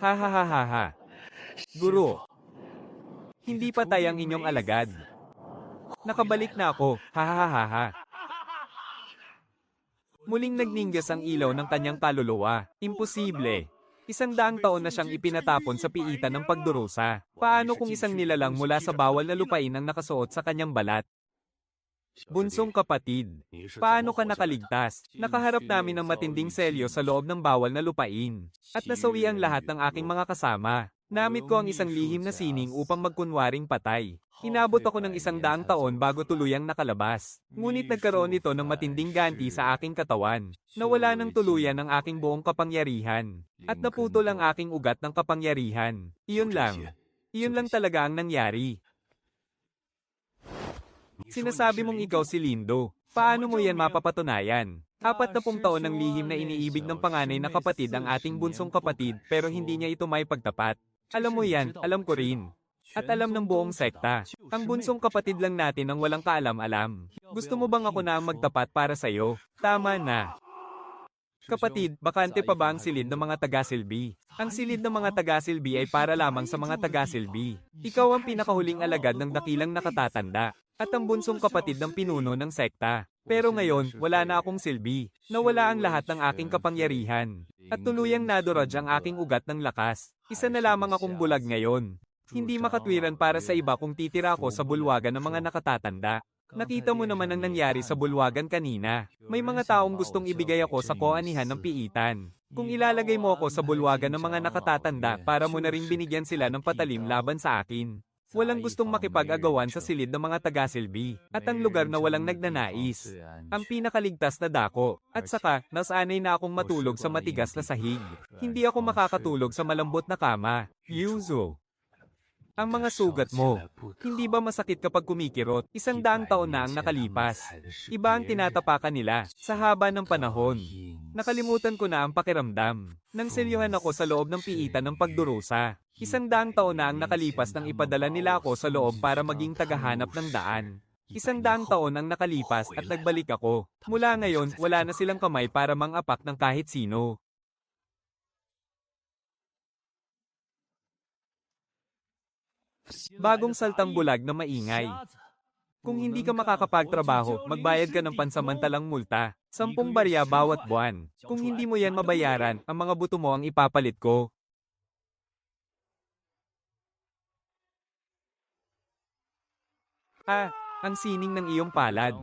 Ha ha ha ha ha. Guro, hindi patay ang inyong alagad. Nakabalik na ako, ha ha ha ha ha. Muling nagningas ang ilaw ng kanyang kaluluwa. Imposible. 100 taon na siyang ipinatapon sa piitan ng pagdurusa. Paano kung isang nilalang mula sa bawal na lupain ang nakasuot sa kanyang balat? Bunsong kapatid, paano ka nakaligtas? Nakaharap namin ng matinding selyo sa loob ng bawal na lupain. At nasawi ang lahat ng aking mga kasama. Namit ko ang isang lihim na sining upang magkunwaring patay. Inabot ako ng 100 taon bago tuluyang nakalabas. Ngunit nagkaroon ito ng matinding ganti sa aking katawan. Nawala ng tuluyan ang aking buong kapangyarihan. At naputol ang aking ugat ng kapangyarihan. Iyon lang. Iyon lang talaga ang nangyari. Sinasabi mong ikaw si Lindo. Paano mo yan mapapatunayan? 40 taon ng lihim na iniibig ng panganay na kapatid ang ating bunsong kapatid pero hindi niya ito may pagtapat. Alam mo yan, alam ko rin. At alam ng buong sekta. Ang bunsong kapatid lang natin ang walang kaalam-alam. Gusto mo bang ako na ang magtapat para sa'yo? Tama na. Kapatid, bakante pa ba ang silid ng mga taga-silbi? Ang silid ng mga taga-silbi ay para lamang sa mga taga-silbi. Ikaw ang pinakahuling alagad ng dakilang nakatatanda. At ang bunsong kapatid ng pinuno ng sekta. Pero ngayon, wala na akong silbi. Nawala ang lahat ng aking kapangyarihan. At tuluyang naduraj ang aking ugat ng lakas. Isa na lamang akong bulag ngayon. Hindi makatwiran para sa iba kung titira ako sa bulwagan ng mga nakatatanda. Nakita mo naman ang nangyari sa bulwagan kanina. May mga taong gustong ibigay ako sa koanihan ng piitan. Kung ilalagay mo ako sa bulwagan ng mga nakatatanda para mo na rin binigyan sila ng patalim laban sa akin. Walang gustong makipag-agawan sa silid ng mga taga-silbi, at ang lugar na walang nagnanais. Ang pinakaligtas na dako, at saka, nasanay na akong matulog sa matigas na sahig. Hindi ako makakatulog sa malambot na kama. Yuzo. Ang mga sugat mo, hindi ba masakit kapag kumikirot? 100 taon na ang nakalipas. Iba ang tinatapakan nila, sa haba ng panahon. Nakalimutan ko na ang pakiramdam. Nang selyuhan ako sa loob ng piitan ng pagdurusa. 100 taon na ang nakalipas nang ipadala nila ako sa loob para maging tagahanap ng daan. 100 taon ang nakalipas at nagbalik ako. Mula ngayon, wala na silang kamay para mang-apak ng kahit sino. Bagong saltang bulag na maingay. Kung hindi ka makakapagtrabaho, magbayad ka ng pansamantalang multa. 10 barya bawat buwan. Kung hindi mo yan mabayaran, ang mga buto mo ang ipapalit ko. Ang sining ng iyong palad.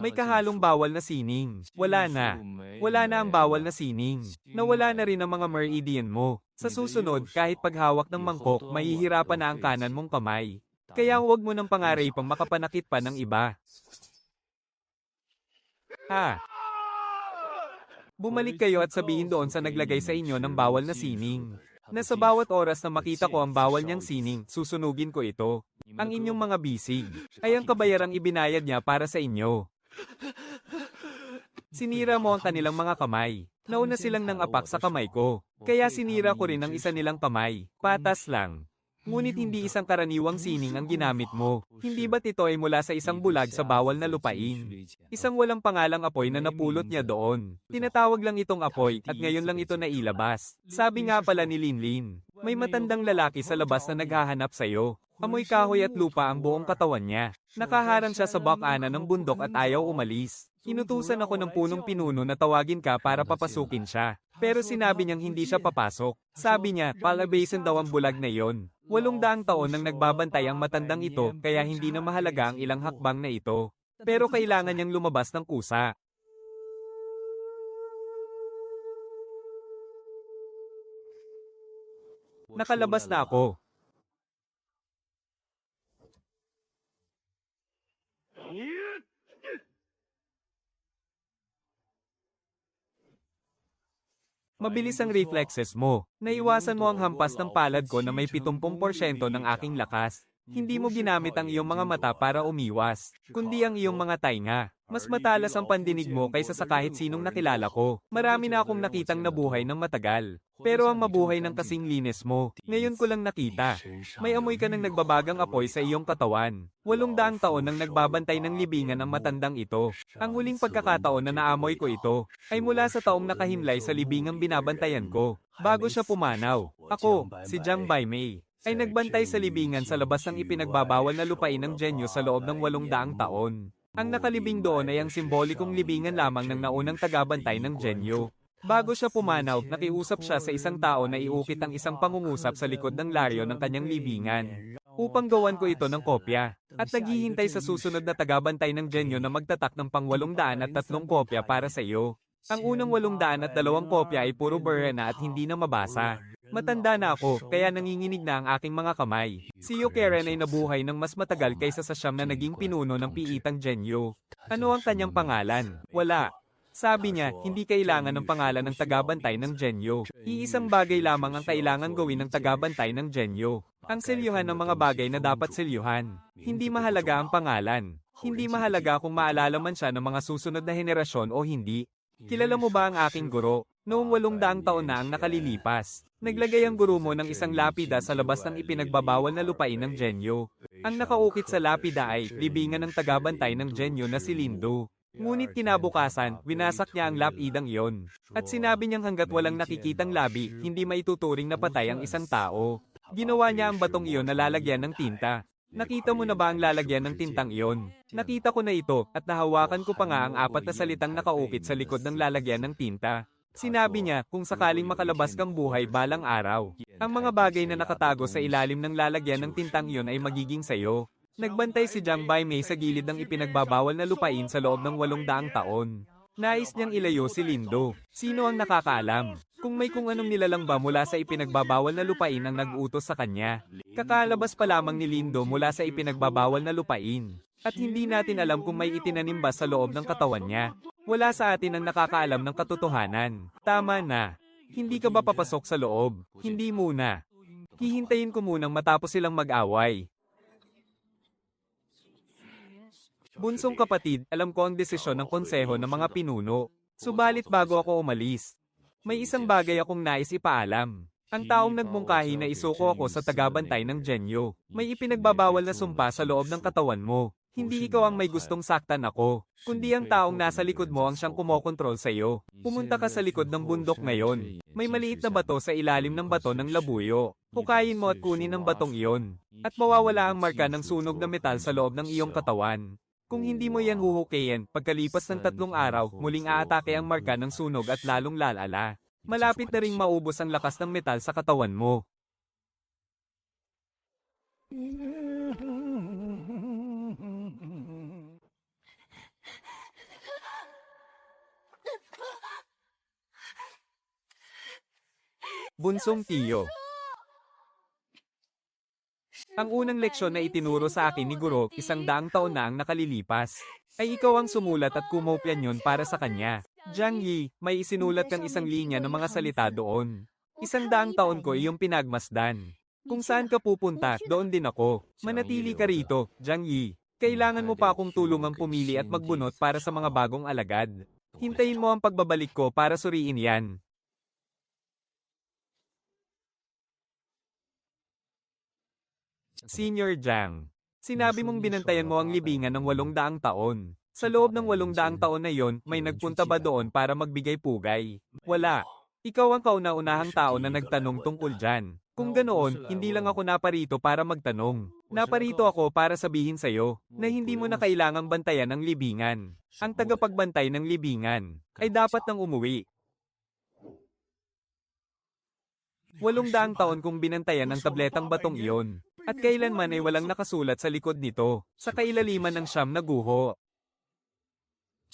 May kahalong bawal na sining. Wala na. Wala na ang bawal na sining. Nawala na rin ang mga meridian mo. Sa susunod, kahit paghawak ng mangkok, mahihirapan na ang kanan mong kamay. Kaya huwag mo nang pangaripang makapanakit pa ng iba. Bumalik kayo at sabihin doon sa naglagay sa inyo ng bawal na sining. Na sa bawat oras na makita ko ang bawal niyang sining, susunugin ko ito. Ang inyong mga bisig ay ang kabayarang ibinayad niya para sa inyo. Sinira mo ang kanilang mga kamay. Nauna silang nang-apak sa kamay ko. Kaya sinira ko rin ang isa nilang kamay. Patas lang. Ngunit hindi isang karaniwang sining ang ginamit mo. Hindi ba't ito ay mula sa isang bulag sa bawal na lupain? Isang walang pangalang apoy na napulot niya doon. Tinatawag lang itong apoy at ngayon lang ito nailabas. Sabi nga pala ni Linlin, may matandang lalaki sa labas na naghahanap sa'yo. Amoy kahoy at lupa ang buong katawan niya. Nakaharang siya sa bakana ng bundok at ayaw umalis. Inutusan ako ng punong pinuno na tawagin ka para papasukin siya. Pero sinabi niyang hindi siya papasok. Sabi niya, palabasin daw ang bulag na iyon. 800 taon nang nagbabantay ang matandang ito kaya hindi na mahalaga ang ilang hakbang na ito. Pero kailangan niyang lumabas ng kusa. Nakalabas na ako. Mabilis ang reflexes mo. Naiwasan mo ang hampas ng palad ko na may 70% ng aking lakas. Hindi mo ginamit ang iyong mga mata para umiwas, kundi ang iyong mga tainga. Mas matalas ang pandinig mo kaysa sa kahit sinong nakilala ko. Marami na akong nakitang nabuhay ng matagal. Pero ang mabuhay ng kasing linis mo, ngayon ko lang nakita. May amoy ka ng nagbabagang apoy sa iyong katawan. 800 taon nang nagbabantay ng libingan ang matandang ito. Ang huling pagkakataon na naamoy ko ito, ay mula sa taong nakahimlay sa libingang binabantayan ko. Bago siya pumanaw, ako, si Jiang Baimei, ay nagbantay sa libingan sa labas ng ipinagbabawal na lupain ng Genyo sa loob ng 800 taon. Ang nakalibing doon ay ang simbolikong libingan lamang ng naunang tagabantay ng Genyo. Bago siya pumanaw, nakiusap siya sa isang tao na iukit ang isang pangungusap sa likod ng laryo ng kanyang libingan. Upang gawan ko ito ng kopya, at naghihintay sa susunod na tagabantay ng Genyo na magtatak ng pang 803 kopya para sa iyo. Ang unang 802 kopya ay puro burra na at hindi na mabasa. Matanda na ako, kaya nanginginig na ang aking mga kamay. Si Yokeren ay nabuhay ng mas matagal kaysa sa siyam na naging pinuno ng piitang Genyo. Ano ang kanyang pangalan? Wala. Sabi niya, hindi kailangan ng pangalan ng tagabantay ng Genyo. Iisang bagay lamang ang kailangan gawin ng tagabantay ng Genyo. Ang selyuhan ng mga bagay na dapat selyuhan. Hindi mahalaga ang pangalan. Hindi mahalaga kung maalala man siya ng mga susunod na henerasyon o hindi. Kilala mo ba ang aking guro? Noong 800 taon na ang nakalilipas, naglagay ang guro mo ng isang lapida sa labas ng ipinagbabawal na lupain ng Genyo. Ang nakaukit sa lapida ay libingan ng tagabantay ng Genyo na si Lindo. Ngunit kinabukasan, winasak niya ang lapidang iyon. At sinabi niyang hanggat walang nakikitang labi, hindi maituturing na patay ang isang tao. Ginawa niya ang batong iyon na lalagyan ng tinta. Nakita mo na ba ang lalagyan ng tintang iyon? Nakita ko na ito, at nahawakan ko pa nga ang 4 na salitang nakaukit sa likod ng lalagyan ng tinta. Sinabi niya, kung sakaling makalabas kang buhay balang araw, ang mga bagay na nakatago sa ilalim ng lalagyan ng tintang iyon ay magiging sayo. Nagbantay si Jiang Baimei sa gilid ng ipinagbabawal na lupain sa loob ng 800 taon. Nais niyang ilayo si Lindo. Sino ang nakakaalam? Kung may kung anong nilalang ba mula sa ipinagbabawal na lupain ang nag-utos sa kanya. Kakalabas pa lamang ni Lindo mula sa ipinagbabawal na lupain. At hindi natin alam kung may itinanim ba sa loob ng katawan niya. Wala sa atin ang nakakaalam ng katotohanan. Tama na. Hindi ka ba papasok sa loob? Hindi muna. Hihintayin ko munang matapos silang mag-away. Bunsong kapatid, alam ko ang desisyon ng konseho ng mga pinuno. Subalit bago ako umalis, may isang bagay akong nais ipaalam. Ang taong nagmungkahi na isuko ako sa tagabantay ng Genyo. May ipinagbabawal na sumpa sa loob ng katawan mo. Hindi ikaw ang may gustong saktan ako, kundi ang taong nasa likod mo ang siyang kumokontrol sa iyo. Pumunta ka sa likod ng bundok ngayon. May maliit na bato sa ilalim ng bato ng labuyo. Hukayin mo at kunin ang batong iyon. At mawawala ang marka ng sunog na metal sa loob ng iyong katawan. Kung hindi mo yan huhukayin, pagkalipas ng 3 araw, muling aatake ang marka ng sunog at lalong lalala. Malapit na ring maubos ang lakas ng metal sa katawan mo. Bunsong tiyo. Ang unang leksyon na itinuro sa akin ni Guro, 100 taon na ang nakalilipas, ay ikaw ang sumulat at kumopya niyon para sa kanya. Jiang Yi, may isinulat kang isang linya ng mga salita doon. 100 taon ko iyong pinagmasdan. Kung saan ka pupunta, doon din ako. Manatili ka rito, Jiang Yi. Kailangan mo pa akong tulungang pumili at magbunot para sa mga bagong alagad. Hintayin mo ang pagbabalik ko para suriin yan. Senior Jiang, sinabi mong binantayan mo ang libingan ng 800 taon. Sa loob ng 800 taon na yon, may nagpunta ba doon para magbigay pugay? Wala. Ikaw ang kauna-unahang tao na nagtanong tungkol dyan. Kung ganoon, hindi lang ako naparito para magtanong. Naparito ako para sabihin sa'yo na hindi mo na kailangang bantayan ang libingan. Ang tagapagbantay ng libingan ay dapat nang umuwi. 800 taon kong binantayan ang tabletang batong iyon. At kailanman ay walang nakasulat sa likod nito, sa kailaliman ng siyam na guho.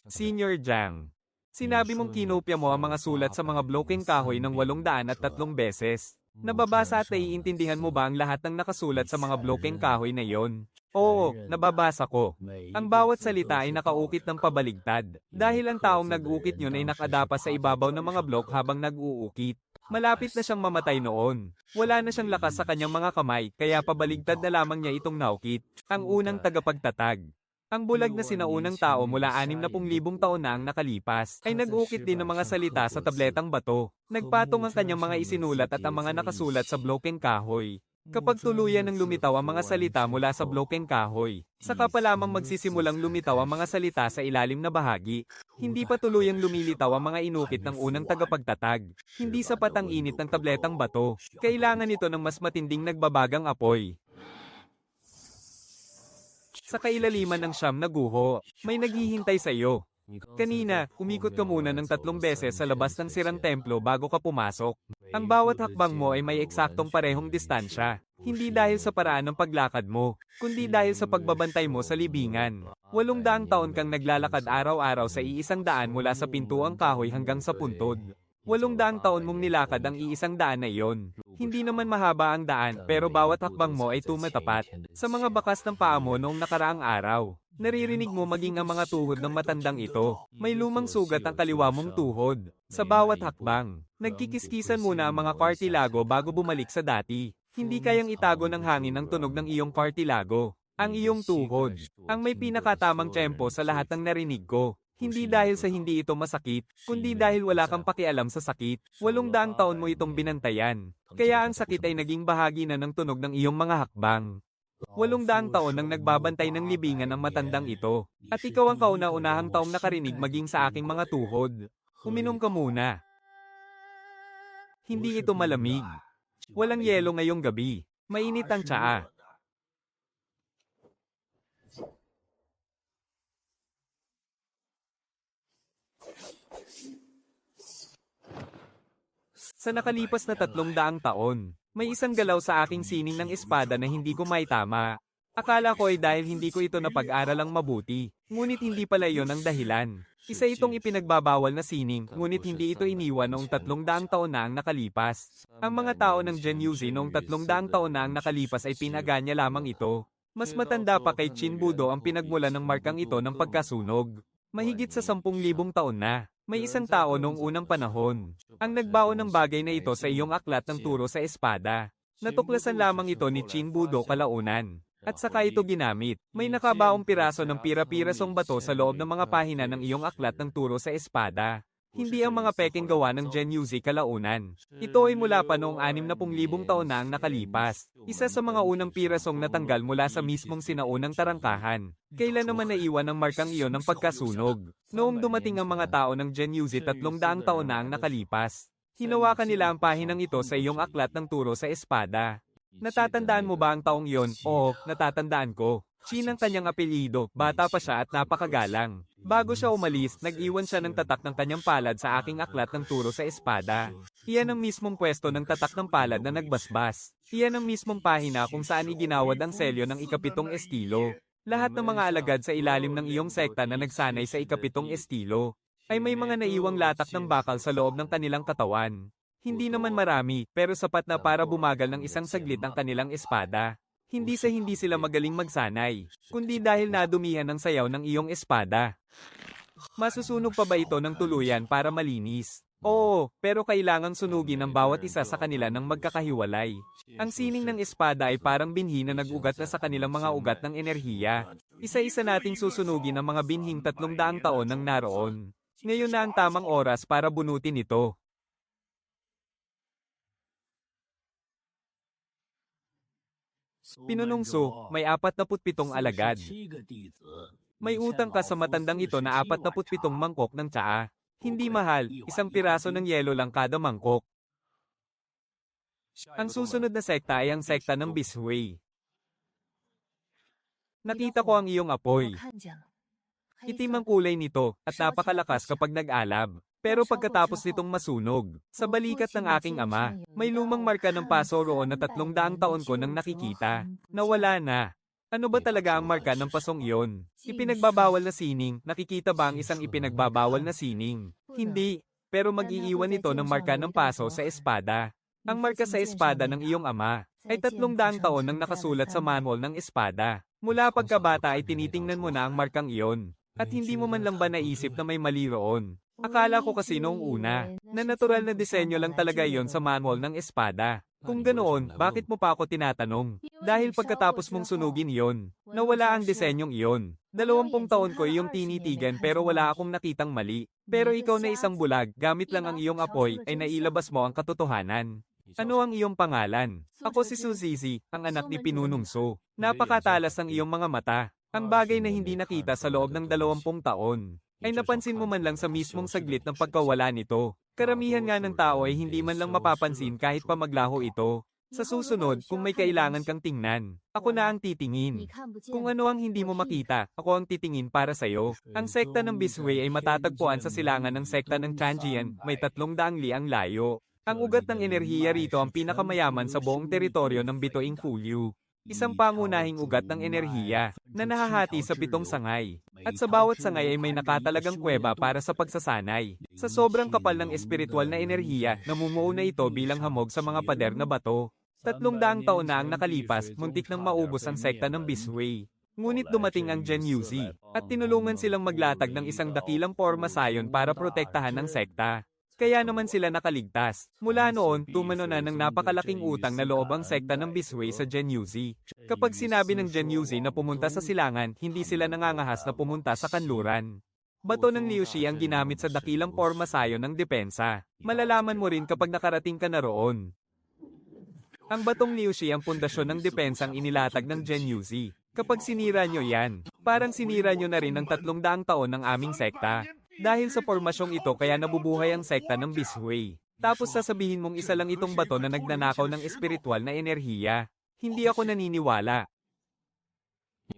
Senior Jiang, sinabi mong kinopya mo ang mga sulat sa mga blokeng kahoy ng 803 beses. Nababasa at naiintindihan mo ba ang lahat ng nakasulat sa mga blokeng kahoy na iyon? Oo, nababasa ko. Ang bawat salita ay nakaukit ng pabaligtad, dahil ang taong nag-ukit yun ay nakadapa sa ibabaw ng mga blok habang nag-uukit. Malapit na siyang mamatay noon. Wala na siyang lakas sa kanyang mga kamay, kaya pabaligtad na lamang niya itong naukit. Ang unang tagapagtatag. Ang bulag na sinaunang tao mula 60,000 taon na ang nakalipas, ay nag-ukit din ng mga salita sa tabletang bato. Nagpatong ang kanyang mga isinulat at ang mga nakasulat sa blokeng kahoy. Kapag tuluyan ng lumitaw ang mga salita mula sa blokeng kahoy, saka pa lamang magsisimulang lumitaw ang mga salita sa ilalim na bahagi. Hindi pa tuluyang lumilitaw ang mga inukit ng unang tagapagtatag. Hindi sapat ang init ng tabletang bato. Kailangan ito ng mas matinding nagbabagang apoy. Sa kailaliman ng siyam na guho, may naghihintay sa iyo. Kanina, umikot ka muna ng 3 beses sa labas ng sirang templo bago ka pumasok. Ang bawat hakbang mo ay may eksaktong parehong distansya. Hindi dahil sa paraan ng paglakad mo, kundi dahil sa pagbabantay mo sa libingan. 800 taon kang naglalakad araw-araw sa iisang daan mula sa pintuang kahoy hanggang sa puntod. 800 taon mong nilakad ang iisang daan na iyon. Hindi naman mahaba ang daan, pero bawat hakbang mo ay tumatapat sa mga bakas ng paa mo noong nakaraang araw. Naririnig mo maging ang mga tuhod ng matandang ito. May lumang sugat ang kaliwa mong tuhod. Sa bawat hakbang, nagkikiskisan muna ang mga cartilago bago bumalik sa dati. Hindi kayang itago ng hangin ang tunog ng iyong cartilago. Ang iyong tuhod, ang may pinakatamang tiyempo sa lahat ng narinig ko. Hindi dahil sa hindi ito masakit, kundi dahil wala kang pakialam sa sakit. 800 taon mo itong binantayan. Kaya ang sakit ay naging bahagi na ng tunog ng iyong mga hakbang. 800 taon nang nagbabantay ng libingan ng matandang ito. At ikaw ang kauna-unahang taong nakarinig maging sa aking mga tuhod. Uminom ka muna. Hindi ito malamig. Walang yelo ngayong gabi. Mainit ang tsaa. Sa nakalipas na 300 taon, may isang galaw sa aking sining ng espada na hindi ko maitama. Akala ko ay dahil hindi ko ito napag-aralang mabuti, ngunit hindi pala iyon ang dahilan. Isa itong ipinagbabawal na sining, ngunit hindi ito iniwan noong 300 taon na ang nakalipas. Ang mga tao ng Genyuzi noong 300 taon na ang nakalipas ay pinaganya lamang ito. Mas matanda pa kay Chinbudo ang pinagmula ng markang ito ng pagkasunog. Mahigit sa 10,000 taon na. May isang tao noong unang panahon ang nagbaon ng bagay na ito sa iyong aklat ng turo sa espada. Natuklasan lamang ito ni Chinbudo kalaunan. At saka ito ginamit. May nakabaong piraso ng pira-pirasong bato sa loob ng mga pahina ng iyong aklat ng turo sa espada. Hindi ang mga peking gawa ng Genyuzi kalaunan. Ito ay mula pa noong 60,000 taon na ang nakalipas. Isa sa mga unang pirasong natanggal mula sa mismong sinaunang tarangkahan. Kailan naman naiwan ang markang iyon ng pagkasunog? Noong dumating ang mga tao ng Genyuzi 300 taon na ang nakalipas. Hinawakan nila ang pahinang ito sa iyong aklat ng turo sa espada. Natatandaan mo ba ang taong iyon? Oo, natatandaan ko. Chin ang kanyang apelyido, bata pa siya at napakagalang. Bago siya umalis, nag-iwan siya ng tatak ng kanyang palad sa aking aklat ng turo sa espada. Iyan ang mismong pwesto ng tatak ng palad na nagbasbas. Iyan ang mismong pahina kung saan iginawad ang selyo ng ikapitong estilo. Lahat ng mga alagad sa ilalim ng iyong sekta na nagsanay sa ikapitong estilo ay may mga naiwang latak ng bakal sa loob ng kanilang katawan. Hindi naman marami, pero sapat na para bumagal ng isang saglit ang kanilang espada. Hindi sa hindi sila magaling magsanay, kundi dahil nadumihan ng sayaw ng iyong espada. Masusunog pa ba ito ng tuluyan para malinis? Oo, pero kailangang sunugin ang bawat isa sa kanila ng magkakahiwalay. Ang sining ng espada ay parang binhi na nag-ugat na sa kanilang mga ugat ng enerhiya. Isa-isa nating susunugin ang mga binhing 300 taon nang naroon. Ngayon na ang tamang oras para bunutin ito. Pinunungso, may 47 alagad. May utang ka sa matandang ito na 47 mangkok ng tsaa. Hindi mahal, isang piraso ng yelo lang kada mangkok. Ang susunod na sekta ay ang sekta ng Bishui. Nakita ko ang iyong apoy. Itim ang kulay nito at napakalakas kapag nag-alab. Pero pagkatapos nitong masunog, sa balikat ng aking ama, may lumang marka ng paso roon na 300 taon ko nang nakikita. Nawala na. Ano ba talaga ang marka ng pasong iyon? Ipinagbabawal na sining, nakikita ba ang isang ipinagbabawal na sining? Hindi, pero mag-iiwan ito ng marka ng paso sa espada. Ang marka sa espada ng iyong ama ay 300 taon nang nakasulat sa manual ng espada. Mula pagkabata ay tinitingnan mo na ang markang iyon. At hindi mo man lang ba naisip na may mali roon? Akala ko kasi noong una, na natural na disenyo lang talaga iyon sa manual ng espada. Kung ganoon, bakit mo pa ako tinatanong? Dahil pagkatapos mong sunugin iyon, nawala ang disenyong iyon. 20 taon ko iyong tinitigan pero wala akong nakitang mali. Pero ikaw na isang bulag, gamit lang ang iyong apoy, ay nailabas mo ang katotohanan. Ano ang iyong pangalan? Ako si Suzizi, ang anak ni Pinunong So. Napakatalas ang iyong mga mata. Ang bagay na hindi nakita sa loob ng 20 taon, ay napansin mo man lang sa mismong saglit ng pagkawala nito. Karamihan nga ng tao ay hindi man lang mapapansin kahit pa maglaho ito. Sa susunod, kung may kailangan kang tingnan, ako na ang titingin. Kung ano ang hindi mo makita, ako ang titingin para sa'yo. Ang sekta ng Bisway ay matatagpuan sa silangan ng sekta ng Chanjian, may 300 li ang layo. Ang ugat ng enerhiya rito ang pinakamayaman sa buong teritoryo ng Bituing Fulyu. Isang pangunahing ugat ng enerhiya na nahahati sa 7 sangay. At sa bawat sangay ay may nakatalagang kuweba para sa pagsasanay. Sa sobrang kapal ng espiritual na enerhiya, namumuo na ito bilang hamog sa mga pader na bato. 300 taon na ang nakalipas, muntik nang maubos ang sekta ng Bisway. Ngunit dumating ang Gen Yuzi, at tinulungan silang maglatag ng isang dakilang porma sayon para protektahan ang sekta. Kaya naman sila nakaligtas. Mula noon, tumano na ng napakalaking utang na loob ang sekta ng Bisway sa Gen Yuzi. Kapag sinabi ng Gen Yuzi na pumunta sa silangan, hindi sila nangangahas na pumunta sa kanluran. Bato ng Liushi ang ginamit sa dakilang porma sayon ng depensa. Malalaman mo rin kapag nakarating ka na roon. Ang batong Liushi ang pundasyon ng depensang inilatag ng Gen Yuzi. Kapag sinira nyo yan, parang sinira nyo na rin ang 300 taon ng aming sekta. Dahil sa formasyong ito kaya nabubuhay ang sekta ng Bisway. Tapos sasabihin mong isa lang itong bato na nagnanakaw ng espiritual na enerhiya. Hindi ako naniniwala.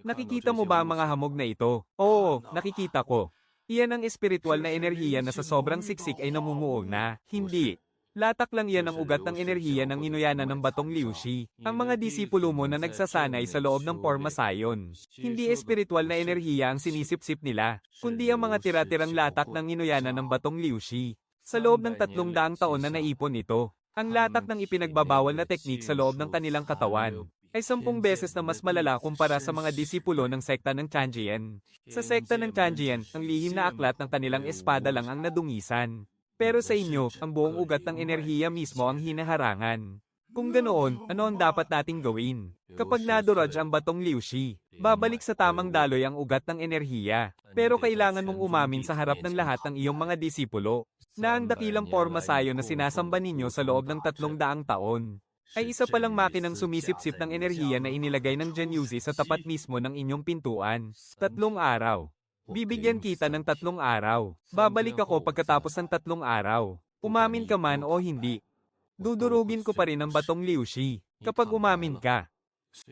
Nakikita mo ba ang mga hamog na ito? Oo, nakikita ko. Iyan ang espiritual na enerhiya na sa sobrang siksik ay namumuo na. Hindi. Latak lang yan ang ugat ng enerhiya ng inuyanan ng batong Liushi. Ang mga disipulo mo na nagsasanay sa loob ng porma sayon. Hindi espiritual na enerhiya ang sinisip-sip nila, kundi ang mga tira-tirang latak ng inuyanan ng batong Liushi. Sa loob ng 300 taon na naipon ito, ang latak ng ipinagbabawal na teknik sa loob ng kanilang katawan ay 10 beses na mas malala kumpara sa mga disipulo ng sekta ng Chanjian. Sa sekta ng Chanjian, ang lihim na aklat ng kanilang espada lang ang nadungisan. Pero sa inyo, ang buong ugat ng enerhiya mismo ang hinaharangan. Kung ganoon, ano ang dapat nating gawin? Kapag naduraj ang batong Liushi, babalik sa tamang daloy ang ugat ng enerhiya. Pero kailangan mong umamin sa harap ng lahat ng iyong mga disipulo na ang dakilang porma sayo na sinasamba ninyo sa loob ng 300 taon ay isa palang makinang sumisip-sip ng enerhiya na inilagay ng Gen Yuzi sa tapat mismo ng inyong pintuan. 3 araw. Bibigyan kita ng 3 araw. Babalik ako pagkatapos ng 3 araw. Umamin ka man o hindi. Dudurugin ko pa rin ang batong Liushi. Kapag umamin ka,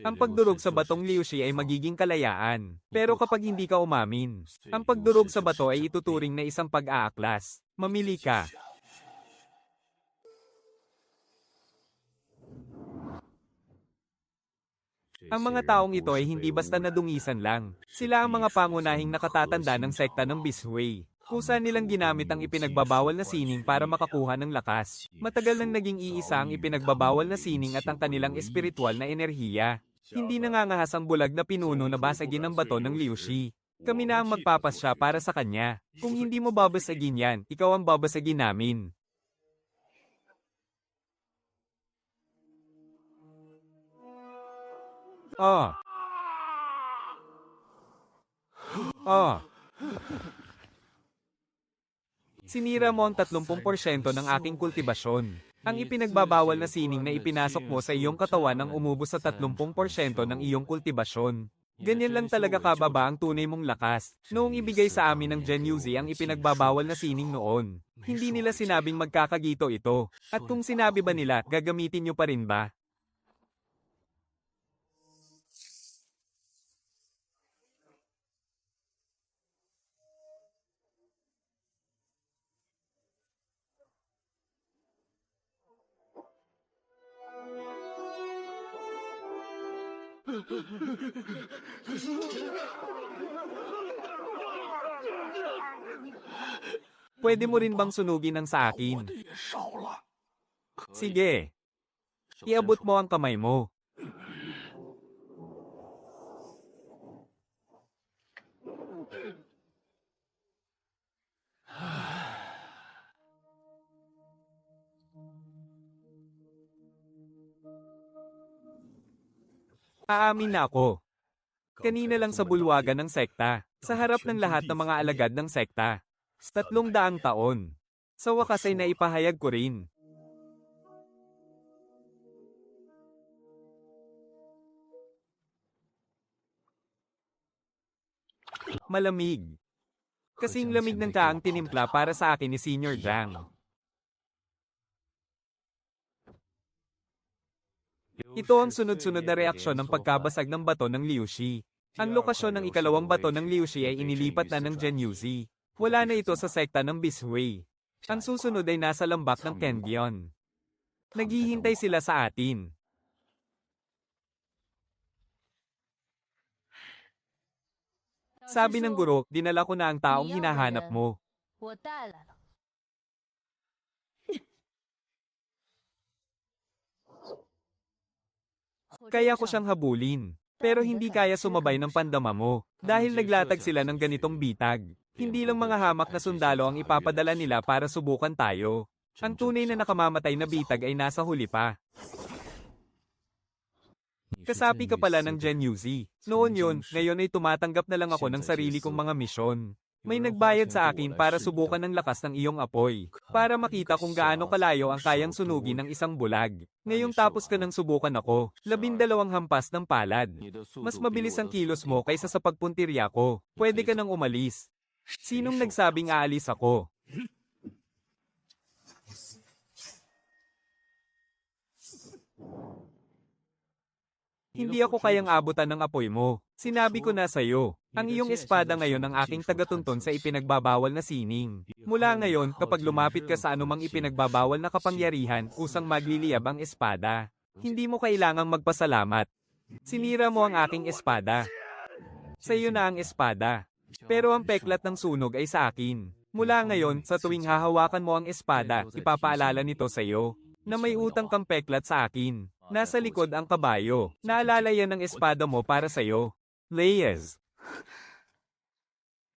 ang pagdurog sa batong Liushi ay magiging kalayaan. Pero kapag hindi ka umamin, ang pagdurog sa bato ay ituturing na isang pag-aaklas. Mamili ka. Ang mga taong ito ay hindi basta nadungisan lang. Sila ang mga pangunahing nakatatanda ng sekta ng Bisway. Kusa nilang ginamit ang ipinagbabawal na sining para makakuha ng lakas. Matagal nang naging iisa ang ipinagbabawal na sining at ang kanilang espiritual na enerhiya. Hindi nangangahas ang bulag na pinuno na basagin ng bato ng Liushi. Kami na ang magpapasya para sa kanya. Kung hindi mo babasagin yan, ikaw ang babasagin namin. Ah. Ah. Sinira mo ang 30% ng aking kultibasyon. Ang ipinagbabawal na sining na ipinasok mo sa iyong katawan ang umubos sa 30% ng iyong kultibasyon. Ganyan lang talaga kababa ang tunay mong lakas. Noong ibigay sa amin ng Gen Yuzi ang ipinagbabawal na sining noon, hindi nila sinabing magkakagito ito. At kung sinabi ba nila, gagamitin nyo pa rin ba? Pwede mo rin bang sunugin ang sa akin? Sige. Iabot mo ang kamay mo. Aamin na ako. Kanina lang sa bulwagan ng sekta, sa harap ng lahat ng mga alagad ng sekta. 300 taon. Sa wakas ay naipahayag ko rin. Malamig. Kasing lamig ng kaang tinimpla para sa akin ni Senior Zhang. Ito ang sunod-sunod na reaksyon ng pagkabasag ng bato ng Liushi. Ang lokasyon ng ikalawang bato ng Liushi ay inilipat na ng Genyuzi. Wala na ito sa sekta ng Bishui. Ang susunod ay nasa lambak ng Kengyeon. Naghihintay sila sa atin. Sabi ng guro, dinala ko na ang taong hinahanap mo. Kaya ko siyang habulin. Pero hindi kaya sumabay ng pandama mo. Dahil naglatag sila ng ganitong bitag. Hindi lang mga hamak na sundalo ang ipapadala nila para subukan tayo. Ang tunay na nakamamatay na bitag ay nasa huli pa. Kasapi ka pala ng Genyuzi. Noon yun, ngayon ay tumatanggap na lang ako ng sarili kong mga misyon. May nagbayad sa akin para subukan ang lakas ng iyong apoy. Para makita kung gaano kalayo ang kayang sunugin ng isang bulag. Ngayong tapos ka nang subukan ako, 12 hampas ng palad. Mas mabilis ang kilos mo kaysa sa pagpuntirya ko. Pwede ka nang umalis. Sinong nagsabing aalis ako? Hindi ako kayang abutan ng apoy mo. Sinabi ko na sa'yo. Ang iyong espada ngayon ang aking tagatunton sa ipinagbabawal na sining. Mula ngayon, kapag lumapit ka sa anumang ipinagbabawal na kapangyarihan, kusang magliliyab ang espada. Hindi mo kailangang magpasalamat. Sinira mo ang aking espada. Sa iyo na ang espada. Pero ang peklat ng sunog ay sa akin. Mula ngayon, sa tuwing hahawakan mo ang espada, ipapaalala nito sa iyo na may utang kang peklat sa akin. Nasa likod ang kabayo. Naalala yan ng espada mo para sa'yo. Leyes.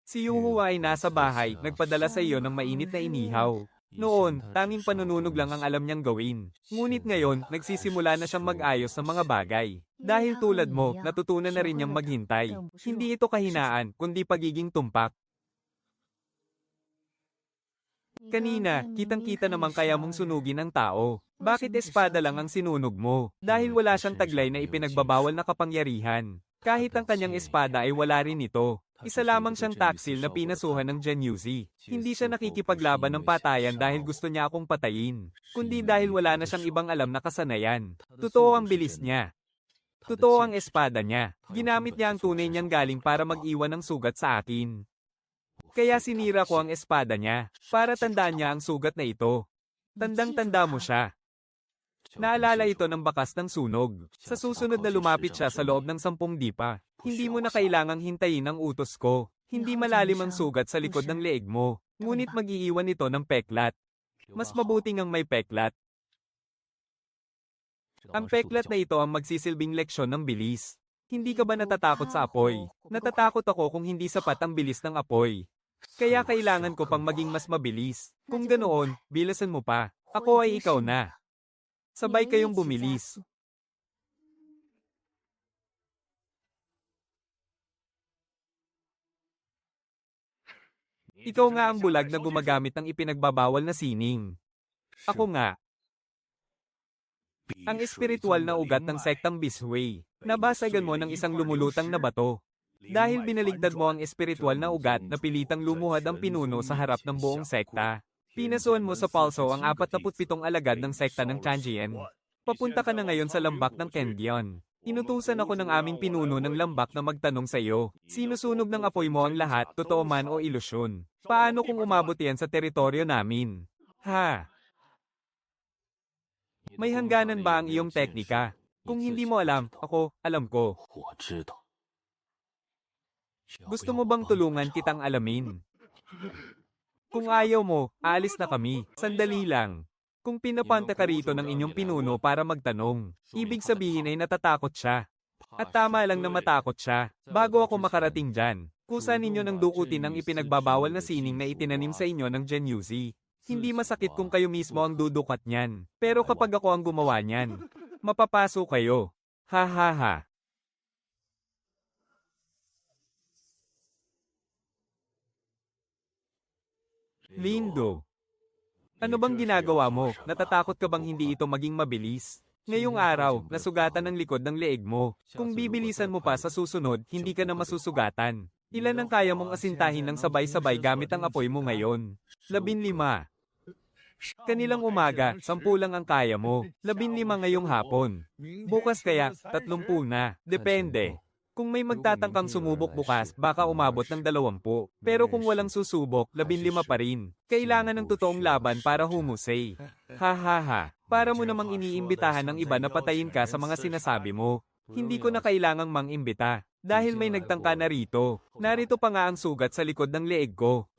Si Yuhua ay nasa bahay, nagpadala sa iyo ng mainit na inihaw. Noon, tanging panununog lang ang alam niyang gawin. Ngunit ngayon, nagsisimula na siyang mag-ayos ng mga bagay. Dahil tulad mo, natutunan na rin niyang maghintay. Hindi ito kahinaan, kundi pagiging tumpak. Kanina, kitang-kita naman kaya mong sunugin ang tao. Bakit espada lang ang sinunog mo? Dahil wala siyang taglay na ipinagbabawal na kapangyarihan. Kahit ang kanyang espada ay wala rin ito. Isa lamang siyang taksil na pinasuhan ng Genyuzi. Hindi siya nakikipaglaban ng patayan dahil gusto niya akong patayin. Kundi dahil wala na siyang ibang alam na kasanayan. Totoo ang bilis niya. Totoo ang espada niya. Ginamit niya ang tunay niyang galing para mag-iwan ng sugat sa akin. Kaya sinira ko ang espada niya, para tandaan niya ang sugat na ito. Tandang-tanda mo siya. Naalala ito ng bakas ng sunog. Sa susunod na lumapit siya sa loob ng 10 dipa. Hindi mo na kailangang hintayin ang utos ko. Hindi malalim ang sugat sa likod ng leeg mo. Ngunit mag-iiwan ito ng peklat. Mas mabuting ang may peklat. Ang peklat na ito ang magsisilbing leksyon ng bilis. Hindi ka ba natatakot sa apoy? Natatakot ako kung hindi sapat ang bilis ng apoy. Kaya kailangan ko pang maging mas mabilis. Kung ganoon, bilasan mo pa. Ako ay ikaw na. Sabay kayong bumilis. Ikaw nga ang bulag na gumagamit ng ipinagbabawal na sining. Ako nga. Ang espiritual na ugat ng sektang Bishui. Nabasagan mo ng isang lumulutang na bato. Dahil binaligtad mo ang espiritual na ugat na pilitang lumuhad ang pinuno sa harap ng buong sekta. Pinasuan mo sa palso ang 47 alagad ng sekta ng Chanjian. Papunta ka na ngayon sa lambak ng Kengyeon. Inutusan ako ng aming pinuno ng lambak na magtanong sa iyo. Sinusunog ng apoy mo ang lahat, totoo man o ilusyon. Paano kung umabot yan sa teritoryo namin? Ha? May hangganan ba ang iyong teknika? Kung hindi mo alam, ako, alam ko. Gusto mo bang tulungan kitang alamin? Kung ayaw mo, aalis na kami. Sandali lang. Kung pinapanta ka rito ng inyong pinuno para magtanong, ibig sabihin ay natatakot siya. At tama lang na matakot siya. Bago ako makarating dyan, kusa ninyo ng dukutin ang ipinagbabawal na sining na itinanim sa inyo ng Genyuzi. Hindi masakit kung kayo mismo ang dudukat niyan. Pero kapag ako ang gumawa niyan, mapapaso kayo. Ha ha ha. Lindo. Ano bang ginagawa mo? Natatakot ka bang hindi ito maging mabilis? Ngayong araw, nasugatan ang likod ng leeg mo. Kung bibilisan mo pa sa susunod, hindi ka na masusugatan. Ilan ang kaya mong asintahin ng sabay-sabay gamit ang apoy mo ngayon? 15. Kanilang umaga, 10 lang ang kaya mo. 15 ngayong hapon. Bukas kaya, 30 na. Depende. Kung may magtatangkang sumubok bukas, baka umabot ng 20. Pero kung walang susubok, 15 pa rin. Kailangan ng totoong laban para humusay. Ha ha ha. Para mo namang iniimbitahan ng iba na patayin ka sa mga sinasabi mo. Hindi ko na kailangang mang-imbita. Dahil may nagtangka na rito. Narito pa nga ang sugat sa likod ng leeg ko.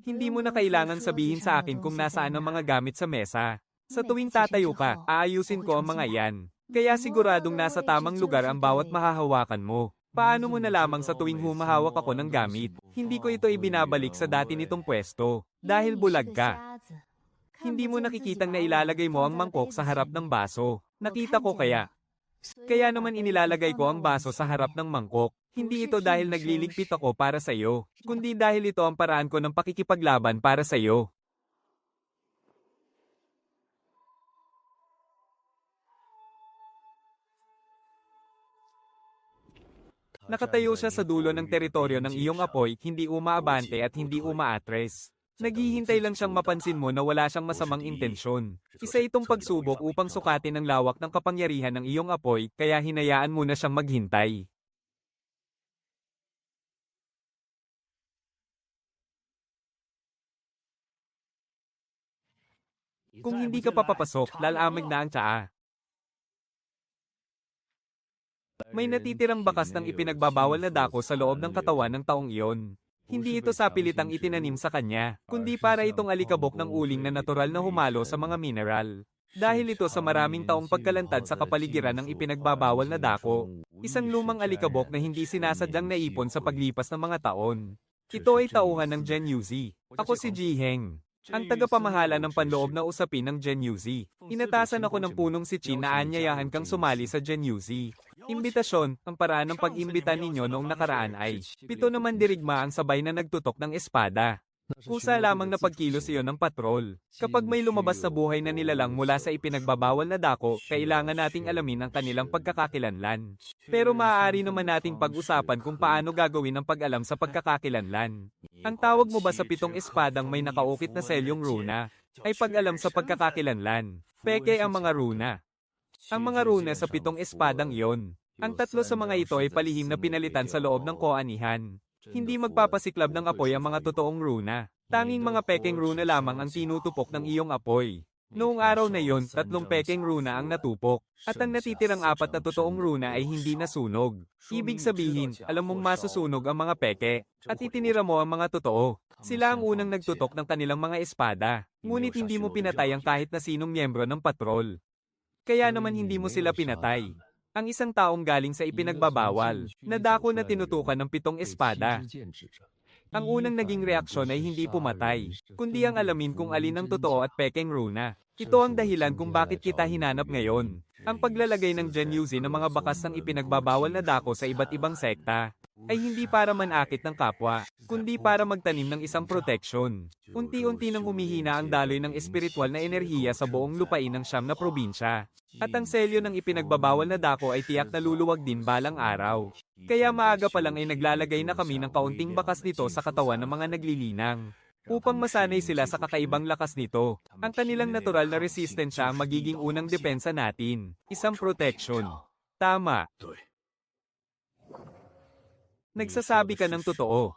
Hindi mo na kailangan sabihin sa akin kung nasaan ang mga gamit sa mesa. Sa tuwing tatayo ka, aayusin ko ang mga yan. Kaya siguradong nasa tamang lugar ang bawat mahahawakan mo. Paano mo na lamang sa tuwing humahawak ako ng gamit? Hindi ko ito ibinabalik sa dati nitong pwesto. Dahil bulag ka. Hindi mo nakikitang na ilalagay mo ang mangkok sa harap ng baso. Nakita ko kaya. Kaya naman inilalagay ko ang baso sa harap ng mangkok. Hindi ito dahil nagliligpit ako para sa iyo, kundi dahil ito ang paraan ko ng pakikipaglaban para sa iyo. Nakatayo siya sa dulo ng teritoryo ng iyong apoy, hindi umaabante at hindi umaatres. Naghihintay lang siyang mapansin mo na wala siyang masamang intensyon. Isa itong pagsubok upang sukatin ang lawak ng kapangyarihan ng iyong apoy, kaya hinayaan mo na siyang maghintay. Kung hindi ka papapasok, lalamig na ang tsaa. May natitirang bakas ng ipinagbabawal na dako sa loob ng katawan ng taong iyon. Hindi ito sapilitang itinanim sa kanya, kundi para itong alikabok ng uling na natural na humalo sa mga mineral. Dahil ito sa maraming taong pagkalantad sa kapaligiran ng ipinagbabawal na dako, isang lumang alikabok na hindi sinasadyang naipon sa paglipas ng mga taon. Ito ay tauhan ng Gen Yuzi. Ako si Jiheng. Ang tagapamahala ng panloob na usapin ng Gen Yuzi. Inatasan ako ng punong si Chin na aanyayahan kang sumali sa Gen Yuzi. Imbitasyon, ang paraan ng pag-imbita ninyo noong nakaraan ay 7 naman dirigma ang sabay na nagtutok ng espada. Kusa lamang na pagkilos iyon ng patrol. Kapag may lumabas na buhay na nilalang mula sa ipinagbabawal na dako, kailangan nating alamin ang kanilang pagkakakilanlan. Pero maaari naman nating pag-usapan kung paano gagawin ang pag-alam sa pagkakakilanlan. Ang tawag mo ba sa 7 espadang may nakaukit na selyong runa, ay pag-alam sa pagkakakilanlan. Peke ang mga runa. Ang mga runa sa 7 espadang iyon. Ang 3 sa mga ito ay palihim na pinalitan sa loob ng koanihan. Hindi magpapasiklab ng apoy ang mga totoong runa. Tanging mga pekeng runa lamang ang tinutupok ng iyong apoy. Noong araw na iyon, 3 pekeng runa ang natupok. At ang natitirang 4 na totoong runa ay hindi nasunog. Ibig sabihin, alam mong masusunog ang mga peke. At itinira mo ang mga totoo. Sila ang unang nagtutok ng kanilang mga espada. Ngunit hindi mo pinatay ang kahit na sinong miyembro ng patrol. Kaya naman hindi mo sila pinatay. Ang isang taong galing sa ipinagbabawal, na dako na tinutukan ng 7 espada. Ang unang naging reaksyon ay hindi pumatay, kundi ang alamin kung alin ang totoo at pekeng runa. Ito ang dahilan kung bakit kita hinanap ngayon. Ang paglalagay ng Gen Yuzi ng mga bakas ng ipinagbabawal na dako sa iba't ibang sekta, ay hindi para manakit ng kapwa, kundi para magtanim ng isang proteksyon. Unti-unti nang humihina ang daloy ng espiritual na enerhiya sa buong lupain ng 9 na probinsya. At ang selyo ng ipinagbabawal na dako ay tiyak na luluwag din balang araw. Kaya maaga pa lang ay naglalagay na kami ng kaunting bakas nito sa katawan ng mga naglilinang. Upang masanay sila sa kakaibang lakas nito, ang kanilang natural na resistensya ang magiging unang depensa natin. Isang protection. Tama. Nagsasabi ka ng totoo.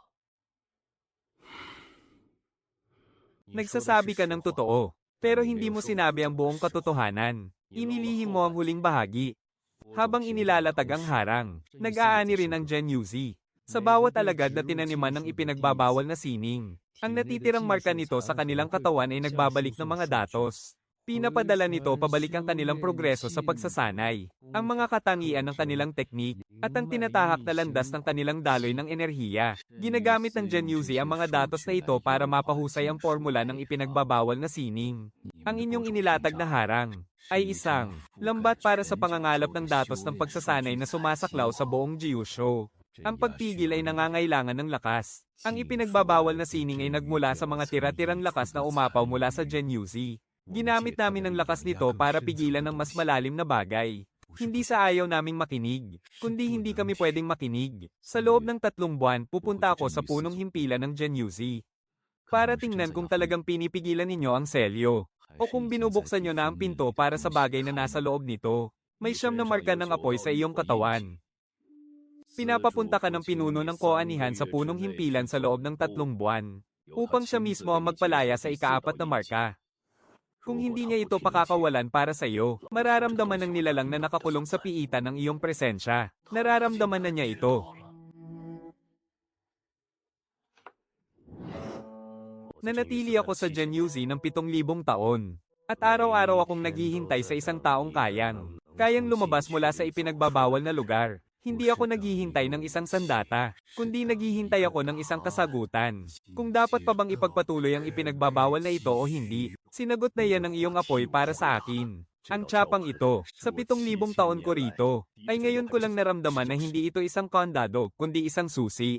Nagsasabi ka ng totoo. Pero hindi mo sinabi ang buong katotohanan. Inilihim mo ang huling bahagi. Habang inilalatag ang harang, nag-aani rin ang Gen Yuzi. Sa bawat alagad na tinaniman ng ipinagbabawal na sining, ang natitirang marka nito sa kanilang katawan ay nagbabalik ng mga datos. Pinapadala nito pabalik ang kanilang progreso sa pagsasanay, ang mga katangian ng kanilang teknik, at ang tinatahak na landas ng kanilang daloy ng enerhiya. Ginagamit ng Gen Yuzi ang mga datos na ito para mapahusay ang formula ng ipinagbabawal na sining. Ang inyong inilatag na harang ay isang lambat para sa pangangalap ng datos ng pagsasanay na sumasaklaw sa buong Gyusho. Ang pagpigil ay nangangailangan ng lakas. Ang ipinagbabawal na sining ay nagmula sa mga tira-tirang lakas na umapaw mula sa Genyuzi. Ginamit namin ang lakas nito para pigilan ng mas malalim na bagay. Hindi sa ayaw naming makinig, kundi hindi kami pwedeng makinig. Sa loob ng 3 buwan, pupunta ako sa punong himpilan ng Genyuzi para tingnan kung talagang pinipigilan ninyo ang selyo. O kung binubuksan nyo na ang pinto para sa bagay na nasa loob nito. May 9 na marka ng apoy sa iyong katawan. Pinapapunta ka ng pinuno ng koanihan sa punong himpilan sa loob ng 3 buwan, upang siya mismo ang magpalaya sa ika-4 na marka. Kung hindi niya ito pakakawalan para sa iyo, mararamdaman ng nilalang na nakakulong sa piitan ng iyong presensya. Nararamdaman na niya ito. Nanatili ako sa Genyuzi ng 7,000 taon. At araw-araw akong naghihintay sa isang taong kayang lumabas mula sa ipinagbabawal na lugar. Hindi ako naghihintay ng isang sandata, kundi naghihintay ako ng isang kasagutan. Kung dapat pa bang ipagpatuloy ang ipinagbabawal na ito o hindi, sinagot na yan ng iyong apoy para sa akin. Ang tsapang ito, sa 7,000 taon ko rito, ay ngayon ko lang naramdaman na hindi ito isang kondado, kundi isang susi.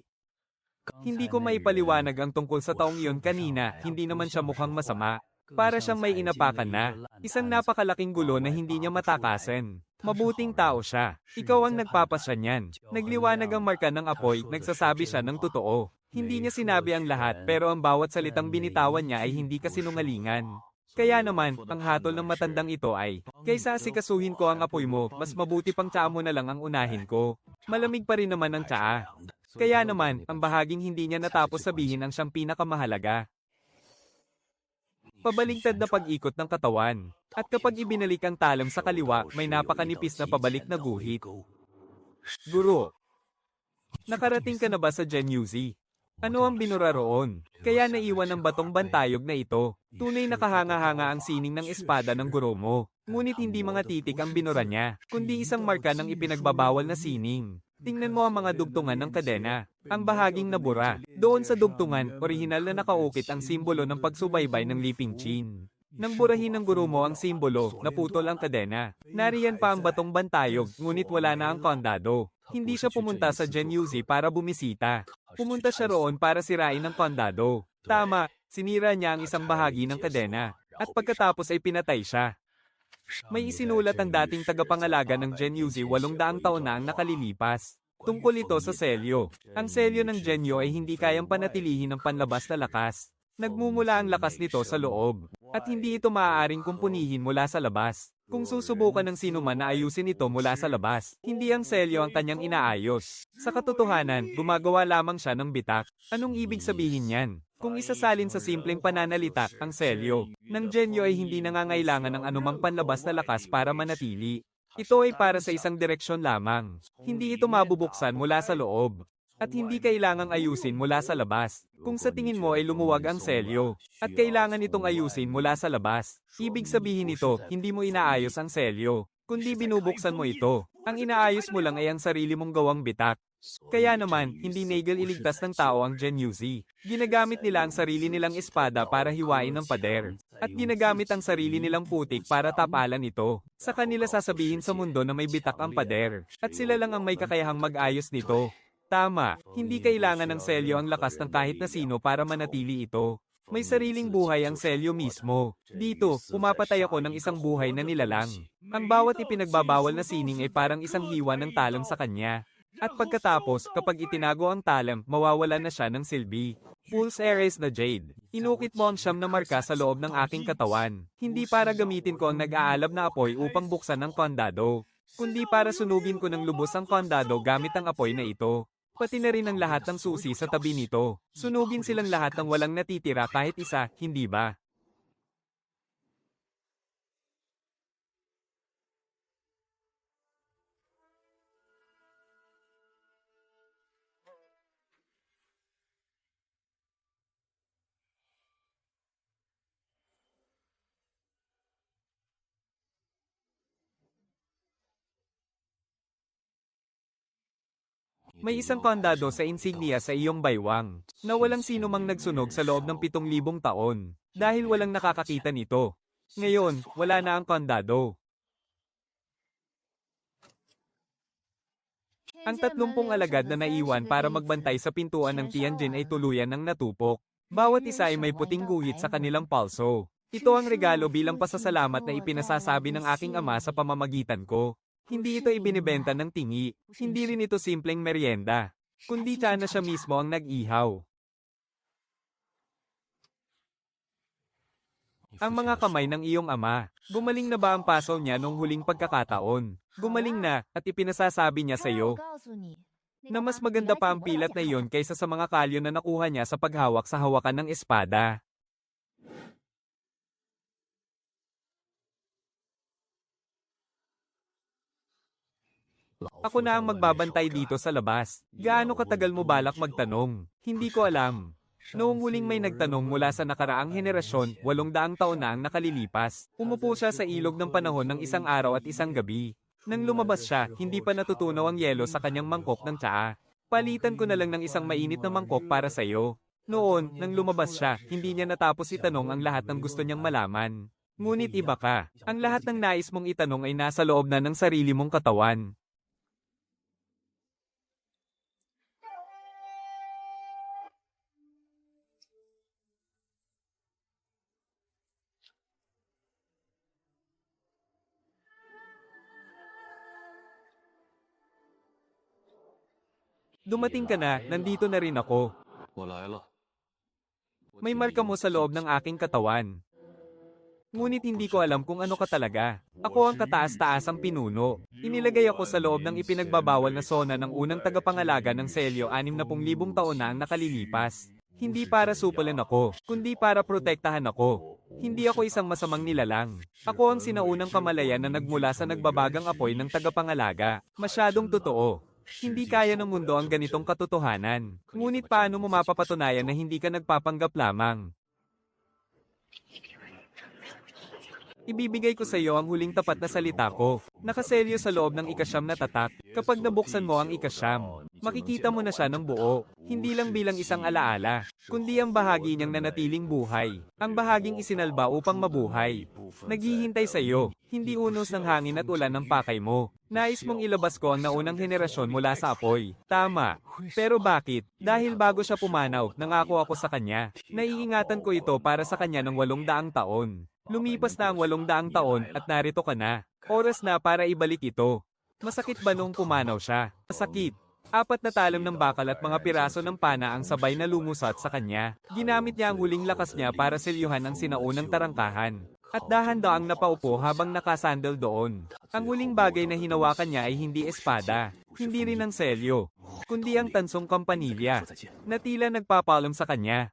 Hindi ko maipaliwanag ang tungkol sa taong iyon kanina, hindi naman siya mukhang masama. Para siyang may inapakan na, isang napakalaking gulo na hindi niya matakasan. Mabuting tao siya. Ikaw ang nagpapasya niyan. Nagliwanag ang marka ng apoy, nagsasabi siya ng totoo. Hindi niya sinabi ang lahat pero ang bawat salitang binitawan niya ay hindi kasinungalingan. Kaya naman, ang hatol ng matandang ito ay, kaysa asikasuhin ko ang apoy mo, mas mabuti pang tsaa mo na lang ang unahin ko. Malamig pa rin naman ang tsaa. Kaya naman, ang bahaging hindi niya natapos sabihin ang siyang pinakamahalaga. Pabaligtad na pag-ikot ng katawan. At kapag ibinalik ang talam sa kaliwa, may napakanipis na pabalik na guhit. Guro, nakarating ka na ba sa Genyuzi? Ano ang binura roon? Kaya naiwan ang batong bantayog na ito. Tunay na kahanga-hanga ang sining ng espada ng guro mo. Ngunit hindi mga titik ang binura niya, kundi isang marka ng ipinagbabawal na sining. Tingnan mo ang mga dugtungan ng kadena. Ang bahaging nabura. Doon sa dugtungan, orihinal na nakaukit ang simbolo ng pagsubaybay ng Liping Chin. Nang burahin ng guro mo ang simbolo, naputol ang kadena. Nariyan pa ang batong bantayog, ngunit wala na ang kondado. Hindi siya pumunta sa Genyuzi para bumisita. Pumunta siya roon para sirain ang kondado. Tama, sinira niya ang isang bahagi ng kadena. At pagkatapos ay pinatay siya. May isinulat ang dating tagapangalaga ng Genyuzi 800 taon na ang nakalilipas. Tungkol ito sa selyo. Ang selyo ng Genyo ay hindi kayang panatilihin ng panlabas na lakas. Nagmumula ang lakas nito sa loob. At hindi ito maaaring kumpunihin mula sa labas. Kung susubukan ng sinuman na ayusin ito mula sa labas, hindi ang selyo ang kanyang inaayos. Sa katotohanan, gumagawa lamang siya ng bitak. Anong ibig sabihin niyan? Kung isasalin sa simpleng pananalita, ang selyo ng Genyo ay hindi nangangailangan ng anumang panlabas na lakas para manatili. Ito ay para sa isang direksyon lamang. Hindi ito mabubuksan mula sa loob. At hindi kailangang ayusin mula sa labas. Kung sa tingin mo ay lumuwag ang selyo, at kailangan itong ayusin mula sa labas, ibig sabihin nito, hindi mo inaayos ang selyo, kundi binubuksan mo ito. Ang inaayos mo lang ay ang sarili mong gawang bitak. Kaya naman, hindi nagel iligtas ng tao ang Genyuzi. Ginagamit nila ang sarili nilang espada para hiwain ng pader. At ginagamit ang sarili nilang putik para tapalan ito. Sa kanila sasabihin sa mundo na may bitak ang pader. At sila lang ang may kakayahang mag-ayos nito. Tama, hindi kailangan ng selyo ang lakas ng kahit na sino para manatili ito. May sariling buhay ang selyo mismo. Dito, pumapatay ako ng isang buhay na nilalang. Ang bawat ipinagbabawal na sining ay parang isang hiwa ng talam sa kanya. At pagkatapos, kapag itinago ang talam, mawawala na siya ng silbi. Fool's Erase na Jade. Inukit mo ang 9 na marka sa loob ng aking katawan. Hindi para gamitin ko ang nag-aalab na apoy upang buksan ang kondado, kundi para sunugin ko ng lubos ang kondado gamit ang apoy na ito. Pati na rin ang lahat ng susi sa tabi nito. Sunugin silang lahat ng walang natitira kahit isa, hindi ba? May isang kondado sa insignia sa iyong baywang, na walang sino mang nagsunog sa loob ng 7,000 taon, dahil walang nakakakita nito. Ngayon, wala na ang kandado. Ang 30 alagad na naiwan para magbantay sa pintuan ng Tianjin ay tuluyan ng natupok. Bawat isa ay may puting guhit sa kanilang palso. Ito ang regalo bilang pasasalamat na ipinasasabi ng aking ama sa pamamagitan ko. Hindi ito ibinibenta ng tingi, hindi rin ito simpleng merienda, kundi tiyan na siya mismo ang nag-ihaw. Ang mga kamay ng iyong ama, gumaling na ba ang puzzle niya nung huling pagkakataon? Gumaling na, at ipinasasabi niya sa iyo na mas maganda pa ang pilat na iyon kaysa sa mga kalyo na nakuha niya sa paghawak sa hawakan ng espada. Ako na ang magbabantay dito sa labas. Gaano katagal mo balak magtanong? Hindi ko alam. Noong huling may nagtanong mula sa nakaraang henerasyon, 800 taon na ang nakalilipas. Umupo siya sa ilog ng panahon ng isang araw at isang gabi. Nang lumabas siya, hindi pa natutunaw ang yelo sa kanyang mangkok ng tsaa. Palitan ko na lang ng isang mainit na mangkok para sa iyo. Noon, nang lumabas siya, hindi niya natapos itanong ang lahat ng gusto niyang malaman. Ngunit iba ka. Ang lahat ng nais mong itanong ay nasa loob na ng sarili mong katawan. Dumating ka na, nandito na rin ako. May marka mo sa loob ng aking katawan. Ngunit hindi ko alam kung ano ka talaga. Ako ang kataas-taasang pinuno. Inilagay ako sa loob ng ipinagbabawal na sona ng unang tagapangalaga ng Selyo 60,000 taon na ang nakalilipas. Hindi para supalan ako, kundi para protektahan ako. Hindi ako isang masamang nilalang. Ako ang sinaunang kamalayan na nagmula sa nagbabagang apoy ng tagapangalaga. Masyadong totoo. Hindi kaya ng mundo ang ganitong katotohanan. Ngunit paano mo mapapatunayan na hindi ka nagpapanggap lamang? Ibibigay ko sa iyo ang huling tapat na salita ko. Nakaselyo sa loob ng ikasyam na tatak. Kapag nabuksan mo ang ikasyam, makikita mo na siya ng buo. Hindi lang bilang isang alaala, kundi ang bahagi niyang nanatiling buhay. Ang bahaging isinalba upang mabuhay. Naghihintay sa iyo, hindi unos ng hangin at ulan ng pakay mo. Nais mong ilabas ko ang naunang henerasyon mula sa apoy. Tama. Pero bakit? Dahil bago siya pumanaw, nangako ako sa kanya. Naiingatan ko ito para sa kanya ng 800 taon. Lumipas na ang 800 taon at narito ka na. Oras na para ibalik ito. Masakit ba nung pumanaw siya? Masakit. 4 na talam ng bakal at mga piraso ng pana ang sabay na lumusat sa kanya. Ginamit niya ang huling lakas niya para selyuhan ang sinaunang tarangkahan. At dahan-daang napaupo habang nakasandal doon. Ang huling bagay na hinawakan niya ay hindi espada, hindi rin ang selyo, kundi ang tansong kampanilya, na tila nagpapaalam sa kanya.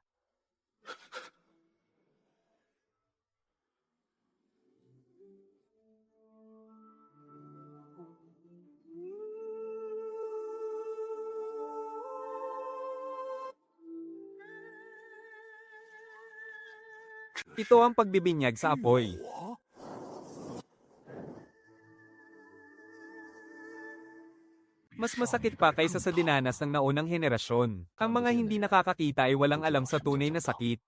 Ito ang pagbibinyag sa apoy. Mas masakit pa kaysa sa dinanas ng naunang henerasyon. Ang mga hindi nakakakita ay walang alam sa tunay na sakit.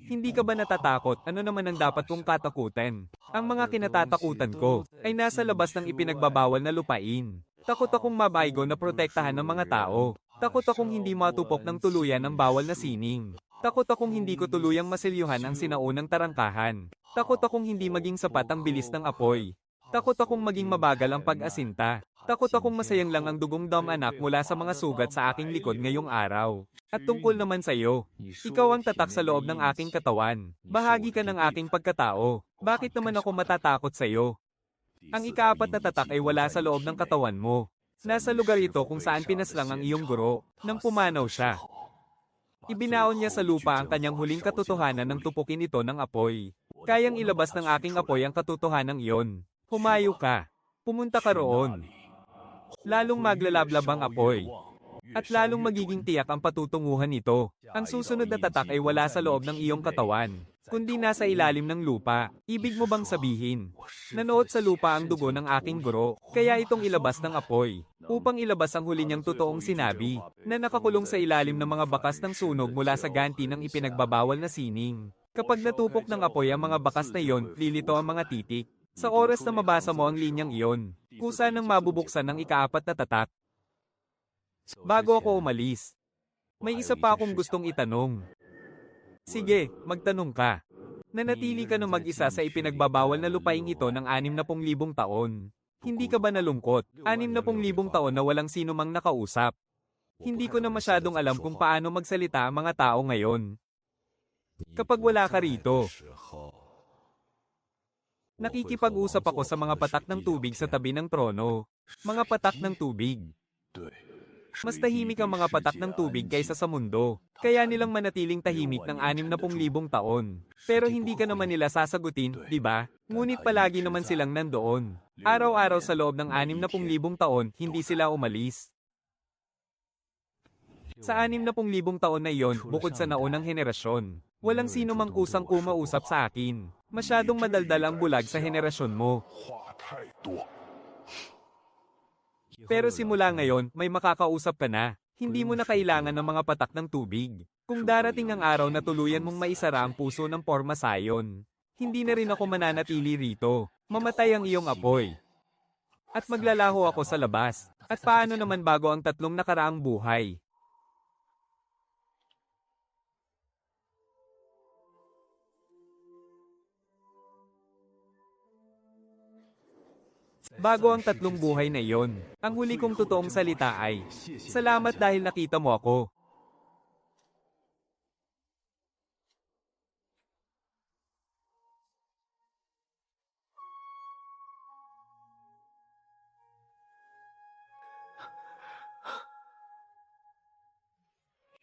Hindi ka ba natatakot? Ano naman ang dapat kong katakutin? Ang mga kinatatakutan ko ay nasa labas ng ipinagbabawal na lupain. Takot akong mabaygo na protektahan ng mga tao. Takot akong hindi matupok ng tuluyan ng bawal na sining. Takot akong hindi ko tuluyang masilyuhan ang sinaunang tarangkahan. Takot akong hindi maging sapat ang bilis ng apoy. Takot akong maging mabagal ang pag-asinta. Takot akong masayang lang ang dugong anak mula sa mga sugat sa aking likod ngayong araw. At tungkol naman sa iyo, ikaw ang tatak sa loob ng aking katawan. Bahagi ka ng aking pagkatao. Bakit naman ako matatakot sa iyo? Ang ika-4 na tatak ay wala sa loob ng katawan mo. Nasa lugar ito kung saan pinaslang ang iyong guro, nang pumanaw siya. Ibinaon niya sa lupa ang kanyang huling katotohanan ng tupukin ito ng apoy. Kayang ilabas ng aking apoy ang katotohanan iyon. Humayo ka. Pumunta ka roon. Lalong maglalablab ang apoy. At lalong magiging tiyak ang patutunguhan nito. Ang susunod na tatak ay wala sa loob ng iyong katawan, kundi nasa ilalim ng lupa. Ibig mo bang sabihin, nanood sa lupa ang dugo ng aking guro, kaya itong ilabas ng apoy, upang ilabas ang huli niyang totoong sinabi, na nakakulong sa ilalim ng mga bakas ng sunog mula sa ganti ng ipinagbabawal na sining. Kapag natupok ng apoy ang mga bakas na iyon, lilito ang mga titik. Sa oras na mabasa mo ang linyang iyon, kusa nang mabubuksan ng ikaapat na tatak. Bago ako umalis, may isa pa akong gustong itanong. Sige, magtanong ka. Nanatili ka ng mag-isa sa ipinagbabawal na lupaing ito ng 60,000 taon. Hindi ka ba nalungkot? 60,000 taon na walang sino mang nakausap. Hindi ko na masyadong alam kung paano magsalita ang mga tao ngayon. Kapag wala ka rito, nakikipag-usap ako sa mga patak ng tubig sa tabi ng trono. Mga patak ng tubig. Mas tahimik ang mga patak ng tubig kaysa sa mundo. Kaya nilang manatiling tahimik ng 60,000 taon. Pero hindi ka naman nila sasagutin, di ba? Ngunit palagi naman silang nandoon. Araw-araw sa loob ng 60,000 taon, hindi sila umalis. Sa 60,000 taon na iyon, bukod sa naunang henerasyon, walang sino mang kusang kumausap sa akin. Masyadong madaldal ang bulag sa henerasyon mo. Pero simula ngayon, may makakausap ka na. Hindi mo na kailangan ng mga patak ng tubig. Kung darating ang araw na tuluyan mong maisara ang puso ng Porma Sion, hindi na rin ako mananatili rito. Mamatay ang iyong apoy. At maglalaho ako sa labas. At paano naman bago ang 3 nakaraang buhay? Bago ang 3 buhay na iyon, ang huli kong totoong salita ay, salamat dahil nakita mo ako.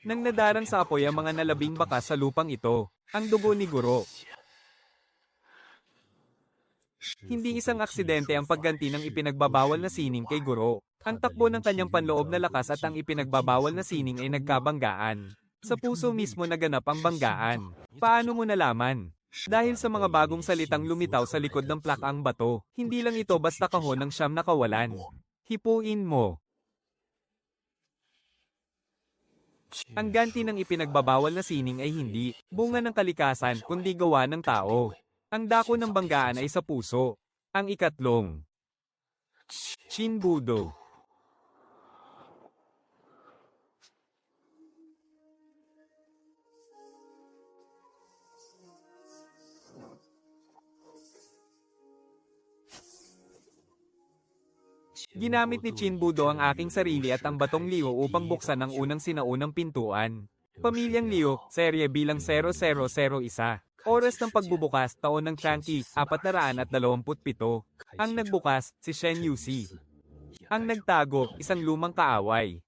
Nang nadarang sa apoy ang mga nalabing bakas sa lupang ito, ang dugo ni Guro. Hindi isang aksidente ang pagganti ng ipinagbabawal na sining kay Guro. Ang takbo ng kanyang panloob na lakas at ang ipinagbabawal na sining ay nagkabanggaan. Sa puso mismo naganap ang banggaan. Paano mo nalaman? Dahil sa mga bagong salitang lumitaw sa likod ng plakang bato, hindi lang ito basta kahon ng 9 na kawalan. Hipuin mo. Ang ganti ng ipinagbabawal na sining ay hindi bunga ng kalikasan kundi gawa ng tao. Ang dako ng banggaan ay sa puso. Ang ikatlong. Shinbudo. Ginamit ni Shinbudo ang aking sarili at ang batong Liu upang buksan ang unang sinaunang pintuan. Pamilyang Liu, serye bilang 0001. Oras ng pagbubukas, taon ng Chanqi, 427. Ang nagbukas, si Shen Yusi. Ang nagtago, isang lumang kaaway.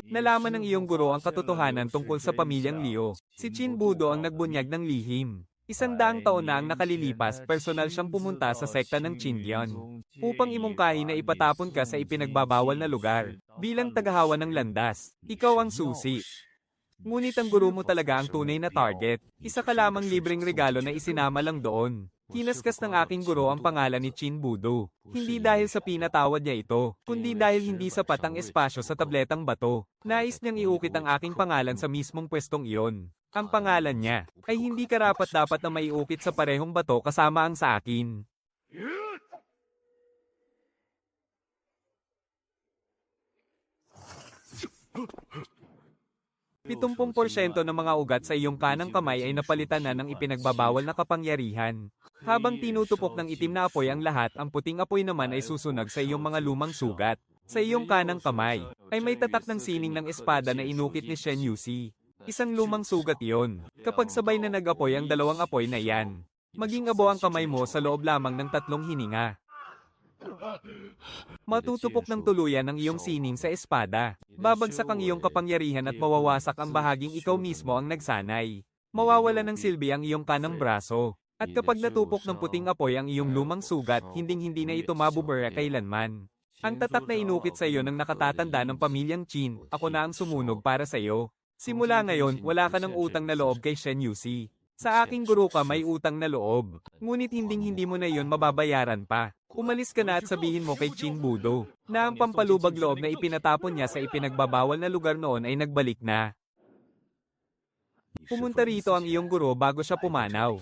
Nalaman ng iyong guro ang katotohanan tungkol sa pamilyang Liu. Si Shinbudo ang nagbunyag ng lihim. 100 taon na ang nakalilipas, personal siyang pumunta sa sekta ng Qingdian upang imungkahi na ipatapon ka sa ipinagbabawal na lugar. Bilang tagahawa ng landas, ikaw ang susi. Ngunit ang guro mo talaga ang tunay na target. Isa ka lamang libreng regalo na isinama lang doon. Kinaskas ng aking guro ang pangalan ni Shinbudo. Hindi dahil sa pinatawad niya ito, kundi dahil hindi sapat ang espasyo sa tabletang bato. Nais niyang iukit ang aking pangalan sa mismong pwestong iyon. Ang pangalan niya ay hindi karapat-dapat na maiukit sa parehong bato kasama ang sa akin. 70% ng mga ugat sa iyong kanang kamay ay napalitan na ng ipinagbabawal na kapangyarihan. Habang tinutupok ng itim na apoy ang lahat, ang puting apoy naman ay susunod sa iyong mga lumang sugat. Sa iyong kanang kamay, ay may tatak ng sining ng espada na inukit ni Shen Yusi. Isang lumang sugat iyon. Kapag sabay na nag-apoy ang dalawang apoy na iyan, maging abo ang kamay mo sa loob lamang ng 3 hininga. Matutupok ng tuluyan ang iyong sining sa espada. Babagsak ang iyong kapangyarihan at mawawasak ang bahaging ikaw mismo ang nagsanay. Mawawala ng silbi ang iyong kanang braso. At kapag natupok ng puting apoy ang iyong lumang sugat, hinding-hindi na ito mabubura kailanman. Ang tatak na inukit sa iyo ng nakatatanda ng pamilyang Qin, ako na ang sumunog para sa iyo. Simula ngayon, wala ka ng utang na loob kay Shen Yusi. Sa aking guro ka may utang na loob. Ngunit hinding-hindi mo na iyon mababayaran pa. Umalis ka na at sabihin mo kay Shinbudo na ang pampalubag loob na ipinatapon niya sa ipinagbabawal na lugar noon ay nagbalik na. Pumunta rito ang iyong guro bago siya pumanaw.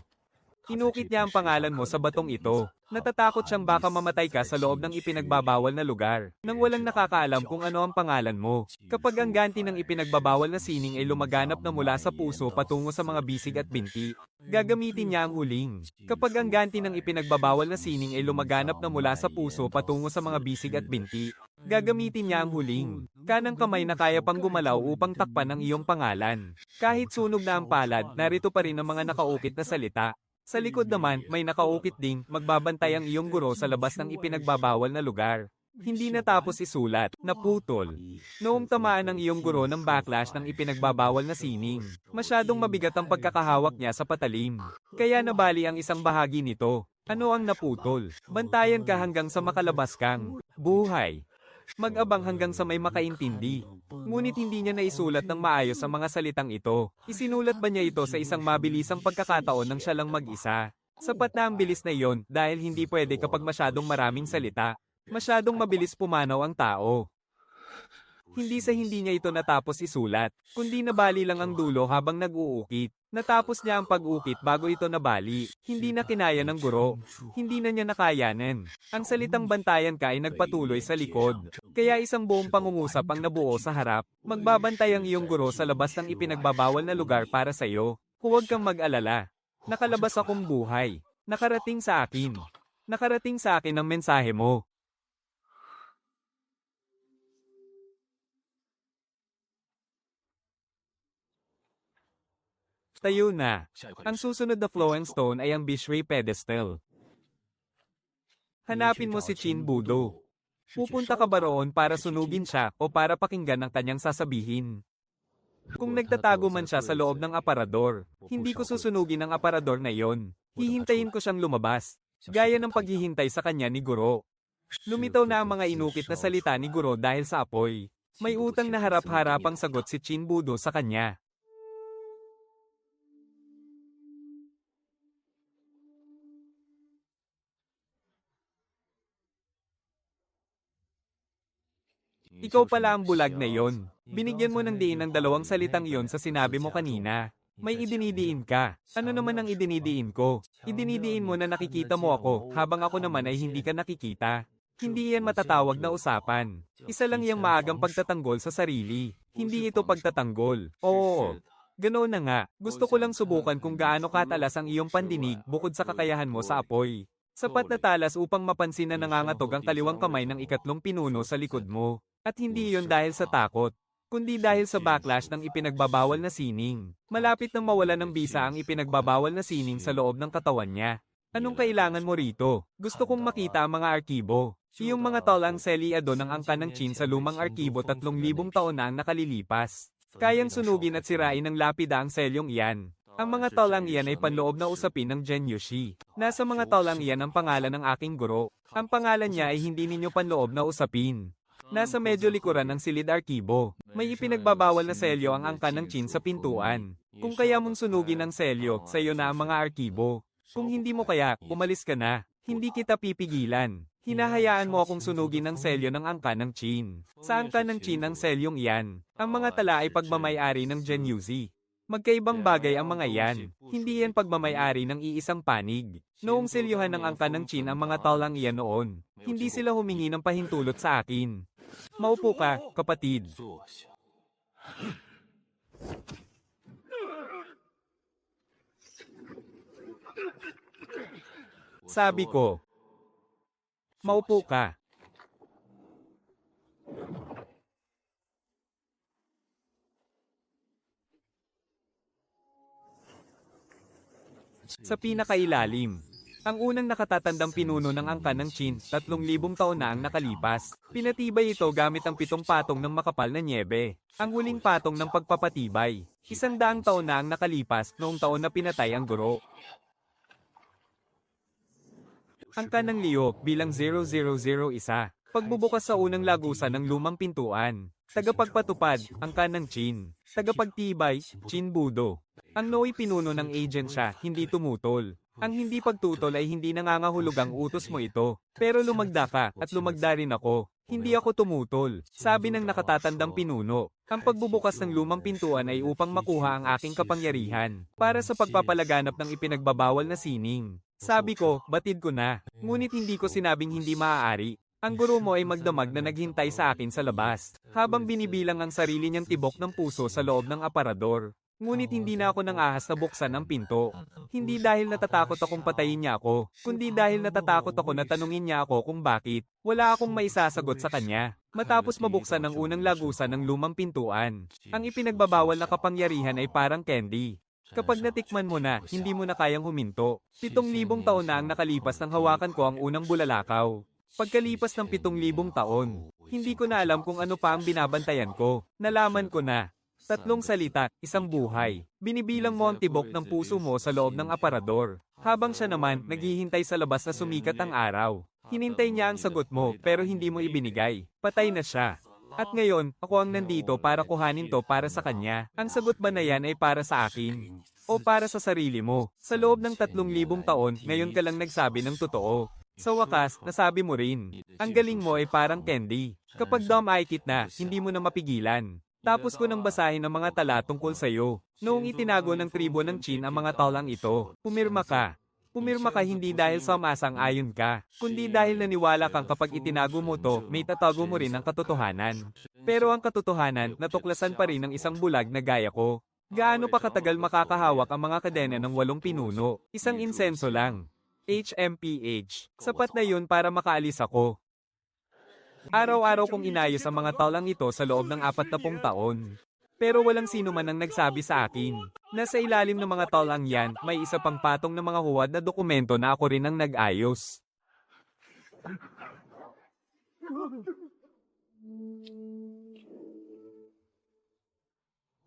Inukit niya ang pangalan mo sa batong ito. Natatakot siyang baka mamatay ka sa loob ng ipinagbabawal na lugar, nang walang nakakaalam kung ano ang pangalan mo. Kapag ang ganti ng ipinagbabawal na sining ay lumaganap na mula sa puso patungo sa mga bisig at binti, gagamitin niya ang huling. Kapag ang ganti ng ipinagbabawal na sining ay lumaganap na mula sa puso patungo sa mga bisig at binti, gagamitin niya ang huling. Kanang kamay na kaya pang gumalaw upang takpan ang iyong pangalan. Kahit sunog na ang palad, narito pa rin ang mga nakaukit na salita. Sa likod naman, may nakaukit ding, magbabantay ang iyong guro sa labas ng ipinagbabawal na lugar. Hindi natapos isulat, naputol. Noong tamaan ng iyong guro ng backlash ng ipinagbabawal na sining, masyadong mabigat ang pagkakahawak niya sa patalim. Kaya nabali ang isang bahagi nito. Ano ang naputol? Bantayan ka hanggang sa makalabas kang buhay. Mag-abang hanggang sa may makaintindi. Ngunit hindi niya naisulat ng maayos ang mga salitang ito. Isinulat ba niya ito sa isang mabilisang pagkakataon nang siya lang mag-isa? Sapat na ang bilis na iyon dahil hindi pwede kapag masyadong maraming salita. Masyadong mabilis pumanaw ang tao. Hindi sa hindi niya ito natapos isulat, kundi nabali lang ang dulo habang nag-uukit. Natapos niya ang pag-ukit bago ito nabali. Hindi na kinaya ng guro. Hindi na niya nakayanan. Ang salitang bantayan ka ay nagpatuloy sa likod. Kaya isang buong pangungusap ang nabuo sa harap. Magbabantay ang iyong guro sa labas ng ipinagbabawal na lugar para sa iyo. Huwag kang mag-alala. Nakalabas akong buhay. Nakarating sa akin. Nakarating sa akin ang mensahe mo. Tayo na. Ang susunod na flowing stone ay ang Bishri Pedestal. Hanapin mo si Chin Budo. Pupunta ka ba roon para sunugin siya o para pakinggan ang kanyang sasabihin? Kung nagtatago man siya sa loob ng aparador, hindi ko susunugin ang aparador na iyon. Hihintayin ko siyang lumabas, gaya ng paghihintay sa kanya ni Guro. Lumitaw na ang mga inukit na salita ni Guro dahil sa apoy. May utang na harap-harapang sagot si Chin Budo sa kanya. Ikaw pala ang bulag na iyon. Binigyan mo ng diin ang dalawang salitang iyon sa sinabi mo kanina. May idinidiin ka. Ano naman ang idinidiin ko? Idinidiin mo na nakikita mo ako, habang ako naman ay hindi ka nakikita. Hindi yan matatawag na usapan. Isa lang yung maagang pagtatanggol sa sarili. Hindi ito pagtatanggol. Oo. Ganoon na nga. Gusto ko lang subukan kung gaano katalas ang iyong pandinig bukod sa kakayahan mo sa apoy. Sapat na talas upang mapansin na nangangatog ang kaliwang kamay ng ikatlong pinuno sa likod mo. At hindi iyon dahil sa takot, kundi dahil sa backlash ng ipinagbabawal na sining. Malapit nang mawala ng bisa ang ipinagbabawal na sining sa loob ng katawan niya. Anong kailangan mo rito? Gusto kong makita ang mga arkibo. Yung mga tol ang seliado ng angka ng Qin sa lumang arkibo 3,000 taon na ang nakalilipas. Kayang sunugin at sirain ng lapida ang selyong iyan. Ang mga talang iyan ay panloob na usapin ng Gen Yushi. Nasa mga talang iyan ang pangalan ng aking guro. Ang pangalan niya ay hindi ninyo panloob na usapin. Nasa medyo likuran ng silid arkibo. May ipinagbabawal na selyo ang angka ng Qin sa pintuan. Kung kaya mong sunugin ang selyo, sa iyo na ang mga arkibo. Kung hindi mo kaya, umalis ka na. Hindi kita pipigilan. Hinahayaan mo akong sunugin ang selyo ng angka ng Qin. Sa angka ng Qin ang selyong iyan. Ang mga tala ay pagmamayari ng Gen Yuzi. Magkaibang bagay ang mga yan. Hindi yan pagmamayari ng iisang panig. Noong selyuhan ng angka ng Qin ang mga talang iyan noon, hindi sila humingi ng pahintulot sa akin. Maupo ka, kapatid. Sabi ko, maupo ka. Sa pinakailalim. Ang unang nakatatandang pinuno ng angka ng Qin, 3,000 taon na ang nakalipas. Pinatibay ito gamit ang 7 patong ng makapal na nyebe. Ang huling patong ng pagpapatibay. 100 taon na ang nakalipas noong taon na pinatay ang guro. Angka ng Leo bilang 0001. Pagbubukas sa unang lagusan ng lumang pintuan. Tagapagpatupad, angka ng Qin. Tagapagtibay, Chin Budo. Ang Noi pinuno ng agensya, hindi tumutol. Ang hindi pagtutol ay hindi nangangahulugang utos mo ito. Pero lumagda ka, at lumagda rin ako. Hindi ako tumutol, sabi ng nakatatandang pinuno. Ang pagbubukas ng lumang pintuan ay upang makuha ang aking kapangyarihan, para sa pagpapalaganap ng ipinagbabawal na sining. Sabi ko, batid ko na. Ngunit hindi ko sinabing hindi maaari. Ang guro mo ay magdamag na naghintay sa akin sa labas, habang binibilang ang sarili niyang tibok ng puso sa loob ng aparador. Ngunit hindi na ako nang ahas na buksan ang pinto. Hindi dahil natatakot akong patayin niya ako, kundi dahil natatakot ako na tanungin niya ako kung bakit. Wala akong maisasagot sa kanya. Matapos mabuksan ang unang lagusan ng lumang pintuan, ang ipinagbabawal na kapangyarihan ay parang candy. Kapag natikman mo na, hindi mo na kayang huminto. 7,000 taon na ang nakalipas nang hawakan ko ang unang bulalakaw. Pagkalipas ng 7,000 taon, hindi ko na alam kung ano pa ang binabantayan ko. Nalaman ko na. 3 salita, 1 buhay. Binibilang mo ang tibok ng puso mo sa loob ng aparador. Habang siya naman, naghihintay sa labas na sumikat ang araw. Hinintay niya ang sagot mo, pero hindi mo ibinigay. Patay na siya. At ngayon, ako ang nandito para kuhanin to para sa kanya. Ang sagot ba na yan ay para sa akin? O para sa sarili mo? Sa loob ng 3,000 taon, ngayon ka lang nagsabi ng totoo. Sa wakas, nasabi mo rin. Ang galing mo ay parang candy. Kapag dumb-eye-kit na, hindi mo na mapigilan. Tapos ko nang basahin ang mga tala tungkol sa'yo. Noong itinago ng tribo ng Qin ang mga talang ito, pumirma ka. Pumirma ka hindi dahil sa masang-ayon ka, kundi dahil naniwala kang kapag itinago mo to, may tatago mo rin ang katotohanan. Pero ang katotohanan, natuklasan pa rin ng isang bulag na gaya ko. Gaano pa katagal makakahawak ang mga kadena ng 8 pinuno? Isang insenso lang. HMPH. Sapat na yun para makaalis ako. Araw-araw kong inayos ang mga talang ito sa loob ng 40 taon. Pero walang sino man ang nagsabi sa akin. Nasa ilalim ng mga talang yan, may isa pang patong ng mga huwad na dokumento na ako rin ang nag-ayos.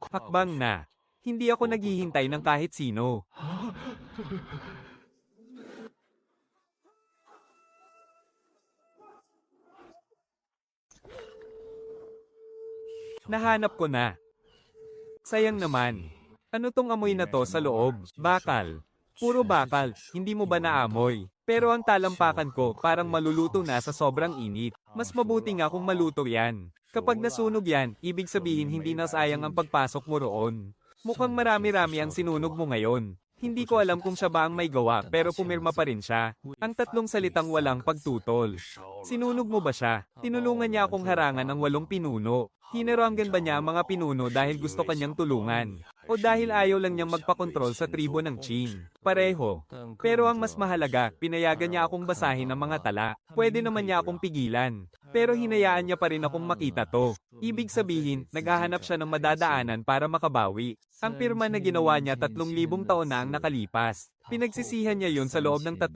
Hakbang na. Hindi ako naghihintay ng kahit sino. Nahanap ko na. Sayang naman. Ano tong amoy na to sa loob? Bakal. Puro bakal, hindi mo ba naamoy? Pero ang talampakan ko parang maluluto na sa sobrang init. Mas mabuti nga kung maluto yan. Kapag nasunog yan, ibig sabihin hindi na sayang ang pagpasok mo roon. Mukhang marami-rami ang sinunog mo ngayon. Hindi ko alam kung siya ba ang may gawa pero pumirma pa rin siya. Ang 3 salitang walang pagtutol. Sinunog mo ba siya? Tinulungan niya akong harangan ng 8 pinuno. Hinarangan ba niya ang mga pinuno dahil gusto kanyang tulungan? O dahil ayaw lang niyang magpakontrol sa tribo ng Qin? Pareho. Pero ang mas mahalaga, pinayagan niya akong basahin ang mga tala. Pwede naman niya akong pigilan. Pero hinayaan niya pa rin akong makita to. Ibig sabihin, naghahanap siya ng madadaanan para makabawi. Ang pirma na ginawa niya 3,000 taon na ang nakalipas. Pinagsisihan niya yun sa loob ng 3,000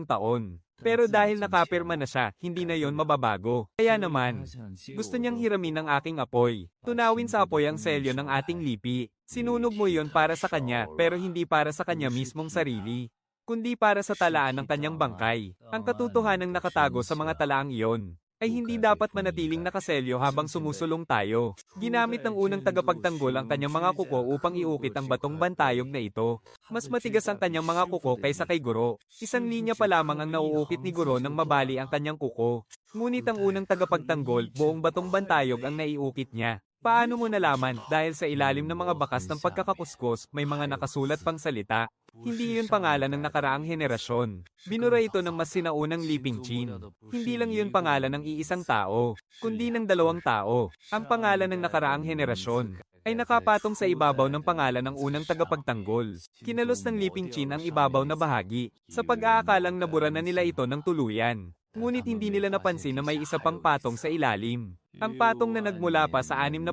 taon. Pero dahil nakapirma na siya, hindi na yon mababago. Kaya naman, gusto niyang hiramin ang aking apoy. Tunawin sa apoy ang selyo ng ating lipi. Sinunog mo yon para sa kanya, pero hindi para sa kanya mismong sarili, kundi para sa talaan ng kanyang bangkay. Ang katotohanang nakatago sa mga talaang iyon ay hindi dapat manatiling nakaselyo habang sumusulong tayo. Ginamit ng unang tagapagtanggol ang kanyang mga kuko upang iukit ang batong bantayog na ito. Mas matigas ang kanyang mga kuko kaysa kay Guro. Isang linya pa lamang ang nauukit ni Guro nang mabali ang kanyang kuko. Ngunit ang unang tagapagtanggol, buong batong bantayog ang naiukit niya. Paano mo nalaman? Dahil sa ilalim ng mga bakas ng pagkakakuskos, may mga nakasulat pang salita. Hindi yun pangalan ng nakaraang henerasyon. Binura ito ng mas sinaunang Liping Qin. Hindi lang yun pangalan ng iisang tao, kundi ng 2 tao. Ang pangalan ng nakaraang henerasyon ay nakapatong sa ibabaw ng pangalan ng unang tagapagtanggol. Kinalos ng Liping Qin ang ibabaw na bahagi, sa pag-aakalang nabura na nila ito ng tuluyan. Ngunit hindi nila napansin na may isa pang patong sa ilalim. Ang patong na nagmula pa sa 60,000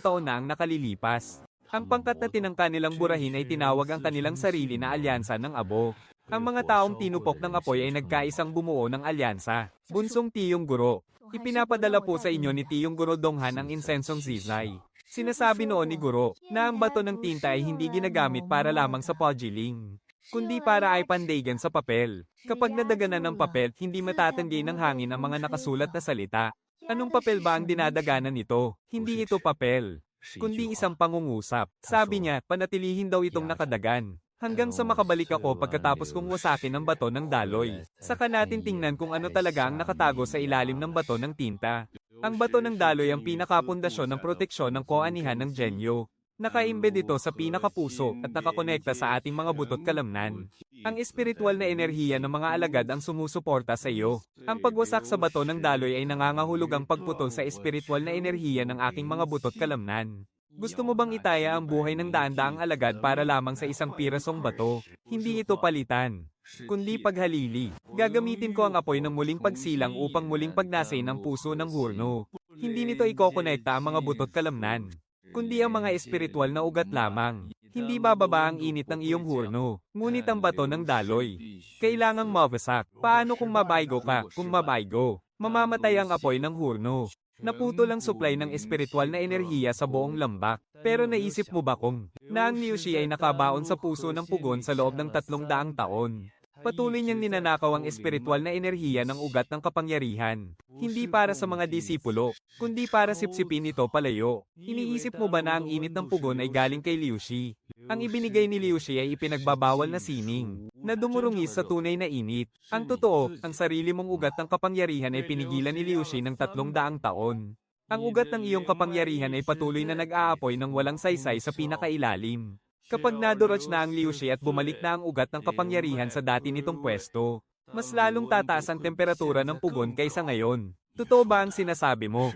taon na ang nakalilipas. Ang pangkat na tinangka nilang burahin ay tinawag ang kanilang sarili na alyansa ng abo. Ang mga taong tinupok ng apoy ay nagkaisang bumuo ng alyansa. Bunsong Tiyong Guro. Ipinapadala po sa inyo ni Tiyong Guro Donghan ang insensong zizay. Sinasabi noon ni Guro na ang bato ng tinta ay hindi ginagamit para lamang sa pugiling, kundi para ay pandagan sa papel. Kapag nadaganan ng papel, hindi matatanggi ng hangin ang mga nakasulat na salita. Anong papel ba ang dinadaganan nito? Hindi ito papel, kundi isang pangungusap. Sabi niya, panatilihin daw itong nakadagan. Hanggang sa makabalik ako pagkatapos kong wasakin ang bato ng daloy. Saka natin tingnan kung ano talaga ang nakatago sa ilalim ng bato ng tinta. Ang bato ng daloy ang pinakapundasyon ng proteksyon ng koanihan ng Genyo. Naka-embed ito sa pinakapuso at nakakonekta sa ating mga butot kalamnan. Ang espiritual na enerhiya ng mga alagad ang sumusuporta sa iyo. Ang pagwasak sa bato ng daloy ay nangangahulugang pagputol sa espiritual na enerhiya ng aking mga butot kalamnan. Gusto mo bang itaya ang buhay ng daan-daang alagad para lamang sa isang pirasong bato? Hindi ito palitan, kundi paghalili. Gagamitin ko ang apoy ng muling pagsilang upang muling pagnasay ng puso ng hurno. Hindi nito ikokonekta ang mga butot kalamnan, kundi ang mga espiritual na ugat lamang. Hindi bababa ang init ng iyong hurno, ngunit ang bato ng daloy. Kailangang mawasak. Paano kung mabaygo ka? Kung mabaygo, mamamatay ang apoy ng hurno. Naputol ang supply ng espiritual na enerhiya sa buong lambak. Pero naisip mo ba kung na ang Liushi ay nakabaon sa puso ng pugon sa loob ng 300 taon? Patuloy niyang ninanakaw ang espiritual na enerhiya ng ugat ng kapangyarihan. Hindi para sa mga disipulo, kundi para sipsipin ito palayo. Iniisip mo ba na ang init ng pugon ay galing kay Liushi? Ang ibinigay ni Liushi ay ipinagbabawal na sining, na dumurungis sa tunay na init. Ang totoo, ang sarili mong ugat ng kapangyarihan ay pinigilan ni Liushi ng 300 taon. Ang ugat ng iyong kapangyarihan ay patuloy na nag-aapoy ng walang saysay sa pinakailalim. Kapag nadurog na ang Liushi at bumalik na ang ugat ng kapangyarihan sa dati nitong pwesto, mas lalong tataas ang temperatura ng pugon kaysa ngayon. Totoo ba ang sinasabi mo?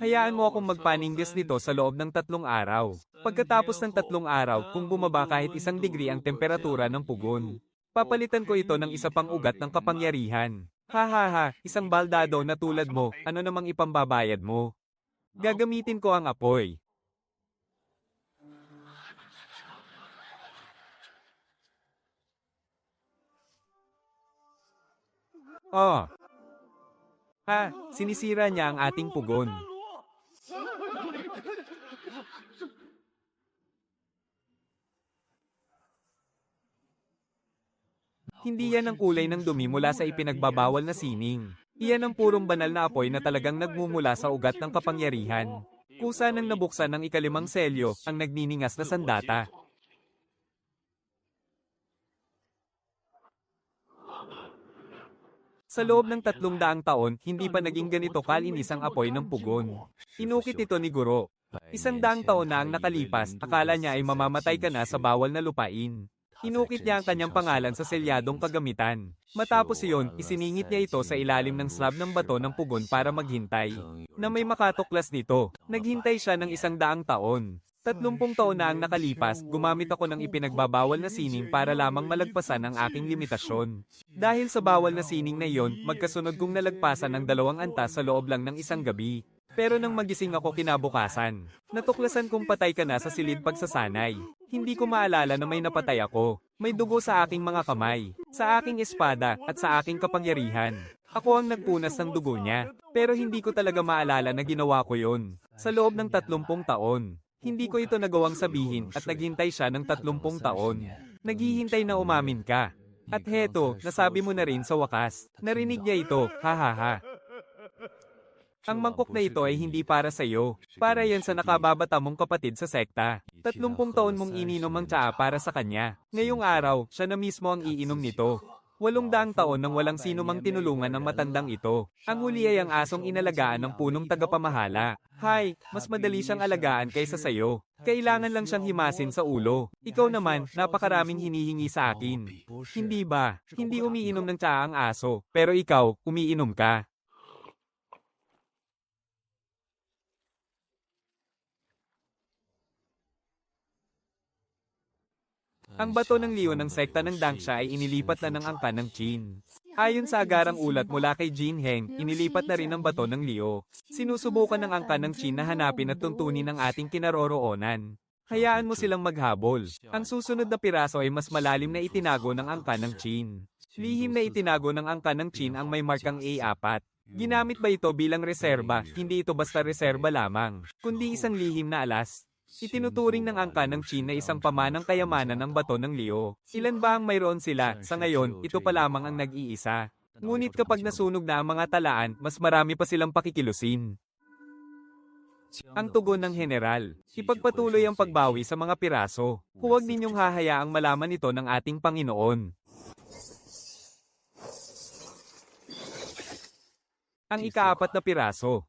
Hayaan mo akong magpaninggas nito sa loob ng 3 araw. Pagkatapos ng 3 araw, kung bumaba kahit 1 degree ang temperatura ng pugon, papalitan ko ito ng isa pang ugat ng kapangyarihan. Hahaha, isang baldado na tulad mo, ano namang ipambabayad mo? Gagamitin ko ang apoy. Oh. Sinisira niya ang ating pugon. Hindi yan ang kulay ng dumi mula sa ipinagbabawal na sining. Iyan ang purong banal na apoy na talagang nagmumula sa ugat ng kapangyarihan. Kusa nang nabuksan ng ika-5 selyo, ang nagniningas na sandata. Sa loob ng 300 taon, hindi pa naging ganito kalinis ang apoy ng pugon. Inukit ito ni Guro. 100 taon na ang nakalipas, akala niya ay mamamatay ka na sa bawal na lupain. Inukit niya ang kanyang pangalan sa selyadong kagamitan. Matapos iyon, isiningit niya ito sa ilalim ng slab ng bato ng pugon para maghintay. Na may makatuklas nito, naghintay siya ng 100 taon. 30 taon na ang nakalipas, gumamit ako ng ipinagbabawal na sining para lamang malagpasan ang aking limitasyon. Dahil sa bawal na sining na iyon, magkasunod kong nalagpasan ng 2 antas sa loob lang ng 1 gabi. Pero nang magising ako kinabukasan, natuklasan kong patay ka na sa silid pagsasanay. Hindi ko maalala na may napatay ako. May dugo sa aking mga kamay, sa aking espada, at sa aking kapangyarihan. Ako ang nagpunas ng dugo niya, pero hindi ko talaga maalala na ginawa ko yon. Sa loob ng 30 taon. Hindi ko ito nagawang sabihin at naghintay siya ng 30 taon. Naghihintay na umamin ka. At heto, nasabi mo na rin sa wakas. Narinig niya ito, hahaha. Ang mangkok na ito ay hindi para sa iyo. Para yan sa nakababata mong kapatid sa sekta. 30 taon mong ininom ang tsaa para sa kanya. Ngayong araw, siya na mismo ang iinom nito. 800 taon nang walang sino mang tinulungan ng matandang ito. Ang huli ay ang asong inalagaan ng punong tagapamahala. Hay, mas madali siyang alagaan kaysa sayo. Kailangan lang siyang himasin sa ulo. Ikaw naman, napakaraming hinihingi sa akin. Hindi ba? Hindi umiinom ng tsaa ang aso, pero ikaw, umiinom ka. Ang bato ng leon ng sekta ng Dangsha ay inilipat na ng angkan ng Qin. Ayon sa agarang ulat mula kay Jin Heng, inilipat na rin ang bato ng Liu. Sinusubukan ng angkan ng Qin na hanapin at tuntunin ang ating kinaroroonan. Hayaan mo silang maghabol. Ang susunod na piraso ay mas malalim na itinago ng angkan ng Qin. Lihim na itinago ng angkan ng Qin ang may markang A4. Ginamit ba ito bilang reserba? Hindi ito basta reserba lamang, kundi isang lihim na alas. Itinuturing ng angkan ng Qin na isang pamanang kayamanan ng bato ng Liu. Ilan ba ang mayroon sila? Sa ngayon, ito pa lamang ang nag-iisa. Ngunit kapag nasunog na ang mga talaan, mas marami pa silang pakikilusin. Ang tugon ng general, ipagpatuloy ang pagbawi sa mga piraso. Huwag ninyong hahayaang malaman ito ng ating Panginoon. Ang ikaapat na piraso.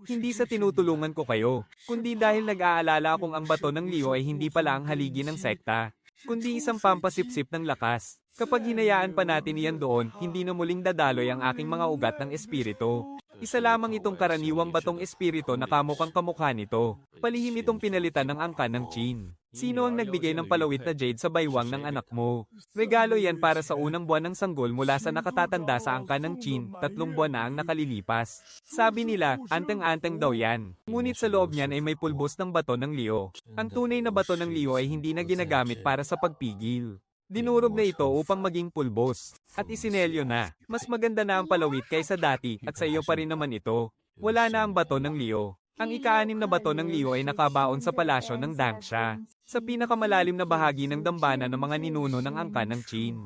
Hindi sa tinutulungan ko kayo, kundi dahil nag-aalala akong ang bato ng Leo ay hindi pala ang haligi ng sekta, kundi isang pampasipsip ng lakas. Kapag hinayaan pa natin iyan doon, hindi na muling dadaloy ang aking mga ugat ng espiritu. Isa lamang itong karaniwang batong espiritu na kamukhang kamukha nito. Palihim itong pinalitan ng angkan ng Qin. Sino ang nagbigay ng palawit na jade sa baywang ng anak mo? Regalo yan para sa unang buwan ng sanggol mula sa nakatatanda sa angkan ng Qin, 3 buwan na ang nakalilipas. Sabi nila, anteng-anteng daw yan. Ngunit sa loob niyan ay may pulbos ng bato ng Leo. Ang tunay na bato ng Leo ay hindi na ginagamit para sa pagpigil. Dinurog na ito upang maging pulbos. At isinelyo na. Mas maganda na ang palawit kaysa dati at sa iyo pa rin naman ito. Wala na ang bato ng Leo. Ang ika-6 na bato ng Leo ay nakabaon sa palasyo ng Dangsha, sa pinakamalalim na bahagi ng dambana ng mga ninuno ng angkan ng Qin.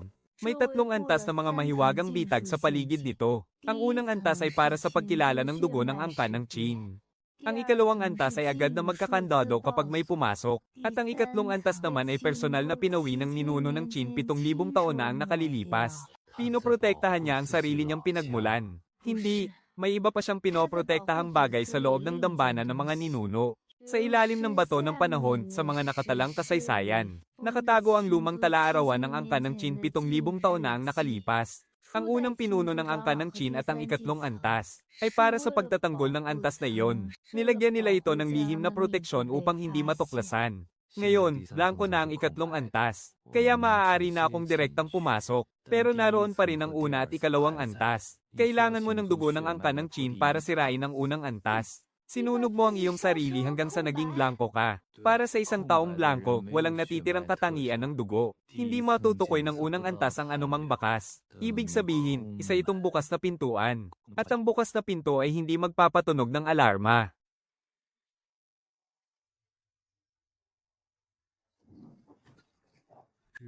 May 3 antas na mga mahiwagang bitag sa paligid nito. Ang unang antas ay para sa pagkilala ng dugo ng angkan ng Qin. Ang ikalawang antas ay agad na magkakandado kapag may pumasok. At ang ikatlong antas naman ay personal na pinawi ng ninuno ng Qin 7,000 taon na ang nakalilipas. Pinoprotektahan niya ang sarili niyang pinagmulan. Hindi, may iba pa siyang pinoprotektahang bagay sa loob ng dambana ng mga ninuno. Sa ilalim ng bato ng panahon, sa mga nakatalang kasaysayan, nakatago ang lumang talaarawan ng angkan ng Qin 7,000 taon na ang nakalipas. Ang unang pinuno ng angkan ng Qin at ang ikatlong antas ay para sa pagtatanggol ng antas na iyon. Nilagyan nila ito ng lihim na proteksyon upang hindi matuklasan. Ngayon, blanko na ang ikatlong antas, kaya maaari na akong direktang pumasok. Pero naroon pa rin ang una at ikalawang antas. Kailangan mo ng dugo ng angkan ng Qin para sirain ang unang antas. Sinunog mo ang iyong sarili hanggang sa naging blanko ka. Para sa isang taong blanko, walang natitirang katangian ng dugo. Hindi matutukoy ng unang antas ang anumang bakas. Ibig sabihin, isa itong bukas na pintuan. At ang bukas na pinto ay hindi magpapatunog ng alarma.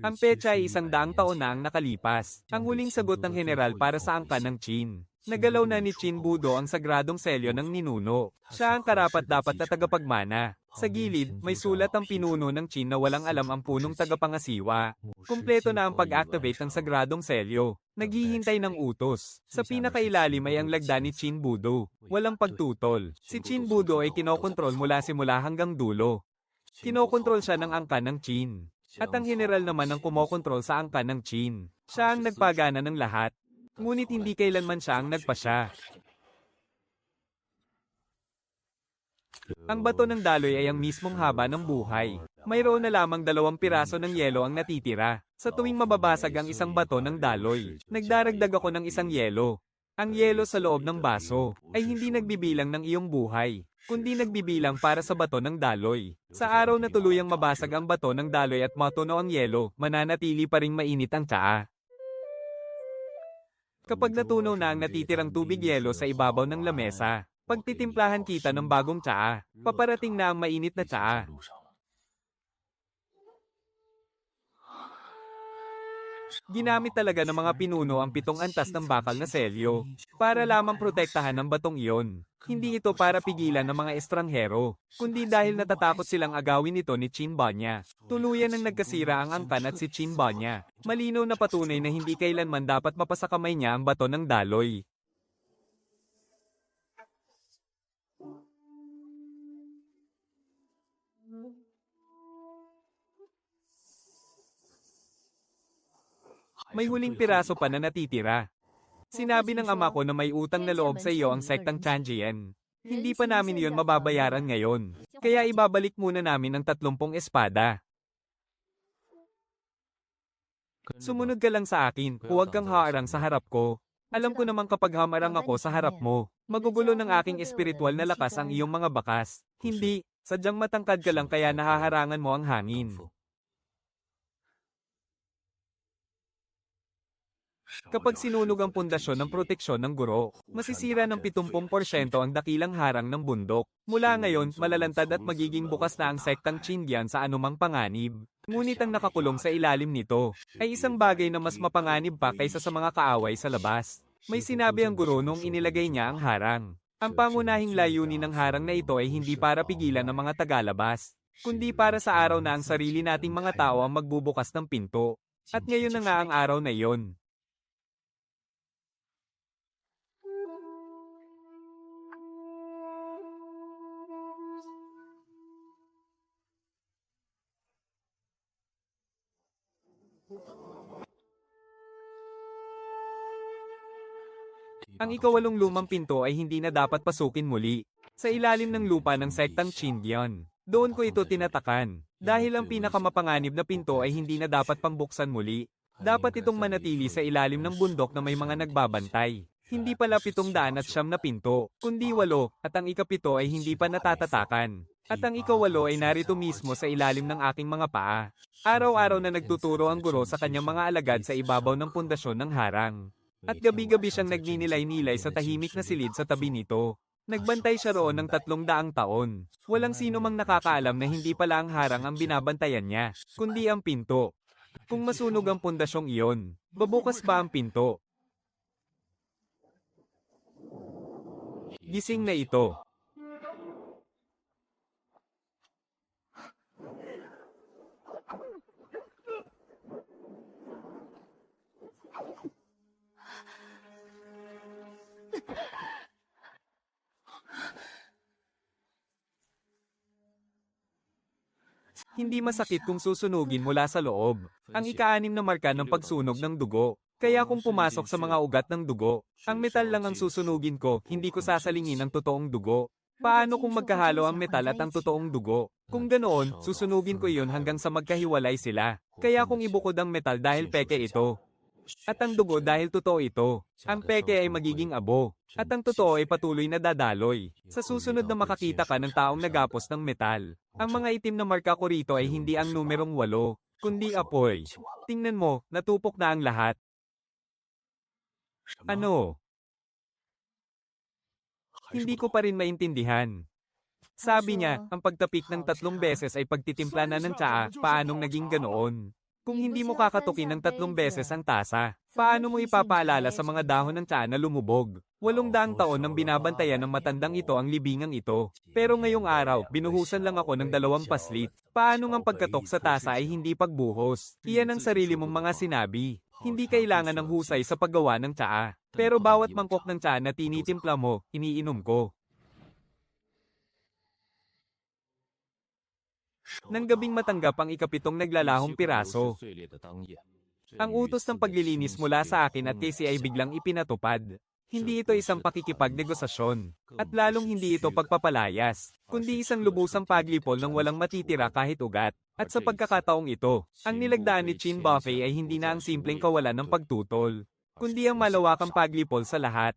Ang petsa ay 100 taon na ang nakalipas. Ang huling sagot ng general para sa angkan ng Qin. Nagalaw na ni Qin Budo ang sagradong selyo ng ninuno. Siya ang karapat-dapat na tagapagmana. Sa gilid, may sulat ang pinuno ng Qin na walang alam ang punong tagapangasiwa. Kumpleto na ang pag-activate ng sagradong selyo. Naghihintay ng utos. Sa pinakailalim ay ang lagda ni Qin Budo. Walang pagtutol. Si Qin Budo ay kinokontrol mula simula hanggang dulo. Kinokontrol siya ng angkan ng Qin. At ang general naman ang kumokontrol sa angkan ng Qin. Siya ang nagpagana ng lahat. Ngunit hindi kailanman siya ang nagpasya. Ang bato ng daloy ay ang mismong haba ng buhay. Mayroon na lamang 2 piraso ng yelo ang natitira. Sa tuwing mababasag ang isang bato ng daloy, nagdaragdag ako ng isang yelo. Ang yelo sa loob ng baso ay hindi nagbibilang ng iyong buhay, kundi nagbibilang para sa bato ng daloy. Sa araw na tuluyang mabasag ang bato ng daloy at matunaw ang yelo, mananatili pa ring mainit ang tsaa. Kapag natunaw na ang natitirang tubig yelo sa ibabaw ng lamesa, pagtitimplahan kita ng bagong tsaa, paparating na ang mainit na tsaa. Ginamit talaga ng mga pinuno ang 7 antas ng bakal na selyo para lamang protektahan ng batong iyon. Hindi ito para pigilan ng mga estranghero, kundi dahil natatakot silang agawin ito ni Qin Banya. Tuluyan ang nagkasira ang angkan at si Qin Banya. Malinaw na patunay na hindi kailanman dapat mapasakamay niya ang bato ng daloy. May huling piraso pa na natitira. Sinabi ng ama ko na may utang na loob sa iyo ang sektang Chanjian. Hindi pa namin iyon mababayaran ngayon. Kaya ibabalik muna namin ang 30 espada. Sumunod ka lang sa akin, huwag kang haarang sa harap ko. Alam ko namang kapag hamarang ako sa harap mo, magugulo ng aking espiritual na lakas ang iyong mga bakas. Hindi, sadyang matangkad ka lang kaya nahaharangan mo ang hangin. Kapag sinunog ang pundasyon ng proteksyon ng guro, masisira ng 70% ang dakilang harang ng bundok. Mula ngayon, malalantad at magiging bukas na ang sektang Qindian sa anumang panganib. Ngunit ang nakakulong sa ilalim nito ay isang bagay na mas mapanganib pa kaysa sa mga kaaway sa labas. May sinabi ang guro nung inilagay niya ang harang. Ang pangunahing layunin ng harang na ito ay hindi para pigilan ng mga tagalabas, kundi para sa araw na ang sarili nating mga tao ang magbubukas ng pinto. At ngayon na nga ang araw na iyon. Ang ikawalong lumang pinto ay hindi na dapat pasukin muli. Sa ilalim ng lupa ng sektang Chindian. Doon ko ito tinatakan. Dahil ang pinakamapanganib na pinto ay hindi na dapat pambuksan muli. Dapat itong manatili sa ilalim ng bundok na may mga nagbabantay. Hindi pala 700 na pinto, kundi 8, at ang ikapito ay hindi pa natatatakan. At ang ikawalo ay narito mismo sa ilalim ng aking mga paa. Araw-araw na nagtuturo ang guro sa kanyang mga alagad sa ibabaw ng pundasyon ng harang. At gabi-gabi siyang nagninilay-nilay sa tahimik na silid sa tabi nito. Nagbantay siya roon ng 300 taon. Walang sino mang nakakaalam na hindi pala ang harang ang binabantayan niya, kundi ang pinto. Kung masunog ang pundasyong iyon, babukas ba ang pinto? Gising na ito. Hindi masakit kung susunugin mula sa loob. Ang ika-6 na marka ng pagsunog ng dugo. Kaya kung pumasok sa mga ugat ng dugo, ang metal lang ang susunugin ko, hindi ko sasalingin ang totoong dugo. Paano kung magkahalo ang metal at ang totoong dugo? Kung ganoon, susunugin ko iyon hanggang sa magkahiwalay sila. Kaya kung ibukod ang metal dahil peke ito, at ang dugo dahil totoo ito, ang peke ay magiging abo, at ang totoo ay patuloy na dadaloy. Sa susunod na makakita ka ng taong nagapos ng metal, ang mga itim na marka ko rito ay hindi ang numerong 8, kundi apoy. Tingnan mo, natupok na ang lahat. Ano? Hindi ko pa rin maintindihan. Sabi niya, ang pagtapik ng 3 beses ay pagtitimpla na ng tsaa, paanong naging ganoon? Kung hindi mo kakatukin ng 3 beses ang tasa, paano mo ipapaalala sa mga dahon ng tsaa na lumubog? 800 taon nang binabantayan ng matandang ito ang libingang ito. Pero ngayong araw, binuhusan lang ako ng 2 paslit. Paano ang pagkatok sa tasa ay hindi pagbuhos? Iyan ang sarili mong mga sinabi. Hindi kailangan ng husay sa paggawa ng tsaa. Pero bawat mangkok ng tsaa na tinitimpla mo, iniinom ko. Nang gabing matanggap ang ikapitong naglalahong piraso. Ang utos ng paglilinis mula sa akin at Casey ay biglang ipinatupad. Hindi ito isang pakikipagnegosasyon, at lalong hindi ito pagpapalayas, kundi isang lubusang paglipol ng walang matitira kahit ugat. At sa pagkakataong ito, ang nilagdaan ni Chin Buffet ay hindi na ang simpleng kawalan ng pagtutol, kundi ang malawakang paglipol sa lahat.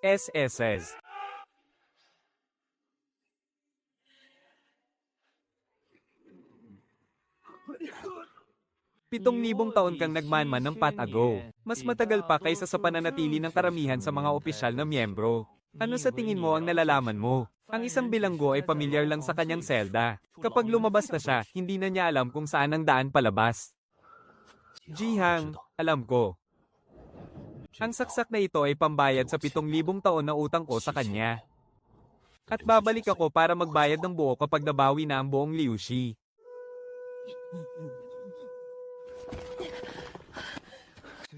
SSS. 7,000 taon kang nagmanman ng patago. Mas matagal pa kaysa sa pananatili ng karamihan sa mga opisyal na miyembro. Ano sa tingin mo ang nalalaman mo? Ang isang bilanggo ay pamilyar lang sa kanyang selda. Kapag lumabas na siya, hindi na niya alam kung saan ang daan palabas. Jihang, alam ko. Ang saksak na ito ay pambayad sa 7,000 taon na utang ko sa kanya. At babalik ako para magbayad ng buo kapag nabawi na ang buong Liushi.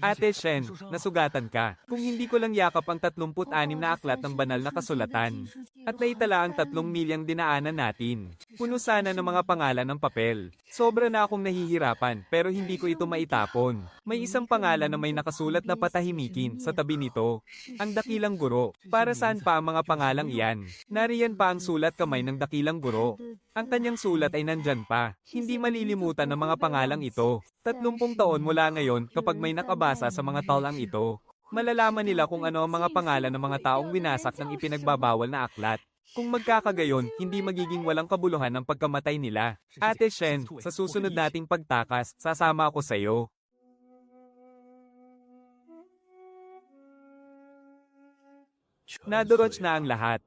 Ate Shen, nasugatan ka. Kung hindi ko lang yakap ang 36 na aklat ng banal na kasulatan. At naitala ang 3 milyang dinaanan natin. Puno sana ng mga pangalan ng papel. Sobra na akong nahihirapan, pero hindi ko ito maitapon. May isang pangalan na may nakasulat na patahimikin sa tabi nito. Ang dakilang guro. Para saan pa ang mga pangalang iyan? Nariyan pa ang sulat kamay ng dakilang guro. Ang kanyang sulat ay nandyan pa. Hindi malilimutan ng mga pangalang ito. 30 taon mula ngayon kapag may nakabasa sa mga talang ito. Malalaman nila kung ano ang mga pangalan ng mga taong winasak ng ipinagbabawal na aklat. Kung magkakagayon, hindi magiging walang kabuluhan ang pagkamatay nila. Ate Shen, sa susunod nating pagtakas, sasama ako sa iyo. Nadurog na ang lahat.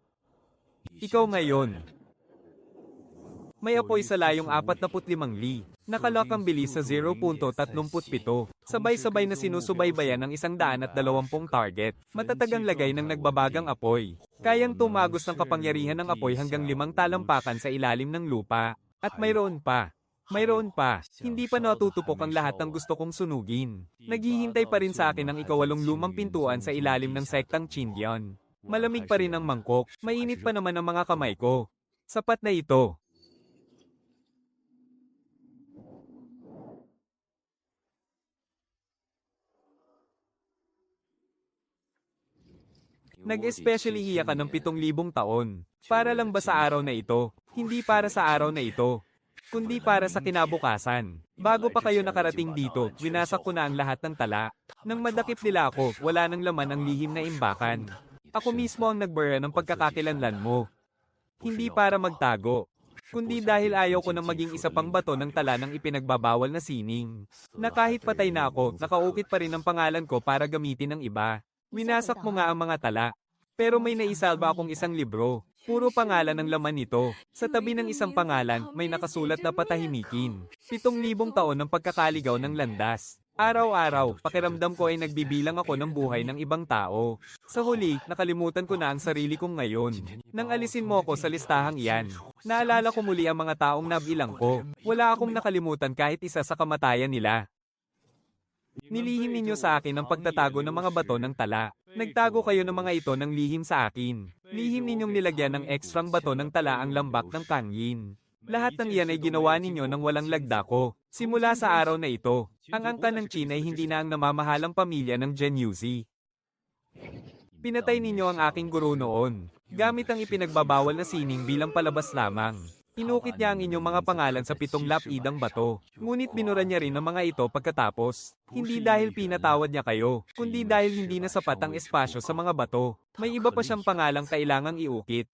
Ikaw ngayon. May apoy sa layong 45 li. Nakalak ang bilis sa 0.37. Sabay-sabay na sinusubaybayan ng 120 target. Matatag ang lagay ng nagbabagang apoy. Kayang tumagos ng kapangyarihan ng apoy hanggang 5 talampakan sa ilalim ng lupa. At mayroon pa. Hindi pa natutupok ang lahat ng gusto kong sunugin. Naghihintay pa rin sa akin ang ikawalong lumang pintuan sa ilalim ng sektang Chindian. Malamig pa rin ang mangkok. Mainit pa naman ang mga kamay ko. Sapat na ito. Nag-especially hiya ka ng 7,000 taon. Para lang ba sa araw na ito? Hindi para sa araw na ito, kundi para sa kinabukasan. Bago pa kayo nakarating dito, winasak ko na ang lahat ng tala. Nang madakip nila ako, wala nang laman ang lihim na imbakan. Ako mismo ang nagbura ng pagkakakilanlan mo. Hindi para magtago, kundi dahil ayaw ko nang maging isa pang bato ng tala ng ipinagbabawal na sining. Na kahit patay na ako, nakaukit pa rin ang pangalan ko para gamitin ng iba. Winasak mo nga ang mga tala. Pero may naisalba akong isang libro. Puro pangalan ang laman nito. Sa tabi ng isang pangalan, may nakasulat na patahimikin. 7,000 taon ng pagkakaligaw ng landas. Araw-araw, pakiramdam ko ay nagbibilang ako ng buhay ng ibang tao. Sa huli, nakalimutan ko na ang sarili kong ngayon. Nang alisin mo ako sa listahang iyan, naalala ko muli ang mga taong nabilang ko. Wala akong nakalimutan kahit isa sa kamatayan nila. Nilihim ninyo sa akin ang pagtatago ng mga bato ng tala. Nagtago kayo ng mga ito ng lihim sa akin. Lihim ninyong nilagyan ng ekstrang bato ng tala ang lambak ng Kangyin. Lahat ng iyan ay ginawa ninyo ng walang lagdako. Simula sa araw na ito, ang angkan ng Qin ay hindi na ang namamahalang pamilya ng Genyuzi. Pinatay ninyo ang aking guro noon, gamit ang ipinagbabawal na sining bilang palabas lamang. Inukit niya ang inyong mga pangalan sa 7 lapidang bato. Ngunit binura niya rin ang mga ito pagkatapos. Hindi dahil pinatawad niya kayo, kundi dahil hindi na sapat ang espasyo sa mga bato. May iba pa siyang pangalang kailangang iukit.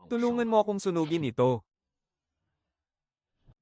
Tulungan mo akong sunugin ito.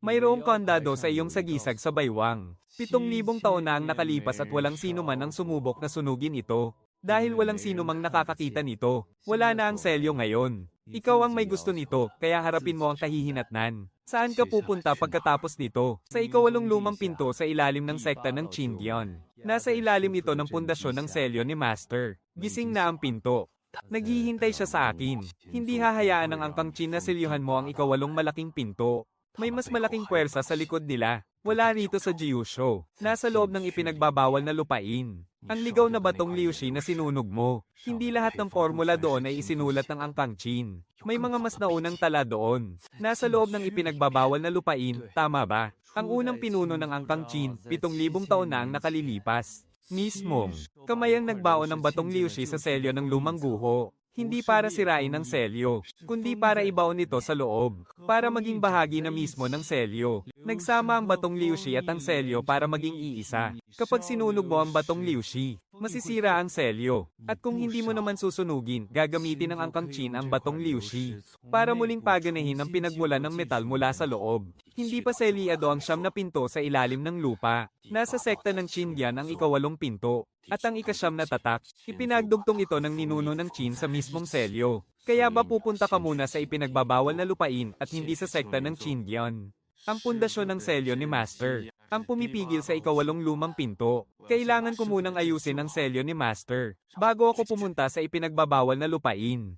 Mayroong kandado sa iyong sagisag sa baywang. 7,000 taon na ang nakalipas at walang sino man ang sumubok na sunugin ito. Dahil walang sino mang nakakakita nito, wala na ang selyo ngayon. Ikaw ang may gusto nito, kaya harapin mo ang kahihinatnan. Saan ka pupunta pagkatapos nito? Sa ikawalong lumang pinto sa ilalim ng sekta ng Chindian. Nasa ilalim ito ng pundasyon ng selyo ni Master. Gising na ang pinto. Naghihintay siya sa akin. Hindi hahayaan ng angkang Qin na silyuhan mo ang ikawalong malaking pinto. May mas malaking puwersa sa likod nila. Wala rito sa Jiyusho. Nasa loob ng ipinagbabawal na lupain. Ang ligaw na batong Liushi na sinunog mo. Hindi lahat ng formula doon ay isinulat ng angkang Qin. May mga mas naunang tala doon. Nasa loob ng ipinagbabawal na lupain, tama ba? Ang unang pinuno ng angkang Qin, 7,000 taon na ang nakalilipas. Mismong, kamay ang nagbaon ng batong Liushi sa selyo ng lumang guho. Hindi para sirain ang selyo, kundi para ibaon ito sa loob, para maging bahagi na mismo ng selyo. Nagsama ang batong Liushi at ang selyo para maging iisa. Kapag sinunog mo ang batong Liushi, masisira ang selyo. At kung hindi mo naman susunugin, gagamitin ng angkang Qin ang batong Liushi para muling paganahin ang pinagmulan ng metal mula sa loob. Hindi pa selyado ang 9 na pinto sa ilalim ng lupa. Nasa sekta ng Chindian ang ikawalong pinto. At ang ika-9 na tatak, ipinagdugtong ito ng ninuno ng Qin sa mismong selyo. Kaya ba pupunta ka muna sa ipinagbabawal na lupain at hindi sa sekta ng Chindian? Ang pundasyon ng selyo ni Master. Ang pumipigil sa ikawalong lumang pinto. Kailangan ko munang ayusin ang selyo ni Master bago ako pumunta sa ipinagbabawal na lupain.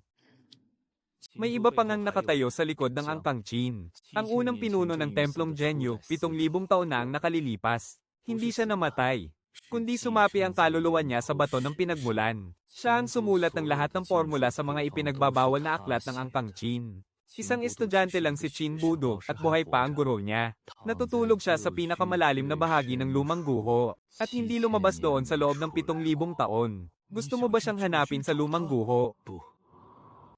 May iba pang ang nakatayo sa likod ng angkang Qin. Ang unang pinuno ng Templong Genyu, 7,000 taon na ang nakalilipas. Hindi siya namatay, kundi sumapi ang kaluluwa niya sa bato ng pinagmulan. Siya ang sumulat ng lahat ng formula sa mga ipinagbabawal na aklat ng angkang Qin. Isang estudyante lang si Qin Budo at buhay pa ang guro niya. Natutulog siya sa pinakamalalim na bahagi ng lumang guho at hindi lumabas doon sa loob ng 7,000 taon. Gusto mo ba siyang hanapin sa lumang guho?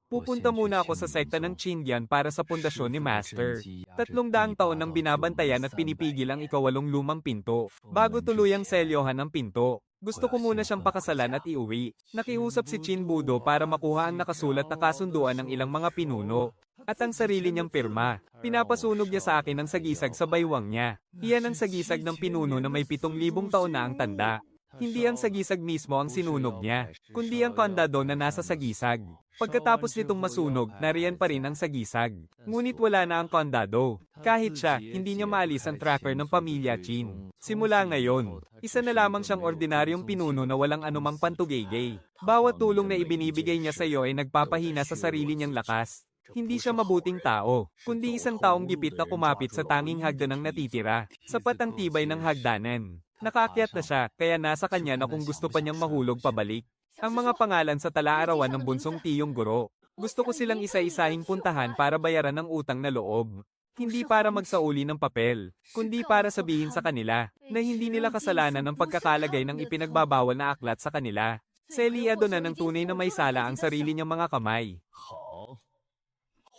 Pupunta muna ako sa sekta ng Chindian para sa pundasyon ni Master. 300 taon nang binabantayan at pinipigil ang ikawalong lumang pinto. Bago tuluyang selyohan ang pinto, gusto ko muna siyang pakasalan at iuwi. Nakiusap si Qin Budo para makuha ang nakasulat na kasunduan ng ilang mga pinuno. At ang sarili niyang pirma. Pinapasunog niya sa akin ang sagisag sa baywang niya. Iyan ang sagisag ng pinuno na may 7,000 taon na ang tanda. Hindi ang sagisag mismo ang sinunog niya, kundi ang kondado na nasa sagisag. Pagkatapos nitong masunog, nariyan pa rin ang sagisag. Ngunit wala na ang kondado. Kahit siya, hindi niya maalis ang tracker ng pamilya Chin. Simula ngayon, isa na lamang siyang ordinaryong pinuno na walang anumang pantugay-gay. Bawat tulong na ibinibigay niya sa iyo ay nagpapahina sa sarili niyang lakas. Hindi siya mabuting tao, kundi isang taong gipit na kumapit sa tanging hagdan ng natitira. Sapat ang tibay ng hagdanan. Nakaakyat na siya, kaya nasa kanya na kung gusto pa niyang mahulog pabalik. Ang mga pangalan sa tala-arawan ng bunsong tiyong guro. Gusto ko silang isa-isahing puntahan para bayaran ang utang na loob. Hindi para magsauli ng papel, kundi para sabihin sa kanila na hindi nila kasalanan ang pagkakalagay ng ipinagbabawal na aklat sa kanila. Seliado na ng tunay na may sala ang sarili niyang mga kamay.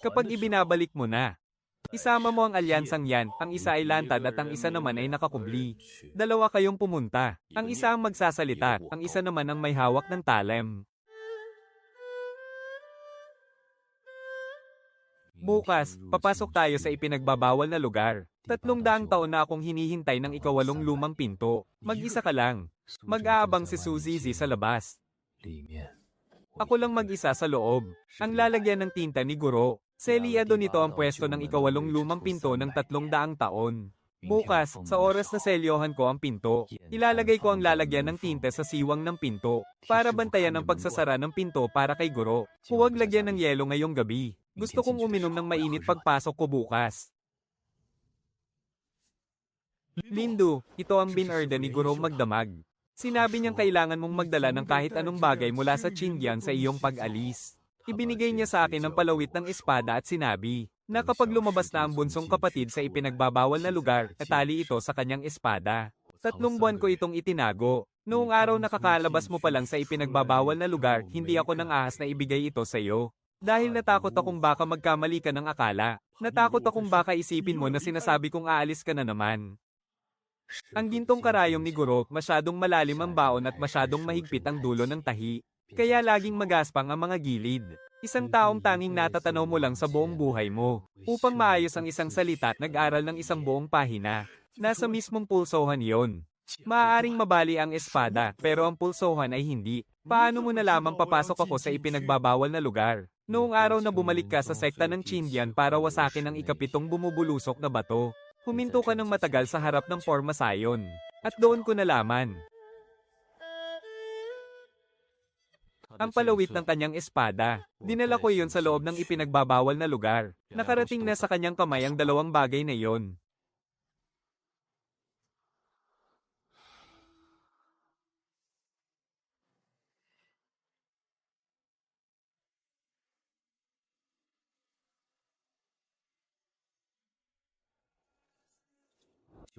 Kapag ibinabalik mo na, isama mo ang alyansang yan, ang isa ay lantad at ang isa naman ay nakakubli. Dalawa kayong pumunta, ang isa ang magsasalita, ang isa naman ang may hawak ng talem. Bukas, papasok tayo sa ipinagbabawal na lugar. 300 taon na akong hinihintay ng ikawalong lumang pinto. Mag-isa ka lang. Mag-aabang si Suzizi sa labas. Ako lang mag-isa sa loob. Ang lalagyan ng tinta ni Guro. Seliado nito ang pwesto ng ikawalong lumang pinto ng 300 taon. Bukas, sa oras na selyohan ko ang pinto, ilalagay ko ang lalagyan ng tinta sa siwang ng pinto, para bantayan ang pagsasara ng pinto para kay Guro. Huwag lagyan ng yelo ngayong gabi. Gusto kong uminom ng mainit pagpasok ko bukas. Lindo, ito ang binorder ni Guro magdamag. Sinabi niyang kailangan mong magdala ng kahit anong bagay mula sa Qingyan sa iyong pag-alis. Ibinigay niya sa akin ang palawit ng espada at sinabi na kapag lumabas na ang bunsong kapatid sa ipinagbabawal na lugar, natali ito sa kanyang espada. 3 buwan ko itong itinago. Noong araw nakakalabas mo pa lang sa ipinagbabawal na lugar, hindi ako nang ahas na ibigay ito sa iyo. Dahil natakot akong baka magkamali ka ng akala. Natakot akong baka isipin mo na sinasabi kong aalis ka na naman. Ang gintong karayom ni Guro, masyadong malalim ang baon at masyadong mahigpit ang dulo ng tahi. Kaya laging magaspang ang mga gilid. Isang taong tanging natatanaw mo lang sa buong buhay mo. Upang maayos ang isang salita at nag-aral ng isang buong pahina. Nasa mismong pulsohan yon. Maaaring mabali ang espada, pero ang pulsohan ay hindi. Paano mo na lamang papasok ako sa ipinagbabawal na lugar? Noong araw na bumalik ka sa sekta ng Qingyan para wasakin ang ikapitong bumubulusok na bato, huminto ka ng matagal sa harap ng Formasayon. At doon ko nalaman ang palawit ng kanyang espada. Dinala ko iyon sa loob ng ipinagbabawal na lugar. Nakarating na sa kanyang kamay ang 2 bagay na iyon.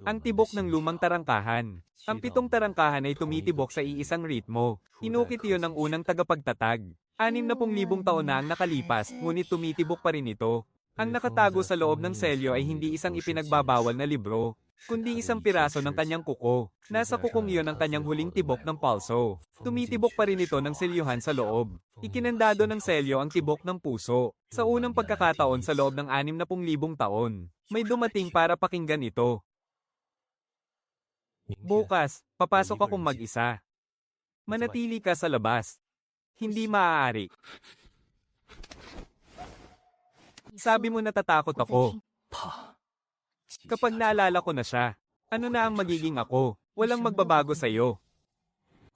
Ang tibok ng lumang tarangkahan. Ang 7 tarangkahan ay tumitibok sa iisang ritmo. Inukit iyon ng unang tagapagtatag. 60,000 taon na ang nakalipas, ngunit tumitibok pa rin ito. Ang nakatago sa loob ng selyo ay hindi isang ipinagbabawal na libro, kundi isang piraso ng kanyang kuko. Nasa kukong iyon ang kanyang huling tibok ng palso. Tumitibok pa rin ito ng selyuhan sa loob. Ikinandado ng selyo ang tibok ng puso. Sa unang pagkakataon sa loob ng 60,000 taon, may dumating para pakinggan ito. Bukas, papasok akong mag-isa. Manatili ka sa labas. Hindi maaari. Sabi mo natatakot ako. Kapag naalala ko na siya, ano na ang magiging ako? Walang magbabago sa iyo.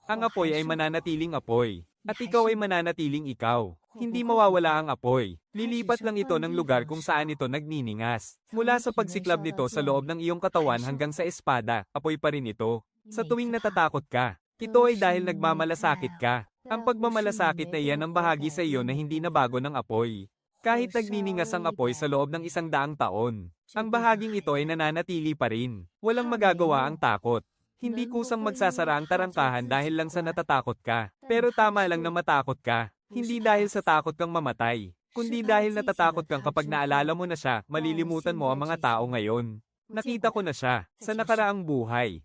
Ang apoy ay mananatiling apoy, at ikaw ay mananatiling ikaw. Hindi mawawala ang apoy. Lilipat lang ito ng lugar kung saan ito nagniningas. Mula sa pagsiklab nito sa loob ng iyong katawan hanggang sa espada, apoy pa rin ito. Sa tuwing natatakot ka, ito ay dahil nagmamalasakit ka. Ang pagmamalasakit na iyan ang bahagi sa iyo na hindi nabago ng apoy. Kahit nagniningas ang apoy sa loob ng 100 taon, ang bahaging ito ay nananatili pa rin. Walang magagawa ang takot. Hindi kusang magsasara ang tarangkahan dahil lang sa natatakot ka. Pero tama lang na matakot ka. Hindi dahil sa takot kang mamatay, kundi dahil natatakot kang kapag naalala mo na siya, malilimutan mo ang mga tao ngayon. Nakita ko na siya, sa nakaraang buhay.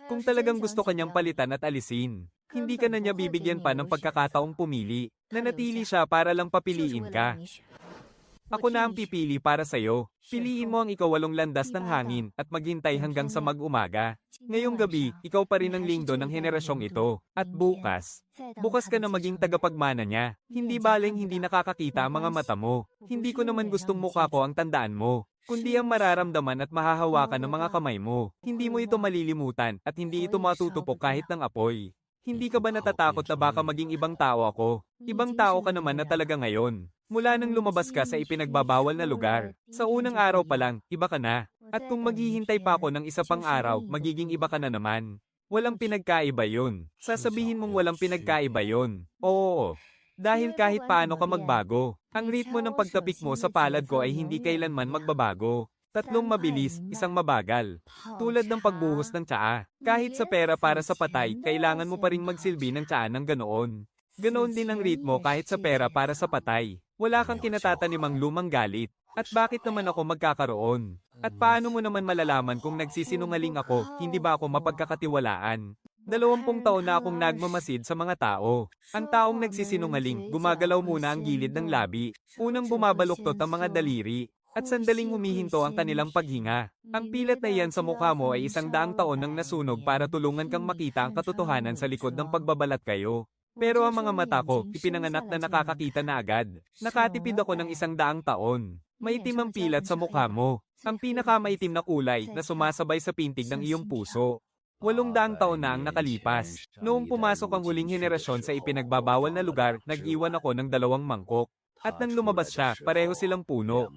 Kung talagang gusto kanyang palitan at alisin, hindi ka na niya bibigyan pa ng pagkakataong pumili. Nanatili siya para lang papiliin ka. Ako na ang pipili para sa'yo. Piliin mo ang ikawalong landas ng hangin at maghintay hanggang sa mag-umaga. Ngayong gabi, ikaw pa rin ang lingdo ng henerasyong ito. At bukas, bukas ka na maging tagapagmana niya. Hindi baling hindi nakakakita ang mga mata mo. Hindi ko naman gustong mukha ko ang tandaan mo, kundi ang mararamdaman at mahahawakan ng mga kamay mo. Hindi mo ito malilimutan at hindi ito matutupok kahit ng apoy. Hindi ka ba natatakot na baka maging ibang tao ako? Ibang tao ka naman na talaga ngayon. Mula nang lumabas ka sa ipinagbabawal na lugar, sa unang araw pa lang, iba ka na. At kung maghihintay pa ako ng isa pang araw, magiging iba ka na naman. Walang pinagkaiba yun. Sasabihin mong walang pinagkaiba yun. Oo. Dahil kahit paano ka magbago, ang ritmo ng pagtapik mo sa palad ko ay hindi kailanman magbabago. Tatlong mabilis, isang mabagal. Tulad ng pagbuhos ng tsaa. Kahit sa pera para sa patay, kailangan mo pa ring magsilbi ng tsaa ng ganoon. Ganoon din ang ritmo kahit sa pera para sa patay. Wala kang kinatatanimang lumang galit. At bakit naman ako magkakaroon? At paano mo naman malalaman kung nagsisinungaling ako, hindi ba ako mapagkakatiwalaan? 20 taon na akong nagmamasid sa mga tao. Ang taong nagsisinungaling, gumagalaw muna ang gilid ng labi. Unang bumabaluktot ang mga daliri. At sandaling humihinto ang kanilang paghinga. Ang pilat na iyan sa mukha mo ay 100 taon nang nasunog para tulungan kang makita ang katotohanan sa likod ng pagbabalat kayo. Pero ang mga mata ko, ipinanganak na nakakakita na agad. Nakatipid ako ng 100 taon. Maitim ang pilat sa mukha mo. Ang pinakamaitim na kulay na sumasabay sa pintig ng iyong puso. 800 taon na ang nakalipas. Noong pumasok ang huling henerasyon sa ipinagbabawal na lugar, nag-iwan ako ng 2 mangkok. At nang lumabas siya, pareho silang puno.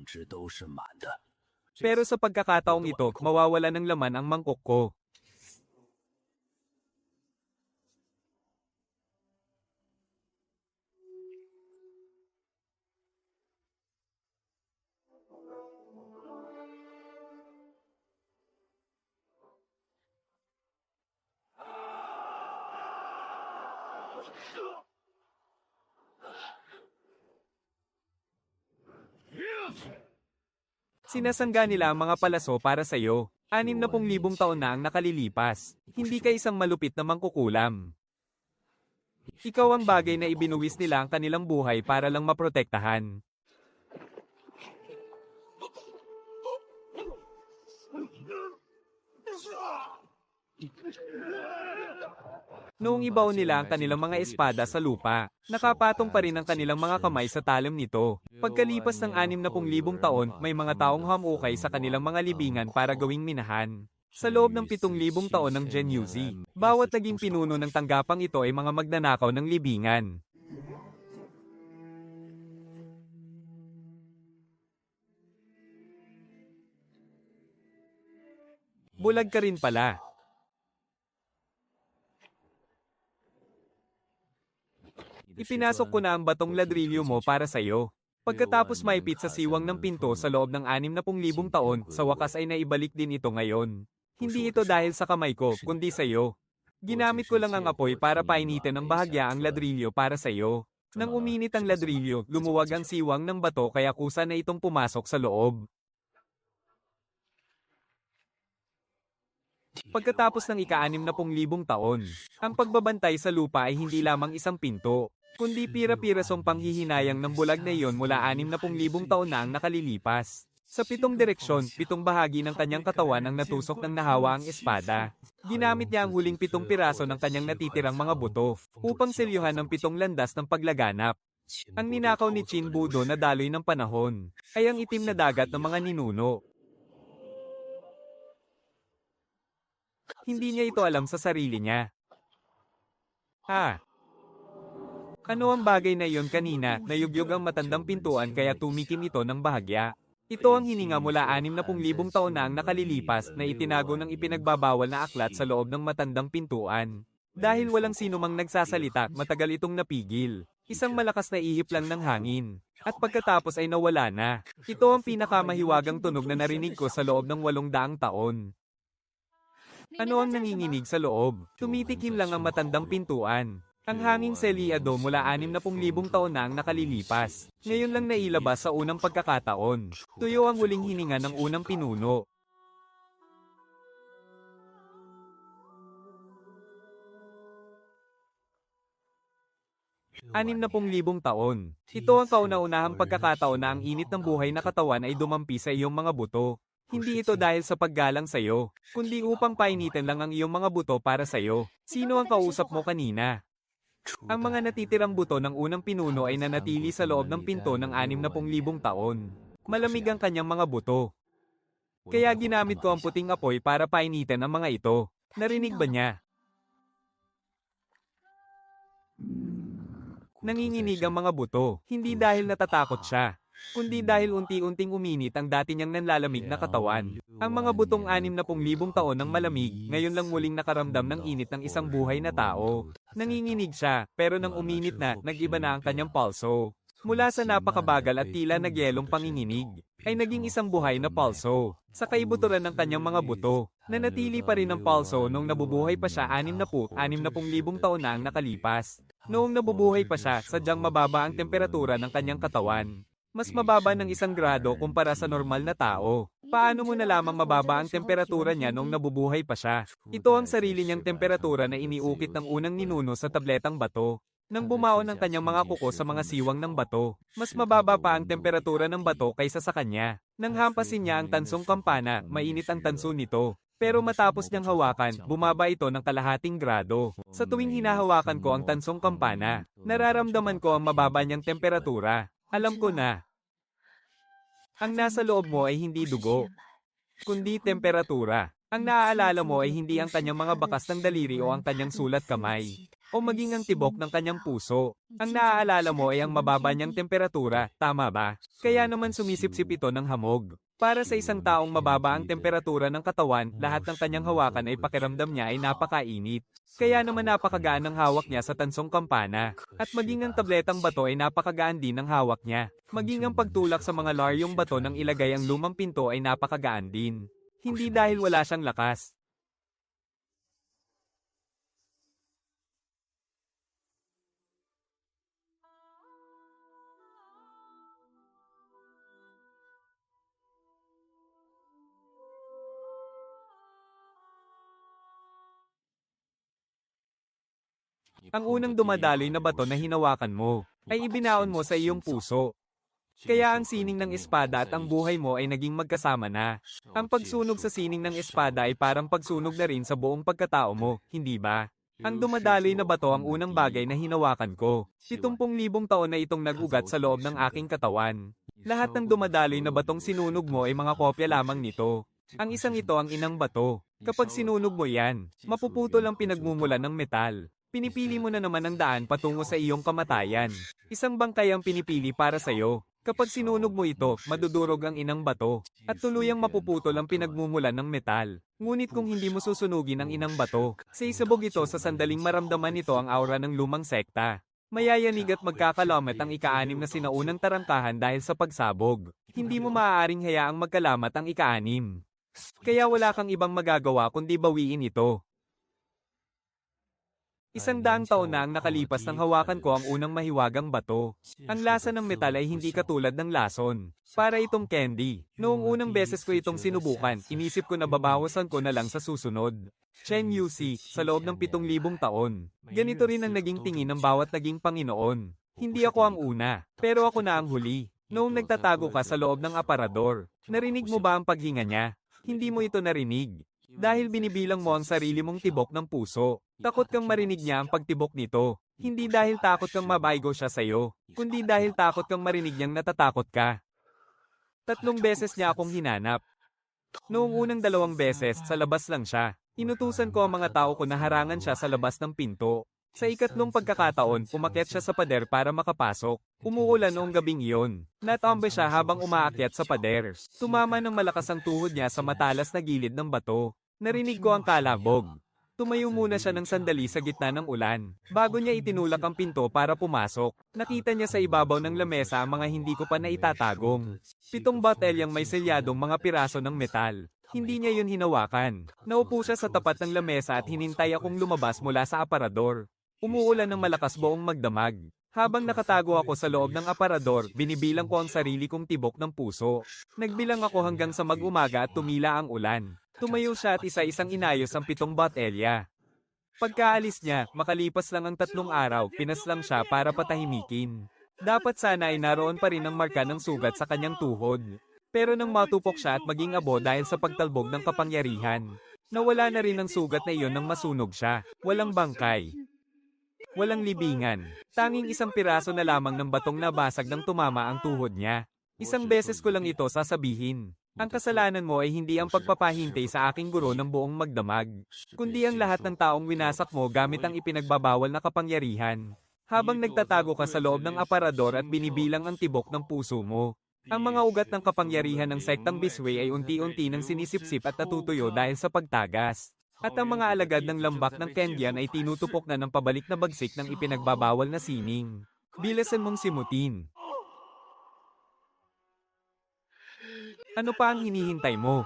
Pero sa pagkakataong ito, mawawala ng laman ang mangkok ko. Sinasangga nila ang mga palaso para sa iyo. 60,000 taon na ang nakalilipas. Hindi ka isang malupit na mangkukulam. Ikaw ang bagay na ibinuwis nila ang kanilang buhay para lang maprotektahan. Noong ibaw nila ang kanilang mga espada sa lupa, nakapatong pa rin ang kanilang mga kamay sa talim nito. Pagkalipas ng 60,000 taon, may mga taong hamukay sa kanilang mga libingan para gawing minahan. Sa loob ng 7,000 taon ng Genyuzi, bawat naging pinuno ng tanggapang ito ay mga magnanakaw ng libingan. Bulag ka rin pala. Ipinasok ko na ang batong ladrilyo mo para sa iyo. Pagkatapos maipit sa siwang ng pinto sa loob ng 60,000 taon, sa wakas ay naibalik din ito ngayon. Hindi ito dahil sa kamay ko, kundi sa iyo. Ginamit ko lang ang apoy para painitin ng bahagya ang ladrilyo para sa iyo. Nang uminit ang ladrilyo, lumuwag ang siwang ng bato kaya kusa na itong pumasok sa loob. Pagkatapos ng ika-60,000 taon, ang pagbabantay sa lupa ay hindi lamang isang pinto, kundi pira-pirasong panghihinayang ng bulag na iyon mula 60,000 taon na ang nakalilipas. Sa 7 direksyon, 7 bahagi ng kanyang katawan ang natusok ng nahawa ang espada. Ginamit niya ang huling 7 piraso ng kanyang natitirang mga buto upang selyuhan ng 7 landas ng paglaganap. Ang ninakaw ni Qin Budo na daloy ng panahon ay ang itim na dagat ng mga ninuno. Hindi niya ito alam sa sarili niya. Ano ang bagay na iyon kanina? Nayugyog ang matandang pintuan kaya tumikim ito ng bahagya. Ito ang hininga mula 60,000 taon na ang nakalilipas na itinago ng ipinagbabawal na aklat sa loob ng matandang pintuan. Dahil walang sino mang nagsasalita, matagal itong napigil. Isang malakas na ihip lang ng hangin. At pagkatapos ay nawala na. Ito ang pinakamahiwagang tunog na narinig ko sa loob ng 800 taon. Ano ang nanginginig sa loob? Tumitikim lang ang matandang pintuan. Ang hanging selyado mula 60,000 taon na ang nakalilipas. Ngayon lang nailabas sa unang pagkakataon. Tuyo ang huling hininga ng unang pinuno. 60,000 taon. Ito ang kauna-unahang pagkakataon na ang init ng buhay na katawan ay dumampi sa iyong mga buto. Hindi ito dahil sa paggalang sa iyo, kundi upang painitin lang ang iyong mga buto para sa iyo. Sino ang kausap mo kanina? Ang mga natitirang buto ng unang pinuno ay nanatili sa loob ng pinto ng 60,000 taon. Malamig ang kanyang mga buto. Kaya ginamit ko ang puting apoy para painitin ang mga ito. Narinig ba niya? Nanginginig ang mga buto, hindi dahil natatakot siya, kundi dahil unti-unting uminit ang dati niyang nanlalamig na katawan. Ang mga butong 60,000 taon ng malamig, ngayon lang muling nakaramdam ng init ng isang buhay na tao. Nanginginig siya, pero nang uminit na, nag-iba na ang kanyang pulso. Mula sa napakabagal at tila nagyelong panginginig, ay naging isang buhay na pulso. Sa kaibuturan ng kanyang mga buto, nanatili pa rin ang pulso nung nabubuhay pa siya 60,000 taon na ang nakalipas. Noong nabubuhay pa siya, sadyang mababa ang temperatura ng kanyang katawan. Mas mababa ng 1 grado kumpara sa normal na tao. Paano mo nalamang mababa ang temperatura niya noong nabubuhay pa siya? Ito ang sarili niyang temperatura na iniukit ng unang ninuno sa tabletang bato. Nang bumaon ang kanyang mga kuko sa mga siwang ng bato, mas mababa pa ang temperatura ng bato kaysa sa kanya. Nang hampasin niya ang tansong kampana, mainit ang tanso nito. Pero matapos niyang hawakan, bumaba ito ng kalahating grado. Sa tuwing hinahawakan ko ang tansong kampana, nararamdaman ko ang mababa niyang temperatura. Alam ko na. Ang nasa loob mo ay hindi dugo, kundi temperatura. Ang naaalala mo ay hindi ang kanyang mga bakas ng daliri o ang kanyang sulat kamay, o maging ang tibok ng kanyang puso. Ang naaalala mo ay ang mababa niyang temperatura, tama ba? Kaya naman sumisipsip ito ng hamog. Para sa isang taong mababa ang temperatura ng katawan, lahat ng kanyang hawakan ay pakiramdam niya ay napakainit. Kaya naman napakagaan ng hawak niya sa tansong kampana. At maging ang tabletang bato ay napakagaan din ng hawak niya. Maging ang pagtulak sa mga laryong bato ng ilagay ang lumang pinto ay napakagaan din. Hindi dahil wala siyang lakas. Ang unang dumadaloy na bato na hinawakan mo, ay ibinaon mo sa iyong puso. Kaya ang sining ng espada at ang buhay mo ay naging magkasama na. Ang pagsunog sa sining ng espada ay parang pagsunog na rin sa buong pagkatao mo, hindi ba? Ang dumadaloy na bato ang unang bagay na hinawakan ko. 70,000 taon na itong nag-ugat sa loob ng aking katawan. Lahat ng dumadaloy na batong sinunog mo ay mga kopya lamang nito. Ang isang ito ang inang bato. Kapag sinunog mo yan, mapuputol ang pinagmumulan ng metal. Pinipili mo na naman ang daan patungo sa iyong kamatayan. Isang bangkay ang pinipili para sa'yo. Kapag sinunog mo ito, madudurog ang inang bato, at tuluyang mapuputol ang pinagmumulan ng metal. Ngunit kung hindi mo susunugin ang inang bato, sisabog ito sa sandaling maramdaman nito ang aura ng lumang sekta. Mayayanig at magkakalamat ang ika-6 na sinaunang tarangkahan dahil sa pagsabog. Hindi mo maaaring hayaang magkalamat ang ika-6. Kaya wala kang ibang magagawa kundi bawiin ito. 100 taon na ang nakalipas nang hawakan ko ang unang mahiwagang bato. Ang lasa ng metal ay hindi katulad ng lason. Para itong candy. Noong unang beses ko itong sinubukan, inisip ko na babawasan ko na lang sa susunod. Chen Yusi, sa loob ng 7,000 taon. Ganito rin ang naging tingin ng bawat naging Panginoon. Hindi ako ang una, pero ako na ang huli. Noong nagtatago ka sa loob ng aparador, narinig mo ba ang paghinga niya? Hindi mo ito narinig. Dahil binibilang mo ang sarili mong tibok ng puso. Takot kang marinig niya ang pagtibok nito. Hindi dahil takot kang mabaigo siya sa'yo, kundi dahil takot kang marinig niyang natatakot ka. 3 beses niya akong hinanap. Noong unang 2 beses, sa labas lang siya. Inutusan ko ang mga tao ko na harangan siya sa labas ng pinto. Sa ikatlong pagkakataon, umakyat siya sa pader para makapasok. Umuulan noong gabing iyon. Natambe siya habang umaakyat sa pader. Tumama ng malakas ang tuhod niya sa matalas na gilid ng bato. Narinig ko ang kalabog. Tumayo muna siya ng sandali sa gitna ng ulan. Bago niya itinulak ang pinto para pumasok, nakita niya sa ibabaw ng lamesa ang mga hindi ko pa naitatagong. 7 botelyang may selyadong mga piraso ng metal. Hindi niya yun hinawakan. Naupo siya sa tapat ng lamesa at hinintay akong lumabas mula sa aparador. Umuulan ng malakas buong magdamag. Habang nakatago ako sa loob ng aparador, binibilang ko ang sarili kong tibok ng puso. Nagbilang ako hanggang sa mag-umaga at tumila ang ulan. Tumayo siya at isa-isang inayos ang 7 botelya. Pagkaalis niya, makalipas lang ang 3 araw, pinaslang siya para patahimikin. Dapat sana ay naroon pa rin ang marka ng sugat sa kanyang tuhod. Pero nang matupok siya at maging abo dahil sa pagtalbog ng kapangyarihan, nawala na rin ang sugat na iyon nang masunog siya. Walang bangkay. Walang libingan. Tanging isang piraso na lamang ng batong nabasag nang tumama ang tuhod niya. Isang beses ko lang ito sasabihin. Ang kasalanan mo ay hindi ang pagpapahintay sa aking guro ng buong magdamag, kundi ang lahat ng taong winasak mo gamit ang ipinagbabawal na kapangyarihan. Habang nagtatago ka sa loob ng aparador at binibilang ang tibok ng puso mo, ang mga ugat ng kapangyarihan ng sektang Bisway ay unti-unti nang sinisipsip at natutuyo dahil sa pagtagas. At ang mga alagad ng lambak ng Kendian ay tinutupok na ng pabalik na bagsik ng ipinagbabawal na sining. Bilasan mong simutin. Ano pa ang hinihintay mo?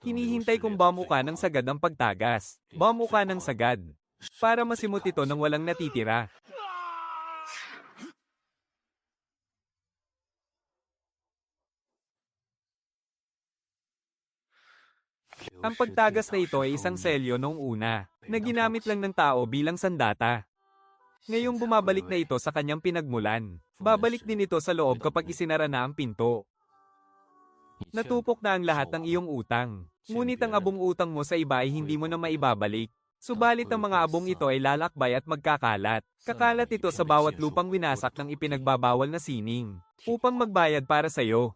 Hinihintay kong bamu ka ng sagad ang pagtagas. Bamu ka ng sagad. Para masimot ito nang walang natitira. Ang pagtagas na ito ay isang selyo noong una, na ginamit lang ng tao bilang sandata. Ngayong bumabalik na ito sa kanyang pinagmulan. Babalik din ito sa loob kapag isinara na ang pinto. Natupok na ang lahat ng iyong utang. Ngunit ang abong utang mo sa iba ay hindi mo na maibabalik. Subalit ang mga abong ito ay lalakbay at magkakalat. Kakalat ito sa bawat lupang winasak ng ipinagbabawal na sining, upang magbayad para sa iyo.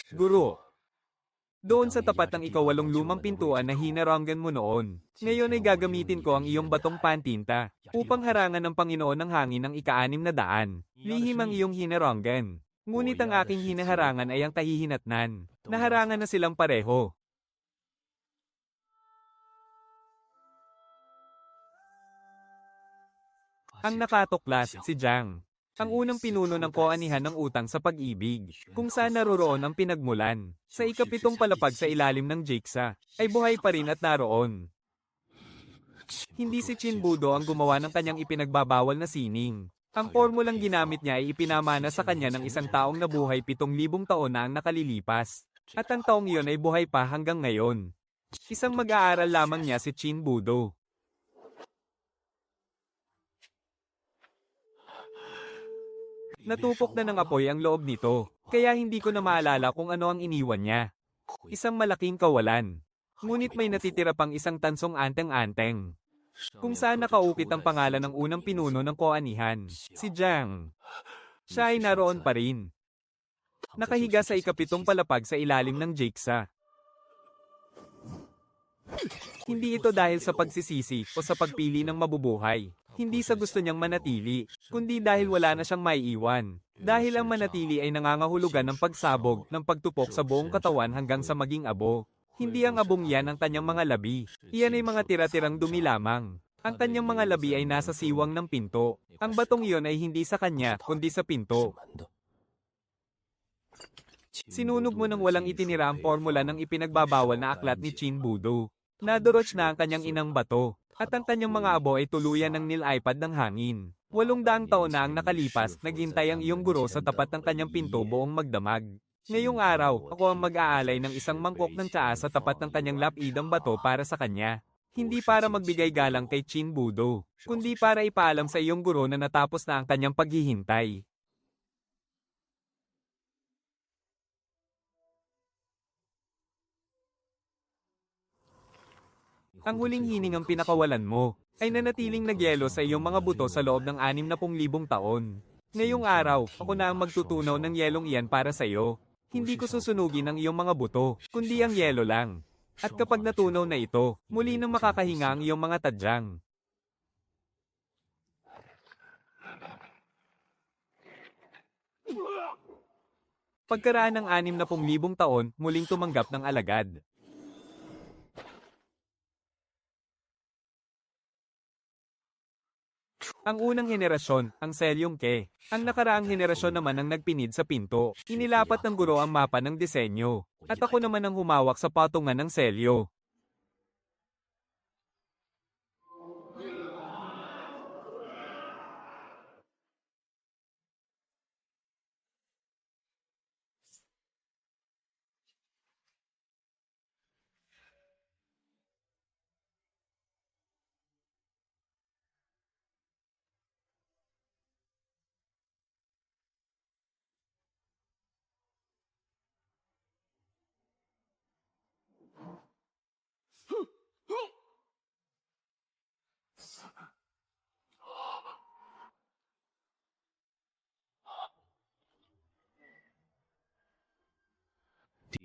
Guro, doon sa tapat ng ika-8 lumang pintuan na hinarangan mo noon, ngayon ay gagamitin ko ang iyong batong pantinta, upang harangan ng Panginoon ng hangin ng ika-600. Lihim ang iyong hinarangan. Ngunit ang aking hinaharangan ay ang kahihinatnan. Naharangan na silang pareho. Ang nakatuklas, si Jiang. Ang unang pinuno ng koanihan ng utang sa pag-ibig, kung saan naroroon ang pinagmulan. Sa ika-7 palapag sa ilalim ng Jigsaw, ay buhay pa rin at naroon. Hindi si Chin Budo ang gumawa ng kanyang ipinagbabawal na sining. Ang formulang ginamit niya ay ipinamana sa kanya ng isang taong nabuhay 7,000 taon na ang nakalilipas. At ang taong iyon ay buhay pa hanggang ngayon. Isang mag-aaral lamang niya si Chin Budo. Natupok na ng apoy ang loob nito, kaya hindi ko na maalala kung ano ang iniwan niya. Isang malaking kawalan. Ngunit may natitira pang isang tansong anteng-anteng, kung saan nakaukit ang pangalan ng unang pinuno ng koanihan, si Jiang. Siya ay naroon pa rin. Nakahiga sa ika-7 palapag sa ilalim ng Jigsaw. Hindi ito dahil sa pagsisisi o sa pagpili ng mabubuhay. Hindi sa gusto niyang manatili, kundi dahil wala na siyang maiiwan. Dahil ang manatili ay nangangahulugan ng pagsabog, ng pagtupok sa buong katawan hanggang sa maging abo. Hindi ang abong yan ang kanyang mga labi. Iyan ay mga tira-tirang dumi lamang. Ang kanyang mga labi ay nasa siwang ng pinto. Ang batong iyon ay hindi sa kanya, kundi sa pinto. Sinunog mo nang walang itinira ang formula ng ipinagbabawal na aklat ni Chin Budo. Nadoroch na ang kanyang inang bato, at ang kanyang mga abo ay tuluyan ng nilipad ng hangin. 800 taon na ang nakalipas, naghintay ang iyong guro sa tapat ng kanyang pinto buong magdamag. Ngayong araw, ako ang mag-aalay ng isang mangkok ng tsaa sa tapat ng kanyang lapidang bato para sa kanya. Hindi para magbigay galang kay Chin Budo, kundi para ipaalam sa iyong guro na natapos na ang kanyang paghihintay. Ang huling hiningang pinakawalan mo ay nanatiling nagyelo sa iyong mga buto sa loob ng 60,000 taon. Ngayong araw, ako na ang magtutunaw ng yelong iyan para sa iyo. Hindi ko susunugin ang iyong mga buto, kundi ang yelo lang. At kapag natunaw na ito, muli nang makakahinga ang iyong mga tadyang. Pagkaraan ng 60,000 taon, muling tumanggap ng alagad. Ang unang henerasyon, ang Selyong Ke. Ang nakaraang henerasyon naman ang nagpinid sa pinto. Inilapat ng guro ang mapa ng disenyo. At ako naman ang humawak sa patungan ng selyo.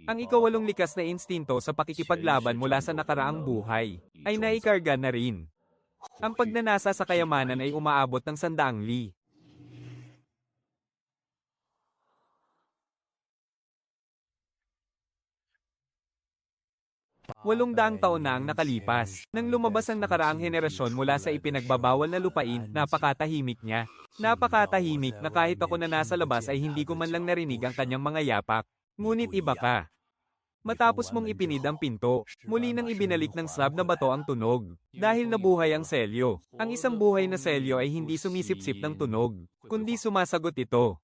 Ang ikawalong likas na instinto sa pakikipaglaban mula sa nakaraang buhay ay naikarga na rin. Ang pagnanasa sa kayamanan ay umaabot ng 100,000 li. 800 taon na ang nakalipas. Nang lumabas ang nakaraang henerasyon mula sa ipinagbabawal na lupain, napakatahimik niya. Napakatahimik na kahit ako na nasa labas ay hindi ko man lang narinig ang kanyang mga yapak. Ngunit iba ka. Matapos mong ipinid ang pinto, muli nang ibinalik ng slab na bato ang tunog. Dahil nabuhay ang selyo. Ang isang buhay na selyo ay hindi sumisipsip ng tunog, kundi sumasagot ito.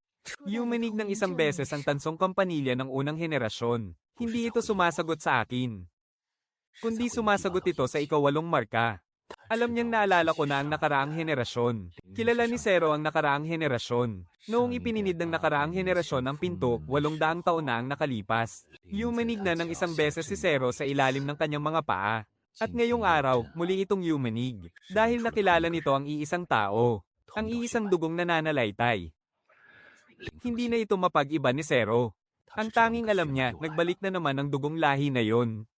Yumanig ng isang beses ang tansong kampanilya ng unang henerasyon. Hindi ito sumasagot sa akin, kundi sumasagot ito sa ikawalong marka. Alam niyang naalala ko na ang nakaraang henerasyon. Kilala ni Zero ang nakaraang henerasyon. Noong ipininid ng nakaraang henerasyon ang pinto, 800 taon na ang nakalipas. Yumanig na ng isang beses si Zero sa ilalim ng kanyang mga paa. At ngayong araw, muli itong yumanig. Dahil nakilala nito ang iisang tao. Ang iisang dugong nananalaytay. Hindi na ito mapag-iba ni Zero. Ang tanging alam niya, nagbalik na naman ang dugong lahi na yon.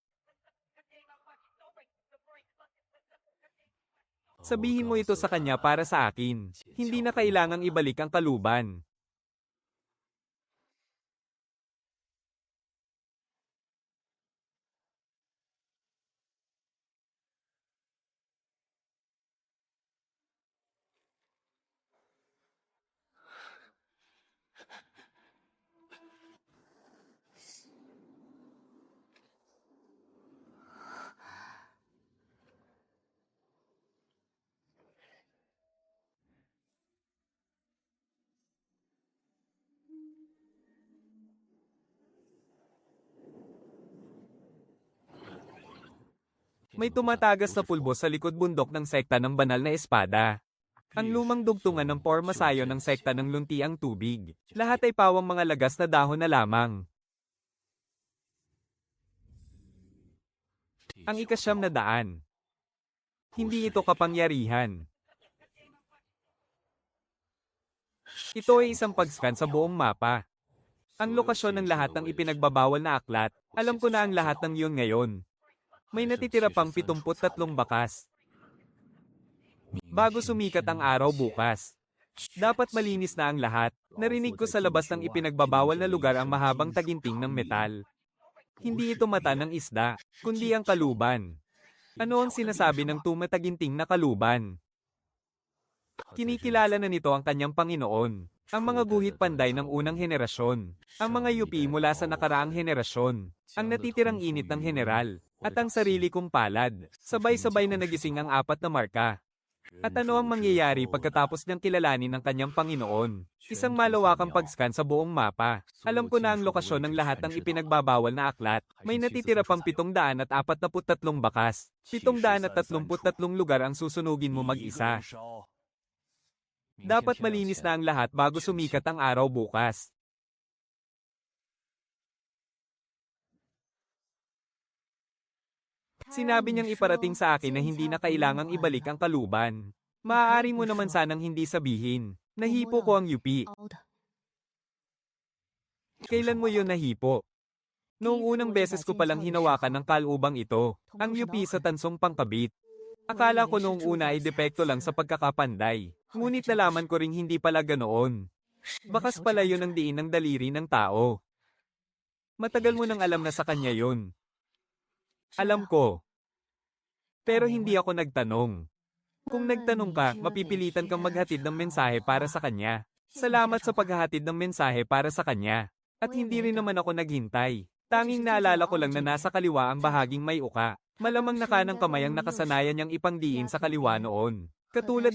Sabihin mo ito sa kanya para sa akin. Hindi na kailangang ibalik ang kaluban. May tumatagas na pulbo sa likod bundok ng sekta ng banal na espada. Ang lumang dugtungan ng pormasayo ng sekta ng luntiang tubig. Lahat ay pawang mga lagas na dahon na lamang. Ang ikasyam na daan. Hindi ito kapangyarihan. Ito ay isang pag-scan sa buong mapa. Ang lokasyon ng lahat ng ipinagbabawal na aklat. Alam ko na ang lahat ng yun ngayon. May natitira pang 73 bakas. Bago sumikat ang araw bukas. Dapat malinis na ang lahat. Narinig ko sa labas ng ipinagbabawal na lugar ang mahabang taginting ng metal. Hindi ito mata ng isda, kundi ang kaluban. Ano ang sinasabi ng tumataginting na kaluban? Kinikilala na nito ang kanyang Panginoon. Ang mga guhit panday ng unang henerasyon. Ang mga yupi mula sa nakaraang henerasyon. Ang natitirang init ng general. At ang sarili kong palad. Sabay-sabay na nagising ang 4 na marka. At ano ang mangyayari pagkatapos niyang kilalanin ng kanyang Panginoon? Isang malawakang pag-scan sa buong mapa. Alam ko na ang lokasyon ng lahat ng ipinagbabawal na aklat. May natitira pang 743 bakas. 733 lugar ang susunugin mo mag-isa. Dapat malinis na ang lahat bago sumikat ang araw bukas. Sinabi niyang iparating sa akin na hindi na kailangang ibalik ang kaluban. Maaari mo naman sanang hindi sabihin. Nahipo ko ang yupi. Kailan mo yun nahipo? Noong unang beses ko palang hinawakan ng kalubang ito, ang yupi sa tansong pangkabit. Akala ko noong una ay depekto lang sa pagkakapanday. Ngunit nalaman ko ring hindi pala ganoon. Bakas pala yun ang diin ng daliri ng tao. Matagal mo nang alam na sa kanya yun. Alam ko. Pero hindi ako nagtanong. Kung nagtanong ka, mapipilitan kang maghatid ng mensahe para sa kanya. Salamat sa paghahatid ng mensahe para sa kanya. At hindi rin naman ako naghintay. Tanging naalala ko lang na nasa kaliwa ang bahaging may uka. Malamang na kanang kamay ang nakasanayan niyang ipangdiin sa kaliwa noon. Katulad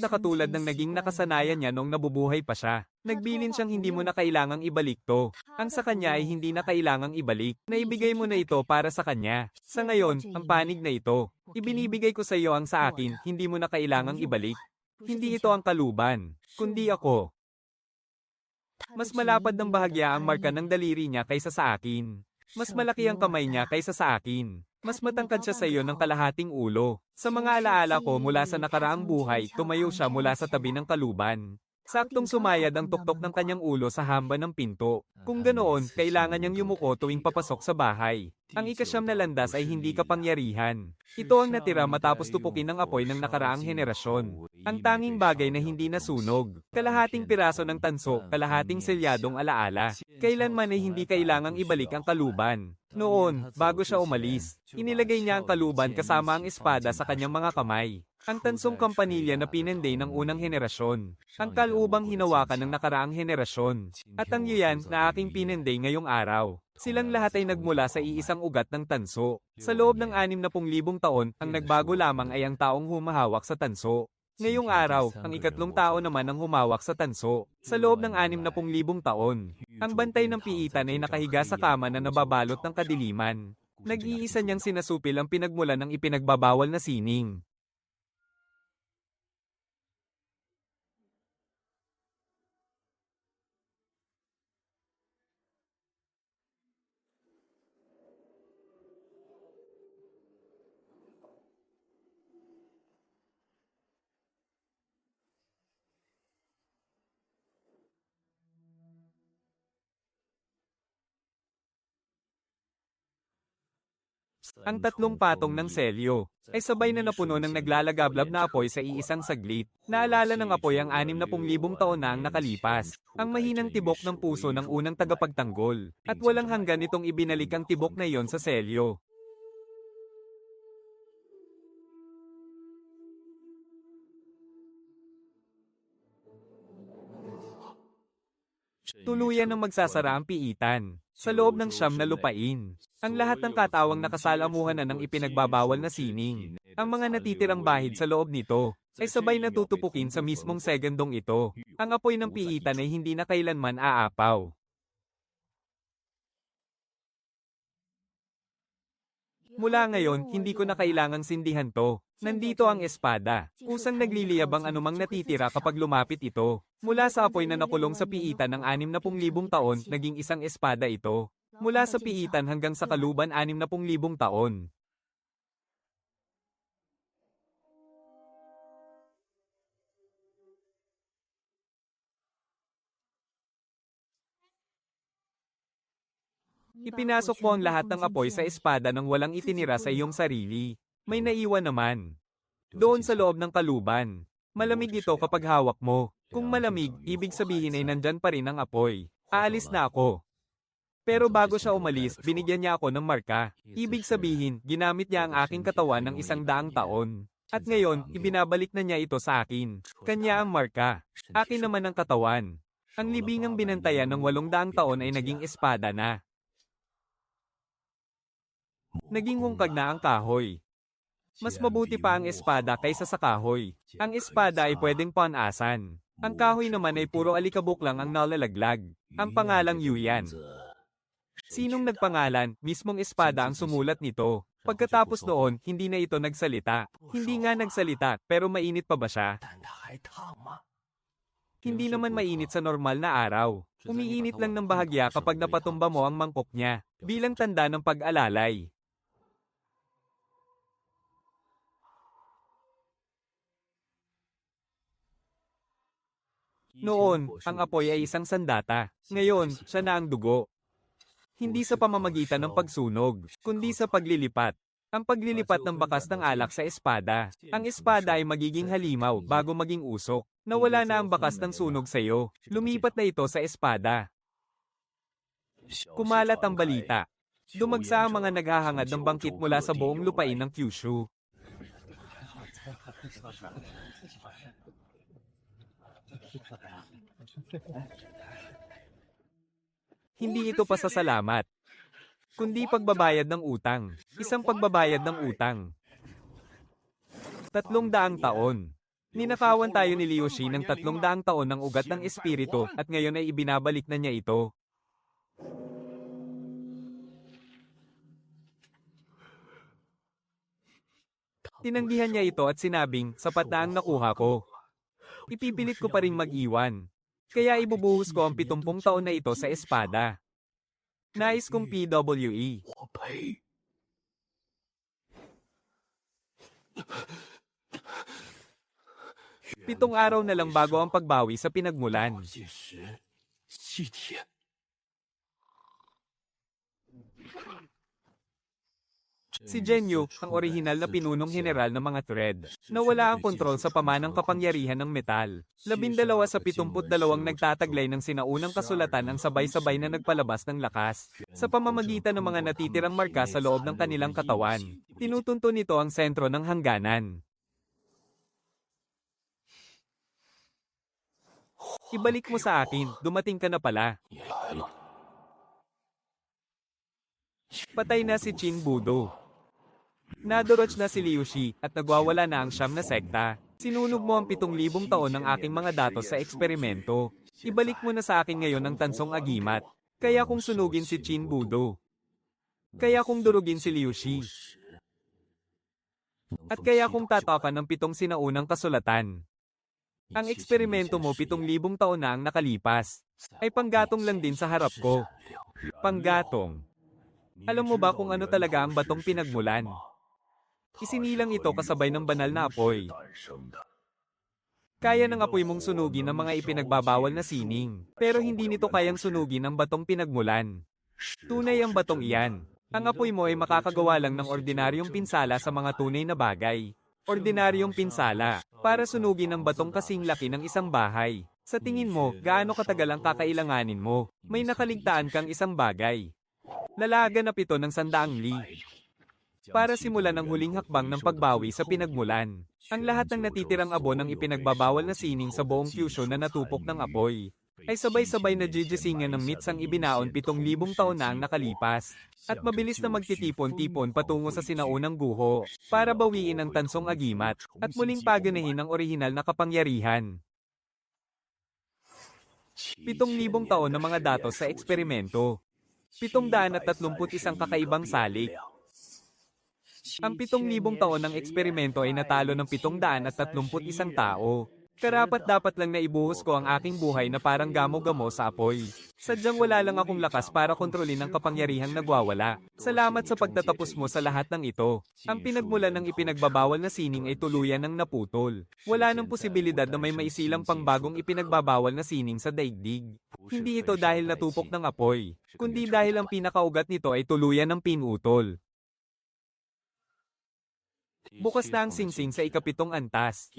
ng naging nakasanayan niya noong nabubuhay pa siya. Nagbilin siyang hindi mo na kailangang ibalik to. Ang sa kanya ay hindi na kailangang ibalik. Naibigay mo na ito para sa kanya. Sa ngayon, ang panig na ito. Ibinibigay ko sa iyo ang sa akin, hindi mo na kailangang ibalik. Hindi ito ang kaluban, kundi ako. Mas malapad ng bahagya ang marka ng daliri niya kaysa sa akin. Mas malaki ang kamay niya kaysa sa akin. Mas matangkad siya sa iyo ng kalahating ulo. Sa mga alaala ko mula sa nakaraang buhay, tumayo siya mula sa tabi ng kaluban. Saktong sumayad ang tuktok ng kanyang ulo sa hamba ng pinto. Kung ganoon, kailangan niyang yumuko tuwing papasok sa bahay. Ang ikasyam na landas ay hindi kapangyarihan. Ito ang natira matapos tupukin ng apoy ng nakaraang henerasyon. Ang tanging bagay na hindi nasunog. Kalahating piraso ng tanso, kalahating selyadong alaala. Kailanman ay hindi kailangang ibalik ang kaluban. Noon, bago siya umalis, inilagay niya ang kaluban kasama ang espada sa kanyang mga kamay. Ang tansong kampanilya na pinanday ng unang henerasyon. Ang kalubang hinawakan ng nakaraang henerasyon. At ang yuyan na aking pinanday ngayong araw. Silang lahat ay nagmula sa iisang ugat ng tanso. Sa loob ng 60,000 taon, ang nagbago lamang ay ang taong humahawak sa tanso. Ngayong araw, ang ikatlong tao naman ang humawak sa tanso. Sa loob ng 60,000 taon, ang bantay ng piitan ay nakahiga sa kama na nababalot ng kadiliman. Nag-iisa niyang sinasupil ang pinagmulan ng ipinagbabawal na sining. Ang tatlong patong ng selyo ay sabay na napuno ng naglalagablab na apoy sa iisang saglit. Naalala ng apoy ang 60,000 taon na ang nakalipas. Ang mahinang tibok ng puso ng unang tagapagtanggol. At walang hanggan itong ibinalik ang tibok na iyon sa selyo. Tuluyan ng magsasara ang piitan sa loob ng siyam na lupain. Ang lahat ng katawang nakasalamuhan na ng ipinagbabawal na sining. Ang mga natitirang bahid sa loob nito ay sabay na tutupukin sa mismong segundong ito. Ang apoy ng piitan ay hindi na kailanman aapaw. Mula ngayon, hindi ko na kailangang sindihan to. Nandito ang espada. Kusang nagliliyab ang anumang natitira kapag lumapit ito. Mula sa apoy na nakulong sa piitan ng 60,000 taon, naging isang espada ito. Mula sa piitan hanggang sa kaluban 60,000 taon. Ipinasok mo ang lahat ng apoy sa espada nang walang itinira sa iyong sarili. May naiwan naman. Doon sa loob ng kaluban. Malamig ito kapag hawak mo. Kung malamig, ibig sabihin ay nandyan pa rin ang apoy. Aalis na ako. Pero bago siya umalis, binigyan niya ako ng marka. Ibig sabihin, ginamit niya ang aking katawan ng 100 taon. At ngayon, ibinabalik na niya ito sa akin. Kanya ang marka. Akin naman ang katawan. Ang libingang binantayan ng 800 taon ay naging espada na. Naging hungkag na ang kahoy. Mas mabuti pa ang espada kaysa sa kahoy. Ang espada ay pwedeng panasan. Ang kahoy naman ay puro alikabok lang ang nalalaglag. Ang pangalang Yuyan. Sinong nagpangalan, mismong espada ang sumulat nito. Pagkatapos noon, hindi na ito nagsalita. Hindi nga nagsalita, pero mainit pa ba siya? Hindi naman mainit sa normal na araw. Umiinit lang ng bahagya kapag napatumba mo ang mangkok niya, bilang tanda ng pag-alalay. Noon, ang apoy ay isang sandata. Ngayon, siya na ang dugo. Hindi sa pamamagitan ng pagsunog, kundi sa paglilipat. Ang paglilipat ng bakas ng alak sa espada. Ang espada ay magiging halimaw bago maging usok. Nawala na ang bakas ng sunog sa iyo. Lumipat na ito sa espada. Kumalat ang balita. Dumagsa ang mga naghahangad ng bangkit mula sa buong lupain ng Kyushu. Hindi ito pasasalamat, kundi pagbabayad ng utang. Isang pagbabayad ng utang. 300 taon. Ninakawan tayo ni Liushi ng 300 taon ng ugat ng espiritu at ngayon ay ibinabalik na niya ito. Tinanggihan niya ito at sinabing, sapat na ang nakuha ko. Ipipilit ko pa ring mag-iwan. Kaya ibubuhos ko ang 70 taon na ito sa espada. Nais kong PWE. 7 araw na lang bago ang pagbawi sa pinagmulan. Si Genyu, ang orihinal na pinunong general ng mga Thread, nawala ang kontrol sa pamanang kapangyarihan ng metal. 12 sa 72 nagtataglay ng sinaunang kasulatan ang sabay-sabay na nagpalabas ng lakas. Sa pamamagitan ng mga natitirang marka sa loob ng kanilang katawan, tinutunto nito ang sentro ng hangganan. Ibalik mo sa akin, dumating ka na pala. Patay na si Qin Budo. Nadoroch na si Liu Shi at nagwawala na ang 9 na sekta. Sinunog mo ang 7,000 taon ng aking mga datos sa eksperimento. Ibalik mo na sa akin ngayon ang tansong agimat. Kaya kung sunugin si Qin Budo. Kaya kung durugin si Liu Shi. At kaya kung tatapan ng 7 sinaunang kasulatan. Ang eksperimento mo 7,000 taon na ang nakalipas. Ay panggatong lang din sa harap ko. Panggatong. Alam mo ba kung ano talaga ang batong pinagmulan? Isinilang ito kasabay ng banal na apoy. Kaya ng apoy mong sunugin ang mga ipinagbabawal na sining, pero hindi nito kayang sunugin ang batong pinagmulan. Tunay ang batong iyan. Ang apoy mo ay makakagawa lang ng ordinaryong pinsala sa mga tunay na bagay. Ordinaryong pinsala, para sunugin ang batong kasing laki ng isang bahay. Sa tingin mo, gaano katagal ang kakailanganin mo? May nakaligtaan kang isang bagay. Lalaganap ito ng 100 li. Para simulan ang huling hakbang ng pagbawi sa pinagmulan. Ang lahat ng natitirang abo ng ipinagbabawal na sining sa buong fusion na natupok ng apoy, ay sabay-sabay na jijisingan ng myths ang ibinaon 7,000 taon na ang nakalipas. At mabilis na magtitipon-tipon patungo sa sinaunang guho, para bawiin ang tansong agimat, at muling paganahin ang orihinal na kapangyarihan. 7,000 taon na mga datos sa eksperimento. 731 kakaibang salik. Ang 7,000 taon ng eksperimento ay natalo ng 731 tao. Karapat-dapat lang na ibuhos ko ang aking buhay na parang gamo-gamo sa apoy. Sadyang wala lang akong lakas para kontrolin ang kapangyarihang nagwawala. Salamat sa pagtatapos mo sa lahat ng ito. Ang pinagmulan ng ipinagbabawal na sining ay tuluyan ng naputol. Wala nang posibilidad na may maisilang pangbagong ipinagbabawal na sining sa daigdig. Hindi ito dahil natupok ng apoy, kundi dahil ang pinakaugat nito ay tuluyan ng pinutol. Bukas na ang singsing sa ika-7 antas.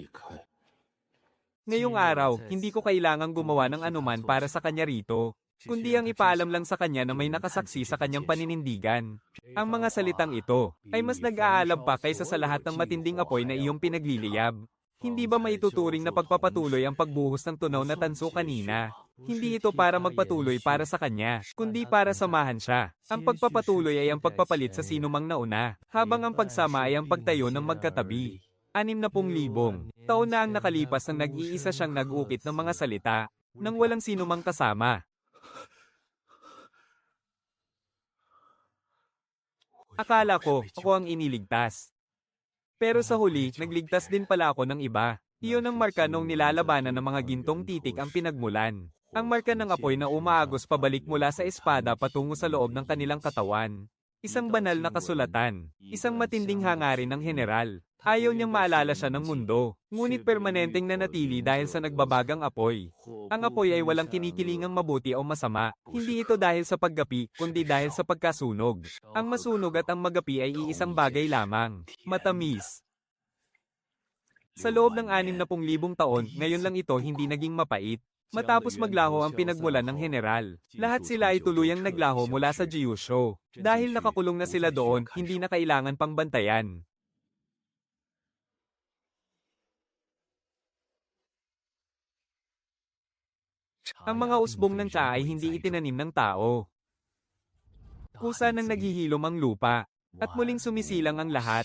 Ngayong araw, hindi ko kailangang gumawa ng anuman para sa kanya rito, kundi ang ipaalam lang sa kanya na may nakasaksi sa kanyang paninindigan. Ang mga salitang ito ay mas nag-aalab pa kaysa sa lahat ng matinding apoy na iyong pinagliliyab. Hindi ba maituturing na pagpapatuloy ang pagbuhos ng tunaw na tanso kanina? Hindi ito para magpatuloy para sa kanya, kundi para samahan siya. Ang pagpapatuloy ay ang pagpapalit sa sinumang nauna, habang ang pagsama ay ang pagtayo ng magkatabi. 60,000 taon na ang nakalipas nang nag-iisa siyang nag-ukit ng mga salita, nang walang sinumang kasama. Akala ko, ako ang iniligtas. Pero sa huli, nagligtas din pala ako ng iba. Iyon ang marka noong nilalabanan ng mga gintong titik ang pinagmulan. Ang marka ng apoy na umaagos pabalik mula sa espada patungo sa loob ng kanilang katawan. Isang banal na kasulatan. Isang matinding hangarin ng general. Ayaw niyang maalala siya ng mundo. Ngunit permanenteng nanatili dahil sa nagbabagang apoy. Ang apoy ay walang kinikilingang mabuti o masama. Hindi ito dahil sa paggapi, kundi dahil sa pagkasunog. Ang masunog at ang magapi ay iisang bagay lamang. Matamis. Sa loob ng 60,000 taon, ngayon lang ito hindi naging mapait. Matapos maglaho ang pinagmulan ng general, lahat sila ay tuluyang naglaho mula sa Gyusho. Dahil nakakulong na sila doon, hindi na kailangan pang bantayan. Ang mga usbong ng tsa ay hindi itinanim ng tao. Kusa nang naghihilom ang lupa, at muling sumisilang ang lahat.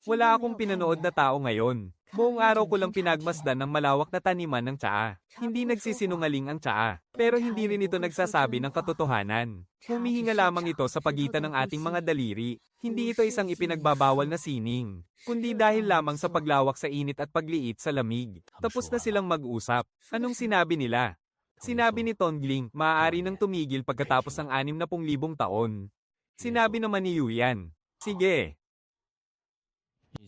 Wala akong pinanood na tao ngayon. Buong araw ko lang pinagmasdan ng malawak na taniman ng tsaa. Hindi nagsisinungaling ang tsaa, pero hindi rin ito nagsasabi ng katotohanan. Humihinga lamang ito sa pagitan ng ating mga daliri. Hindi ito isang ipinagbabawal na sining, kundi dahil lamang sa paglawak sa init at pagliit sa lamig. Tapos na silang mag-usap. Anong sinabi nila? Sinabi ni Tongling, maaari nang tumigil pagkatapos ng 60,000 taon. Sinabi naman ni Yuyan, sige.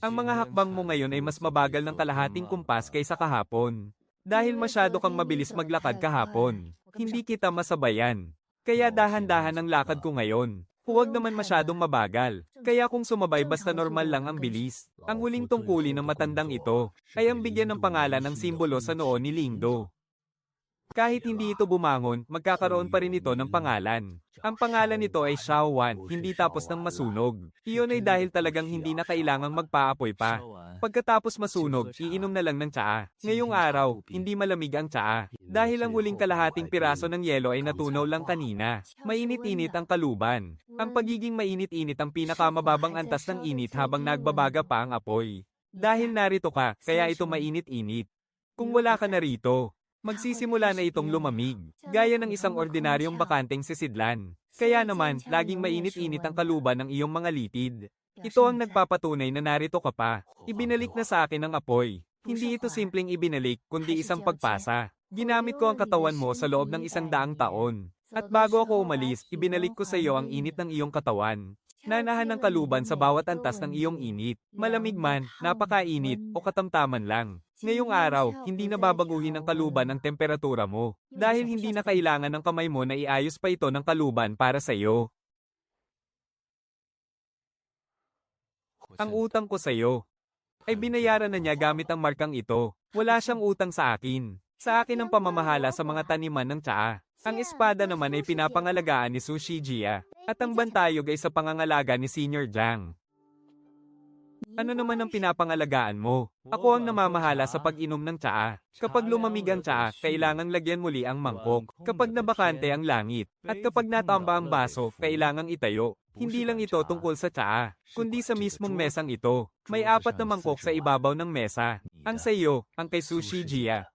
Ang mga hakbang mo ngayon ay mas mabagal ng kalahating kumpas kaysa kahapon. Dahil masyado kang mabilis maglakad kahapon, hindi kita masabayan. Kaya dahan-dahan ang lakad ko ngayon. Huwag naman masyadong mabagal. Kaya kung sumabay basta normal lang ang bilis. Ang huling tungkulin ng matandang ito ay ang bigyan ng pangalan ng simbolo sa noo ni Lingdo. Kahit hindi ito bumangon, magkakaroon pa rin ito ng pangalan. Ang pangalan nito ay Xiaowan, hindi tapos ng masunog. Iyon ay dahil talagang hindi na kailangang magpaapoy pa. Pagkatapos masunog, iinom na lang ng tsaa. Ngayong araw, hindi malamig ang tsaa. Dahil ang huling kalahating piraso ng yelo ay natunaw lang kanina. Mainit-init ang kaluban. Ang pagiging mainit-init ang pinakamababang antas ng init habang nagbabaga pa ang apoy. Dahil narito ka, kaya ito mainit-init. Kung wala ka narito, magsisimula na itong lumamig, gaya ng isang ordinaryong bakanteng sisidlan. Kaya naman, laging mainit-init ang kaluban ng iyong mga litid. Ito ang nagpapatunay na narito ka pa. Ibinalik na sa akin ang apoy. Hindi ito simpleng ibinalik, kundi isang pagpasa. Ginamit ko ang katawan mo sa loob ng 100 taon. At bago ako umalis, ibinalik ko sa iyo ang init ng iyong katawan. Nanahan ng kaluban sa bawat antas ng iyong init. Malamig man, napakainit, o katamtaman lang. Ngayong araw, hindi na babaguhin ng kaluban ang temperatura mo. Dahil hindi na kailangan ng kamay mo na iayos pa ito ng kaluban para sa iyo. Ang utang ko sa iyo ay binayaran na niya gamit ang markang ito. Wala siyang utang sa akin. Sa akin ang pamamahala sa mga taniman ng tsaa. Ang espada naman ay pinapangalagaan ni Su Shijia. At ang bantayog ay sa pangangalaga ni Senior Jiang. Ano naman ang pinapangalagaan mo? Ako ang namamahala sa pag-inom ng tsaa. Kapag lumamig ang tsaa, kailangang lagyan muli ang mangkok. Kapag nabakante ang langit, at kapag natamba ang baso, kailangang itayo. Hindi lang ito tungkol sa tsaa, kundi sa mismong mesang ito. May 4 na mangkok sa ibabaw ng mesa. Ang sa iyo, ang kay Su Shijia,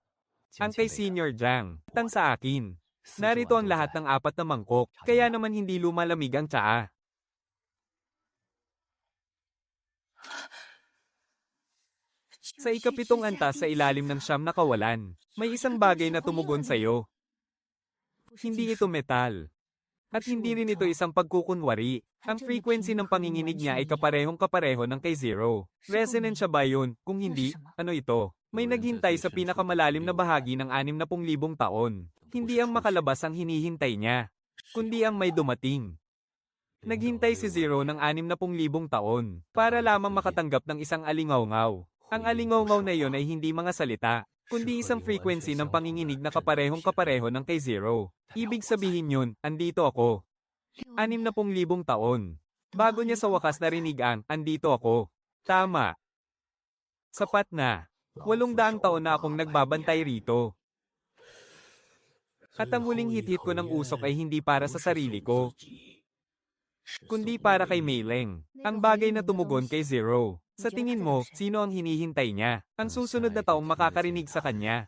ang kay Senior Jiang, at ang sa akin. Narito ang lahat ng 4 na mangkok, kaya naman hindi lumalamig ang tsaa. Sa ikapitong antas sa ilalim ng 9 na kawalan, may isang bagay na tumugon sa iyo. Hindi ito metal. At hindi rin ito isang pagkukunwari. Ang frequency ng panginginig niya ay kaparehong-kapareho ng kay Zero. Resonant siya ba yun? Kung hindi, ano ito? May naghintay sa pinakamalalim na bahagi ng 60,000 taon. Hindi ang makalabas ang hinihintay niya, kundi ang may dumating. Naghintay si Zero ng 60,000 taon para lamang makatanggap ng isang alingawngaw. Ang alingawngaw na iyon ay hindi mga salita, kundi isang frequency ng panginginig na kaparehong-kapareho ng kay Zero. Ibig sabihin yun, andito ako. 60,000 taon. Bago niya sa wakas narinig ang, andito ako. Tama. Sapat na. 800 taon na akong nagbabantay rito. At ang huling hit-hit ko ng usok ay hindi para sa sarili ko, kundi para kay Meileng. Ang bagay na tumugon kay Zero. Sa tingin mo, sino ang hinihintay niya? Ang susunod na taong makakarinig sa kanya.